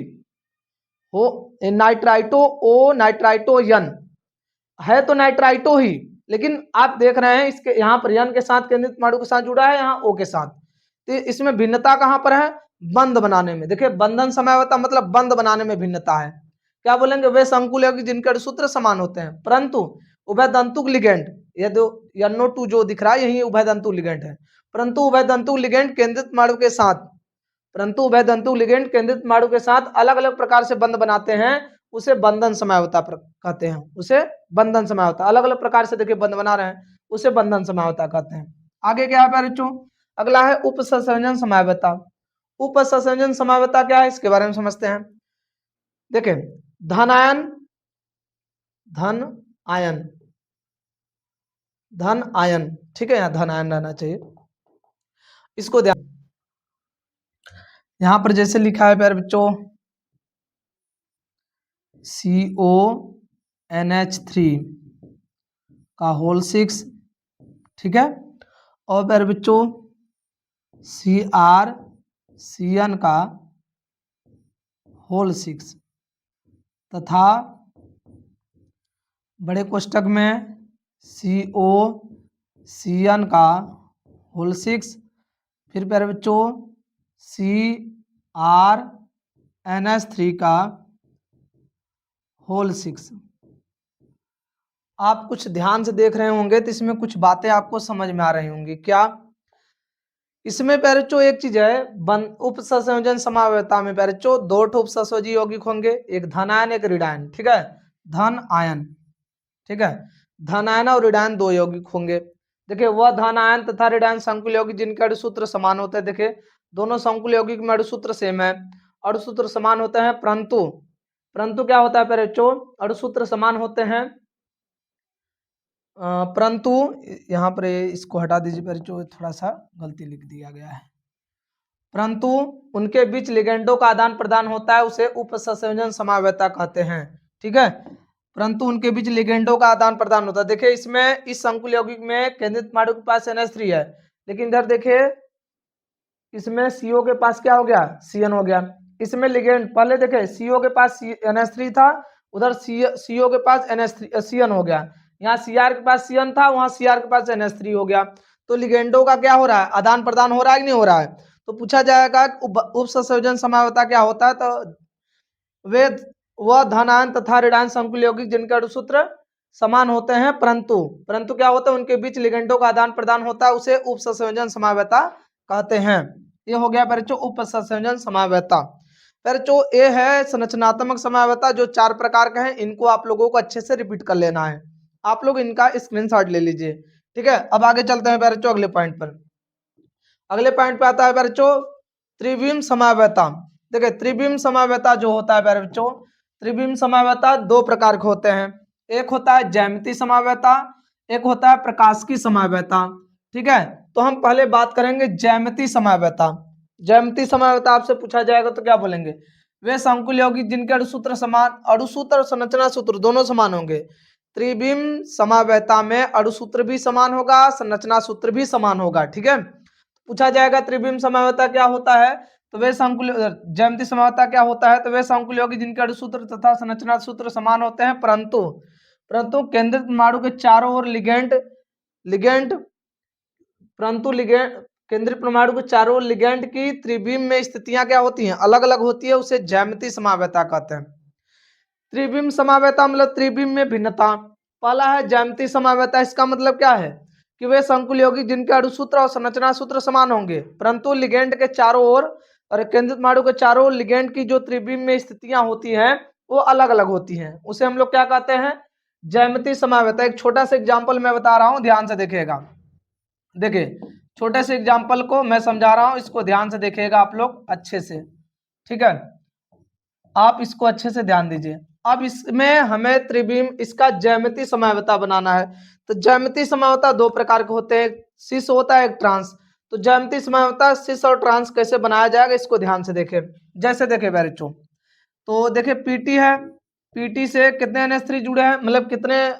Speaker 1: हो, नाइट्राइटो O नाइट्राइटो N है, तो नाइट्राइटो ही, लेकिन आप देख रहे हैं इसके यहाँ पर N के साथ केंद्रित परमाणु के साथ जुड़ा है, यहाँ O के साथ, तो इसमें भिन्नता कहाँ पर है, बंध बनाने में। देखिए बंधन समावयवता मतलब बंध बनाने में भिन्नता है। क्या बोलेंगे, वे संकुल यौगिक जिनके अणुसूत्र समान होते हैं परंतु उभयदंतुक लिगेंड, ये दो NO2 जो दिख रहा है यही उभयदंतुक लिगेंड है, परंतु उभयदंतुक लिगेंड केंद्रित परमाणु के साथ, परंतु उभयदंतुक लिगेंड केंद्रित परमाणु के साथ अलग अलग प्रकार से बंध बनाते हैं, उसे बंधन समावयवता कहते हैं, उसे बंधन समावयवता, अलग अलग प्रकार से देखिए बंध बना रहे हैं, उसे बंधन समावयवता कहते हैं। आगे क्या है बच्चों, अगला है उपसंयोजन समावयवता। उपसंयोजन समावयवता क्या है इसके बारे में समझते हैं। देखिए धन आयन धन आयन धन आयन, ठीक है, यहाँ धन आयन रहना चाहिए, इसको ध्यान, यहां पर जैसे लिखा है प्यारे बच्चों CONH3 का होल 6, ठीक है, और प्यारे बच्चों CrCN का होल 6 तथा बड़े कोष्टक में COCl2 Cn का होल 6, फिर प्यारे बच्चों CrNH3 का होल 6। आप कुछ ध्यान से देख रहे होंगे तो इसमें कुछ बातें आपको समझ में आ रही होंगी। क्या इसमें पैरचो एक चीज है, उप संयोजन समावयवता में पैरचो दो उप संयोजी यौगिक होंगे, एक धन आयन एक ऋण आयन। ठीक है, धन आयन, ठीक है, धन आयन और ऋण आयन दो यौगिक होंगे। देखिए वह धन आयन तथा ऋण आयन संकुल यौगिक जिनके अणुसूत्र समान होते हैं। देखिए दोनों संकुल यौगिक में अणुसूत्र सेम है, अणुसूत्र समान होते हैं, परंतु परंतु क्या होता है पैरचो, अणुसूत्र समान होते हैं परंतु यहाँ पर इसको हटा दीजिए पर जो थोड़ा सा गलती लिख दिया गया है, परंतु उनके बीच लिगेंडों का आदान प्रदान होता है, उसे उप संयोजन समावयवता कहते हैं। ठीक है, परंतु उनके बीच लिगेंडों का आदान प्रदान होता है। देखिए इसमें इस संकुल यौगिक में केंद्रित परमाणु के पास NH3 है, लेकिन इधर देखिए इसमें CO के पास क्या हो गया, CN हो गया। इसमें लिगेंड पहले देखे CO के पास NH3 था, उधर CO के पास NH3 CN हो गया। यहाँ Cr के पास CN था, वहां Cr के पास NH3 हो गया। तो लिगेंडों का क्या हो रहा है, आदान प्रदान हो रहा है कि नहीं हो रहा है। तो पूछा जाएगा उप संयोजन समावयवता क्या होता है, तो वे वह धन आयन तथा ऋण आयन संकुल यौगिक जिनके अणुसूत्र समान होते हैं, परंतु परंतु क्या होता है उनके बीच लिगेंडों का आदान प्रदान होता है, उसे उप संयोजन समावयवता कहते हैं। ये हो गया बच्चों उप संयोजन समावयवता। बच्चों ये है संरचनात्मक समावयवता, जो 4 प्रकार के हैं। इनको आप लोगों को अच्छे से रिपीट कर लेना है, आप लोग इनका स्क्रीनशॉट ले लीजिए। ठीक है, अब आगे चलते हैं बच्चों अगले पॉइंट पर। अगले पॉइंट पे आता है बच्चों त्रिविम समावयवता। देखिए त्रिविम समावयवता जो होता है बच्चों, त्रिविम समावयवता दो प्रकार के होते हैं, एक होता है ज्यामितीय समावयवता, एक होता है प्रकाशिकी समावयवता। ठीक है, तो हम पहले बात करेंगे ज्यामितीय समावयवता। ज्यामितीय समावयवता आपसे पूछा जाएगा तो क्या बोलेंगे, वे संकुल यौगिक जिनके अणुसूत्र समान, अणुसूत्र और संरचना सूत्र दोनों समान होंगे। त्रिविम समावयवता में अणुसूत्र भी समान होगा, संरचना सूत्र भी समान होगा। ठीक है, पूछा जाएगा त्रिविम समावयवता क्या होता है, तो वे संकुल, ज्यामितीय समावयवता क्या होता है, तो वे संकुल यौगिक जिनके अणुसूत्र तथा संरचना सूत्र समान होते हैं, परंतु परंतु केंद्रित परमाणु के चारों ओर लिगेंड लिगेंड परंतु लिगेंड केंद्रित परमाणु के चारों ओर लिगेंड की त्रिविम में स्थितियां क्या होती हैं, अलग अलग होती है, उसे ज्यामितीय समावयवता कहते हैं। त्रिविम समावयवता मतलब त्रिविम में भिन्नता। पहला है ज्यामितीय समावयवता, इसका मतलब क्या है कि वे संकुल यौगिक जिनके अणुसूत्र और संरचना सूत्र समान होंगे, परंतु लिगेंड के चारों ओर और केंद्रित परमाणु के चारों ओर लिगेंड की जो त्रिविम में स्थितियां होती हैं वो अलग अलग होती हैं, उसे हम लोग क्या कहते हैं, ज्यामितीय समावयवता। एक छोटा सा एग्जाम्पल मैं बता रहा हूं, ध्यान से देखिएगा। देखिए छोटे से एग्जाम्पल को मैं समझा रहा हूं, इसको ध्यान से देखिएगा आप लोग अच्छे से। ठीक है, आप इसको अच्छे से ध्यान दीजिए। अब इसमें हमें त्रिविम इसका ज्यामितीय समावयवता बनाना है। तो ज्यामितीय समावयवता दो प्रकार के होते हैं, सिस होता है एक ट्रांस। तो ज्यामितीय समावयवता सिस और ट्रांस कैसे बनाया जाएगा, इसको ध्यान से देखें। जैसे देखें बैरिचो, तो देखिए पीटी है, पीटी से कितने NH3 जुड़े हैं, मतलब कितने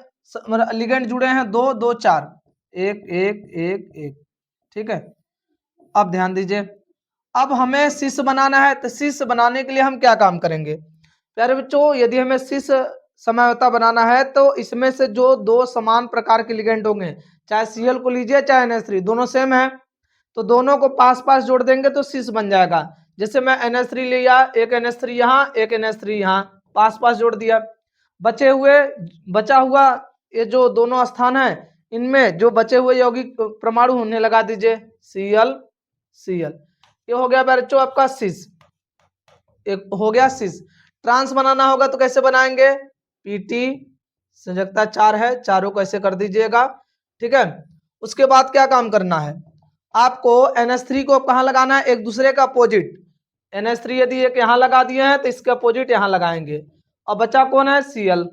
Speaker 1: लिगेंड जुड़े हैं, दो दो चार, एक एक एक एक। ठीक है, अब ध्यान दीजिए, अब हमें सिस बनाना है, तो सिस बनाने के लिए हम क्या काम करेंगे प्यारे बच्चों, यदि हमें सिस समावयवता बनाना है तो इसमें से जो दो समान प्रकार के लिगेंड होंगे, चाहे Cl को लीजिए चाहे NH3, दोनों सेम है, तो दोनों को पास पास जोड़ देंगे तो सिस बन जाएगा। जैसे मैं NH3 लिया, एक NH3 यहाँ एक NH3 यहाँ, पास पास जोड़ दिया, बचा हुआ ये जो दोनों स्थान है इनमें जो बचे हुए यौगिक परमाणु होने लगा दीजिए, Cl Cl। ये हो गया बच्चों आपका सिस, एक हो गया सिस। ट्रांस बनाना होगा तो कैसे बनाएंगे, पीटी संयोजकता 4 है, चारों को ऐसे कर दीजिएगा। ठीक है, उसके बाद क्या काम करना है, आपको NH3 को कहाँ लगाना है, एक दूसरे का अपोजिट। NH3 यदि एक यहाँ लगा दिए हैं तो इसके अपोजिट यहाँ लगाएंगे, और बचा कौन है, Cl।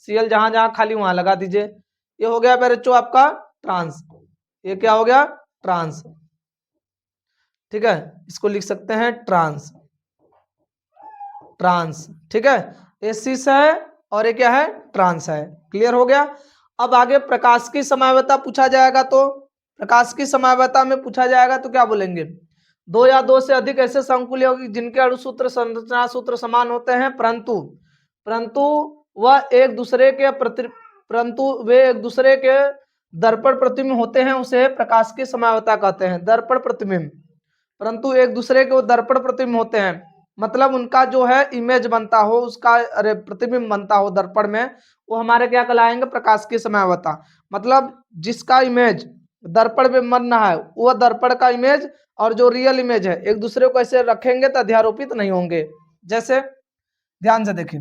Speaker 1: Cl जहां जहां खाली वहां लगा दीजिए। ये हो गया बच्चों आपका ट्रांस, ये क्या हो गया, ट्रांस। ठीक है, इसको लिख सकते हैं ट्रांस, ट्रांस। ठीक है, ये सिस है और ये क्या है, ट्रांस है। क्लियर हो गया। अब आगे प्रकाश की समावयवता पूछा जाएगा, तो प्रकाश की समावयवता में पूछा जाएगा तो क्या बोलेंगे, दो या दो से अधिक ऐसे संकुल यौगिक जिनके अणुसूत्र संरचना सूत्र समान होते हैं, परंतु परंतु वह एक दूसरे के परंतु वे एक दूसरे के दर्पण प्रतिबिंब होते हैं उसे प्रकाश की समयावता कहते हैं, दर्पण प्रतिबिंब। परंतु एक दूसरे के वो दर्पण प्रतिबिंब होते हैं, मतलब उनका जो है इमेज बनता हो, उसका अरे प्रतिबिंब बनता हो दर्पण में, वो हमारे क्या कहलाएंगे, प्रकाश की समयावता। मतलब जिसका इमेज दर्पण में बनना है वह दर्पण का इमेज और जो रियल इमेज है एक दूसरे को ऐसे रखेंगे तो अध्यारोपित नहीं होंगे। जैसे ध्यान से देखिए,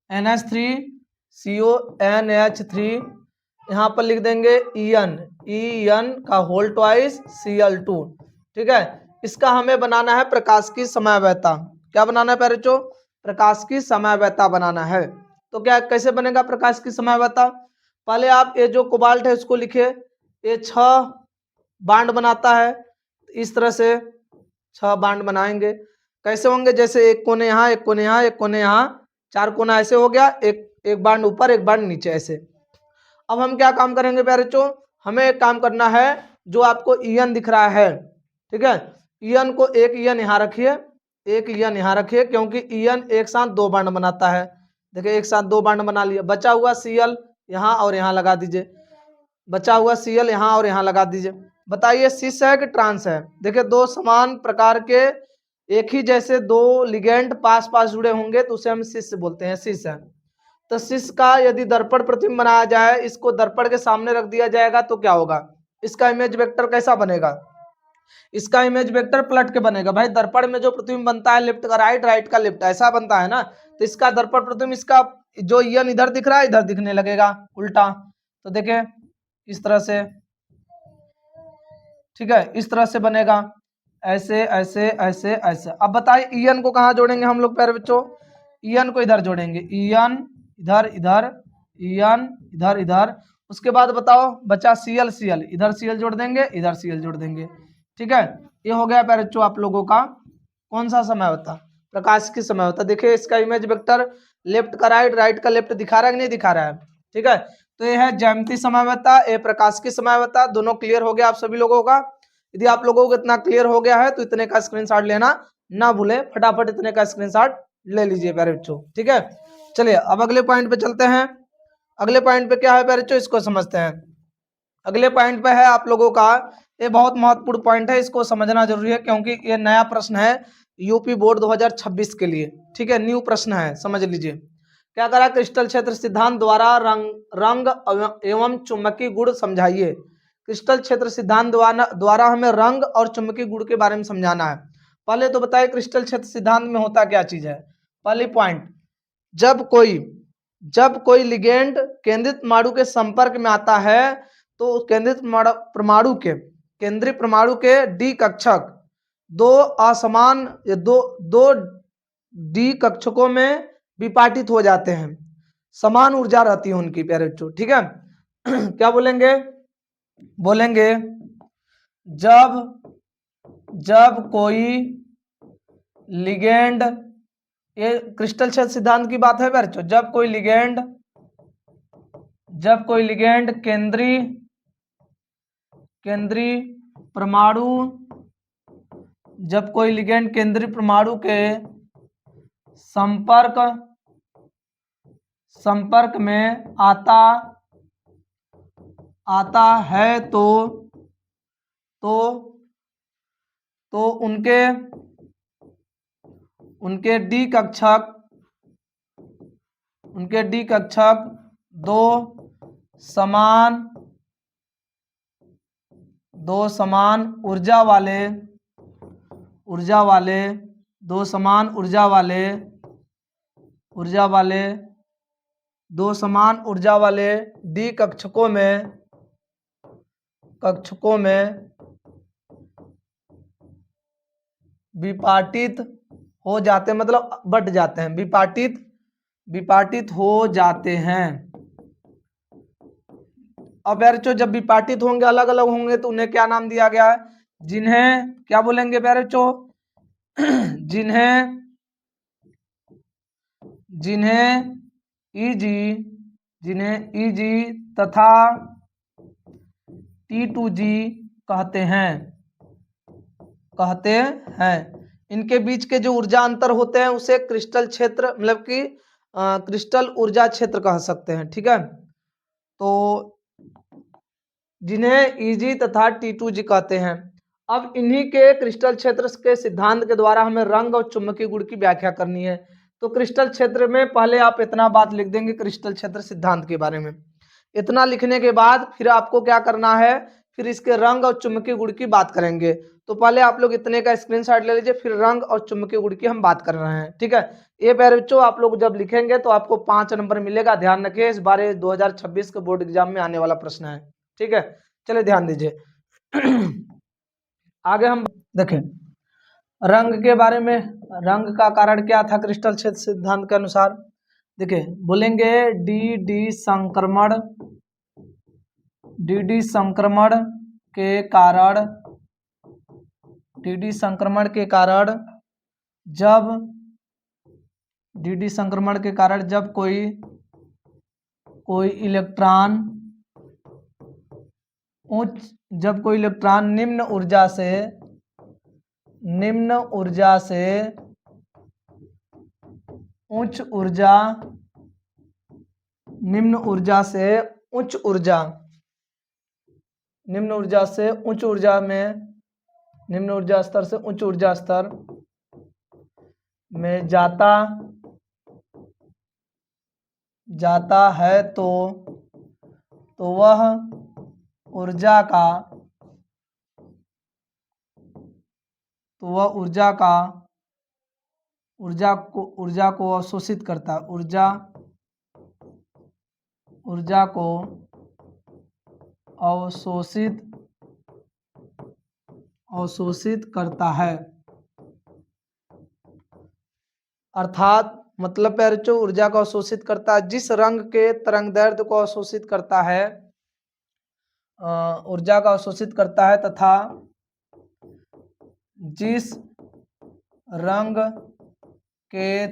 Speaker 1: CONH3 CONH3, यहाँ पर लिख देंगे EN का होल ट्वाइस Cl2। ठीक है, इसका हमें बनाना है प्रकाश की समयावता। क्या बनाना है प्यारे बच्चों, प्रकाश की समयावता बनाना है। तो क्या कैसे बनेगा प्रकाश की समयावता, पहले आप ये जो कोबाल्ट है उसको लिखिए, ये 6 बांड बनाता है, इस तरह से 6 बांड बनाएंगे। कैसे होंगे, जैसे एक कोने यहाँ, एक कोने यहाँ, एक कोने यहाँ, 4 कोना ऐसे हो गया, एक बांड ऊपर एक बांड नीचे ऐसे। अब हम क्या काम करेंगे प्यारे बच्चों, हमें एक काम करना है, जो आपको ईएन दिख रहा है, ठीक है, ईएन को एक ईएन यहाँ रखिए, एक ईएन यहाँ रखिए, क्योंकि ईएन एक साथ 2 बांड बनाता है। देखिए एक साथ 2 बांड बना लिया, बचा हुआ Cl यहाँ और यहाँ लगा दीजिए, बचा हुआ Cl यहाँ और यहाँ लगा दीजिए। बताइए सिस है कि ट्रांस है। देखिए दो समान प्रकार के एक ही जैसे 2 लिगेंड पास पास जुड़े होंगे तो उसे हम सिस बोलते हैं, सिस है। तो सिस का यदि दर्पण प्रतिबिंब बनाया जाए, इसको दर्पण के सामने रख दिया जाएगा तो क्या होगा, इसका इमेज वेक्टर कैसा बनेगा, इसका इमेज वेक्टर पलट के बनेगा। भाई दर्पण में जो प्रतिबिंब बनता है लेफ्ट का राइट, राइट का लेफ्ट, ऐसा बनता है ना, तो इसका दर्पण प्रतिबिंब, इसका जो ईएन इधर दिख रहा है इधर दिखने लगेगा उल्टा। तो देखें इस तरह से, ठीक है, इस तरह से बनेगा, ऐसे ऐसे ऐसे ऐसे। अब बताइए ईएन को कहाँ जोड़ेंगे हम लोग प्यारे बच्चों, ईएन को इधर जोड़ेंगे, ईएन इधर इधर, ईएन इधर इधर। उसके बाद बताओ बचा Cl, Cl इधर Cl जोड़ देंगे, इधर Cl जोड़ देंगे। ठीक है, ये हो गया प्यारे बच्चों आप लोगों का कौन सा समय होता, प्रकाश की समय होता। देखिए इसका इमेज वेक्टर लेफ्ट का राइट, राइट का लेफ्ट दिखा रहा है कि नहीं दिखा रहा है। ठीक है, तो ये है ज्यामितीय समयावता, ये प्रकाश की समयावता। दोनों क्लियर हो गया आप सभी लोगों का। यदि आप लोगों को इतना क्लियर हो गया है तो इतने का स्क्रीनशॉट लेना ना भूले, फटाफट इतने का स्क्रीनशॉट ले लीजिए प्यारे बच्चों। ठीक है, चलिए अब अगले पॉइंट पे चलते हैं। अगले पॉइंट पे क्या है प्यारे बच्चों, इसको समझते हैं। अगले पॉइंट पे है आप लोगों का, ये बहुत महत्वपूर्ण पॉइंट है, इसको समझना जरूरी है क्योंकि ये नया प्रश्न है यूपी बोर्ड 2026 के लिए। ठीक है, न्यू प्रश्न है, समझ लीजिए। क्या करा, क्रिस्टल क्षेत्र सिद्धांत द्वारा रंग एवं चुंबकीय गुण समझाइए। क्रिस्टल क्षेत्र सिद्धांत द्वारा हमें रंग और चुंबकीय गुण के बारे में समझाना है। पहले तो बताइए क्रिस्टल क्षेत्र सिद्धांत में होता क्या चीज है। पहली पॉइंट, जब कोई लिगेंड केंद्रित परमाणु के संपर्क में आता है तो केंद्रित केंद्रीय परमाणु के डी कक्षक दो असमान दो डी कक्षकों में विपाटित हो जाते हैं, समान ऊर्जा रहती है उनकी प्यारे बच्चों। ठीक है क्या बोलेंगे, जब कोई लिगेंड, ये क्रिस्टल क्षेत्र सिद्धांत की बात है प्यारे बच्चों, जब कोई लिगेंड केंद्रीय परमाणु के संपर्क में आता है तो उनके डी कक्षक दो समान ऊर्जा वाले डी कक्षकों में विपाटित हो जाते हैं, मतलब बट जाते हैं, विपाटित हो जाते हैं। अब प्यारे बच्चों जब विपाटित होंगे, अलग अलग होंगे तो उन्हें क्या नाम दिया गया है, जिन्हें क्या बोलेंगे प्यारे बच्चों, जिन्हें ईजी तथा T2G कहते हैं। इनके बीच के जो ऊर्जा अंतर होते हैं उसे क्रिस्टल क्षेत्र, मतलब कि क्रिस्टल ऊर्जा क्षेत्र कह सकते हैं। ठीक है, तो जिन्हें ईजी तथा T2G कहते हैं। अब इन्हीं के क्रिस्टल क्षेत्र के सिद्धांत के द्वारा हमें रंग और चुंबकीय गुण की व्याख्या करनी है। तो क्रिस्टल क्षेत्र में पहले आप इतना बात लिख देंगे क्रिस्टल क्षेत्र सिद्धांत के बारे में। इतना लिखने के बाद फिर आपको क्या करना है, फिर इसके रंग और चुंबकीय गुण की बात करेंगे। तो पहले आप लोग इतने का स्क्रीनशॉट ले लीजिए, फिर रंग और चुंबकीय गुण की हम बात कर रहे हैं, ठीक है। ये प्यारे बच्चों आप लोग जब लिखेंगे तो आपको 5 नंबर मिलेगा। ध्यान रखिए, इस बार 2026 के बोर्ड एग्जाम में आने वाला प्रश्न है, ठीक है। चलिए ध्यान दीजिए। आगे हम देखें रंग के बारे में। रंग का कारण क्या था क्रिस्टल क्षेत्र सिद्धांत के अनुसार? देखिए बोलेंगे डी संक्रमण के कारण जब कोई इलेक्ट्रॉन निम्न ऊर्जा से उच्च ऊर्जा स्तर में जाता है तो वह ऊर्जा को अवशोषित करता है। ऊर्जा को अवशोषित करता है। अर्थात मतलब प्यारे बच्चों ऊर्जा को अवशोषित करता है। जिस रंग के तरंगदैर्ध्य को अवशोषित करता है, ऊर्जा का अवशोषित करता है, तथा जिस रंग के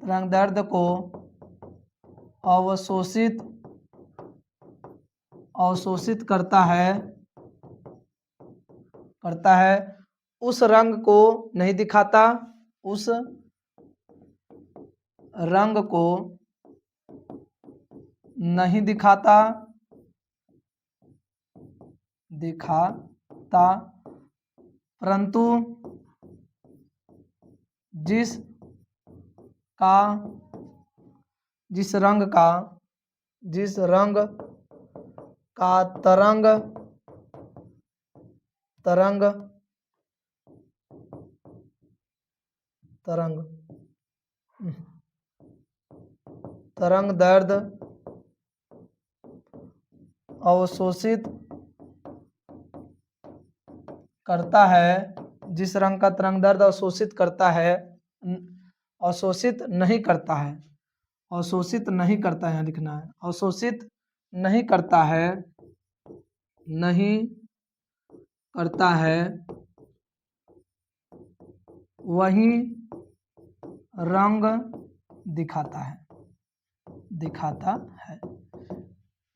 Speaker 1: तरंगदैर्ध्य को अवशोषित करता है उस रंग को नहीं दिखाता, परंतु जिस रंग का तरंगदैर्ध्य अवशोषित करता है, जिस रंग का तरंगदैर्ध्य अवशोषित करता है, अवशोषित नहीं करता है, यहाँ लिखना है, अवशोषित नहीं करता है, वही रंग दिखाता है।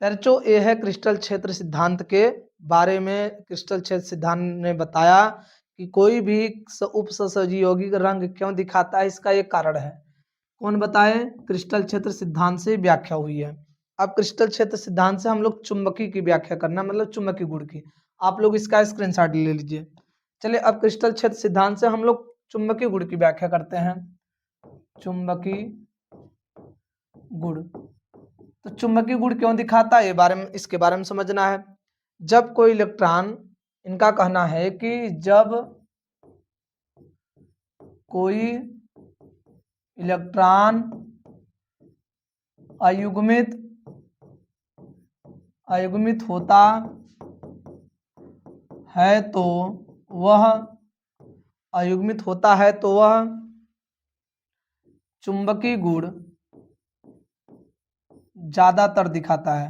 Speaker 1: बच्चों ये है क्रिस्टल क्षेत्र सिद्धांत के बारे में। क्रिस्टल क्षेत्र सिद्धांत ने बताया कि कोई भी उपसहयोगी यौगिक रंग क्यों दिखाता है, इसका एक कारण है। कौन बताए? क्रिस्टल क्षेत्र सिद्धांत से व्याख्या हुई है। अब क्रिस्टल क्षेत्र सिद्धांत से हम लोग चुंबकीय की व्याख्या करना, मतलब चुंबकीय गुण की। आप लोग इसका स्क्रीनशॉट ले लीजिए। चलिए अब क्रिस्टल क्षेत्र सिद्धांत से हम लोग चुंबकीय गुण की व्याख्या करते हैं। चुंबकीय गुण, तो चुंबकीय गुण क्यों दिखाता है इसके बारे में समझना है। जब कोई इलेक्ट्रॉन, इनका कहना है कि जब कोई इलेक्ट्रॉन अयुग्मित होता है तो वह चुंबकीय गुण ज्यादातर दिखाता है।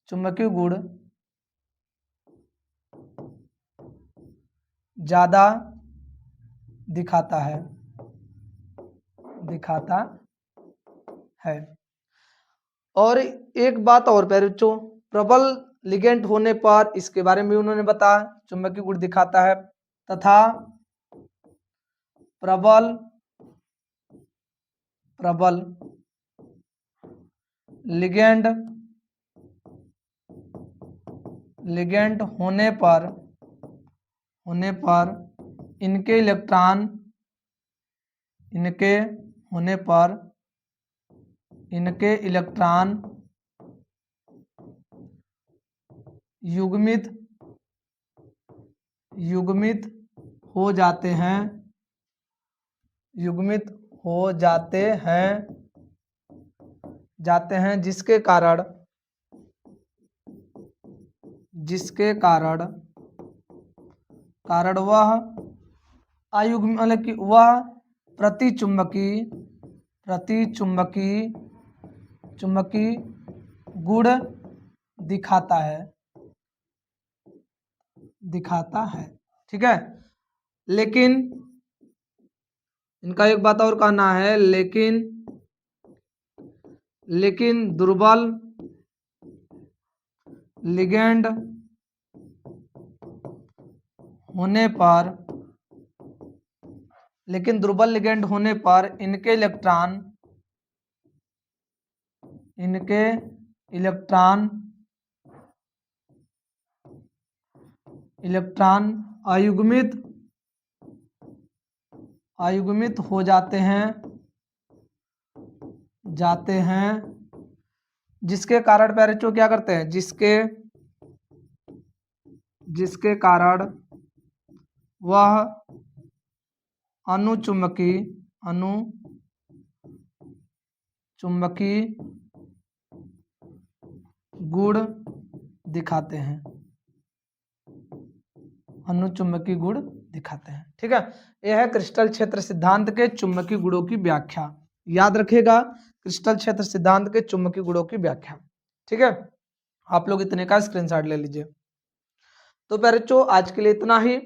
Speaker 1: चुंबकीय गुण ज्यादा दिखाता है। और एक बात और प्यारे बच्चों, प्रबल लिगेंड होने पर इसके बारे में भी उन्होंने बताया, चुंबकीय गुण दिखाता है, तथा प्रबल लिगेंड होने पर इनके इलेक्ट्रॉन युग्मित हो जाते हैं, जिसके कारण वह अयुग्म मतलब कि वह चुंबकीय गुण दिखाता है। ठीक है, लेकिन इनका एक बात और कहना है, लेकिन दुर्बल लिगेंड होने पर इनके इलेक्ट्रॉन अयुग्मित हो जाते हैं, जिसके कारण प्यारे बच्चों क्या करते हैं, जिसके कारण वह अणुचुंबकीय गुण दिखाते हैं। ठीक है, यह है क्रिस्टल क्षेत्र सिद्धांत के चुंबकीय गुणों की व्याख्या। याद रखिएगा, क्रिस्टल क्षेत्र सिद्धांत के चुंबकीय गुणों की व्याख्या। ठीक है, आप लोग इतने का स्क्रीनशॉट ले लीजिए। तो प्यारे बच्चों आज के लिए इतना ही।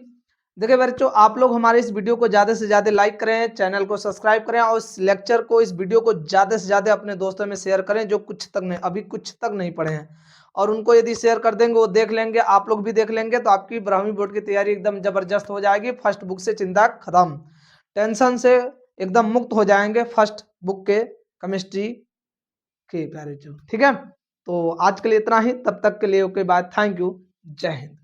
Speaker 1: देखिए प्यारे बच्चों, आप लोग हमारे इस वीडियो को ज़्यादा से ज़्यादा लाइक करें, चैनल को सब्सक्राइब करें और इस लेक्चर को, इस वीडियो को ज़्यादा से ज़्यादा अपने दोस्तों में शेयर करें जो अभी कुछ तक नहीं पढ़े हैं, और उनको यदि शेयर कर देंगे वो देख लेंगे, आप लोग भी देख लेंगे, तो आपकी 12वीं बोर्ड की तैयारी एकदम जबरदस्त हो जाएगी। फर्स्ट बुक से चिंता खत्म, टेंशन से एकदम मुक्त हो जाएंगे फर्स्ट बुक के केमिस्ट्री के प्यारे बच्चों। ठीक है, तो आज के लिए इतना ही, तब तक के लिए ओके बाय, थैंक यू, जय हिंद।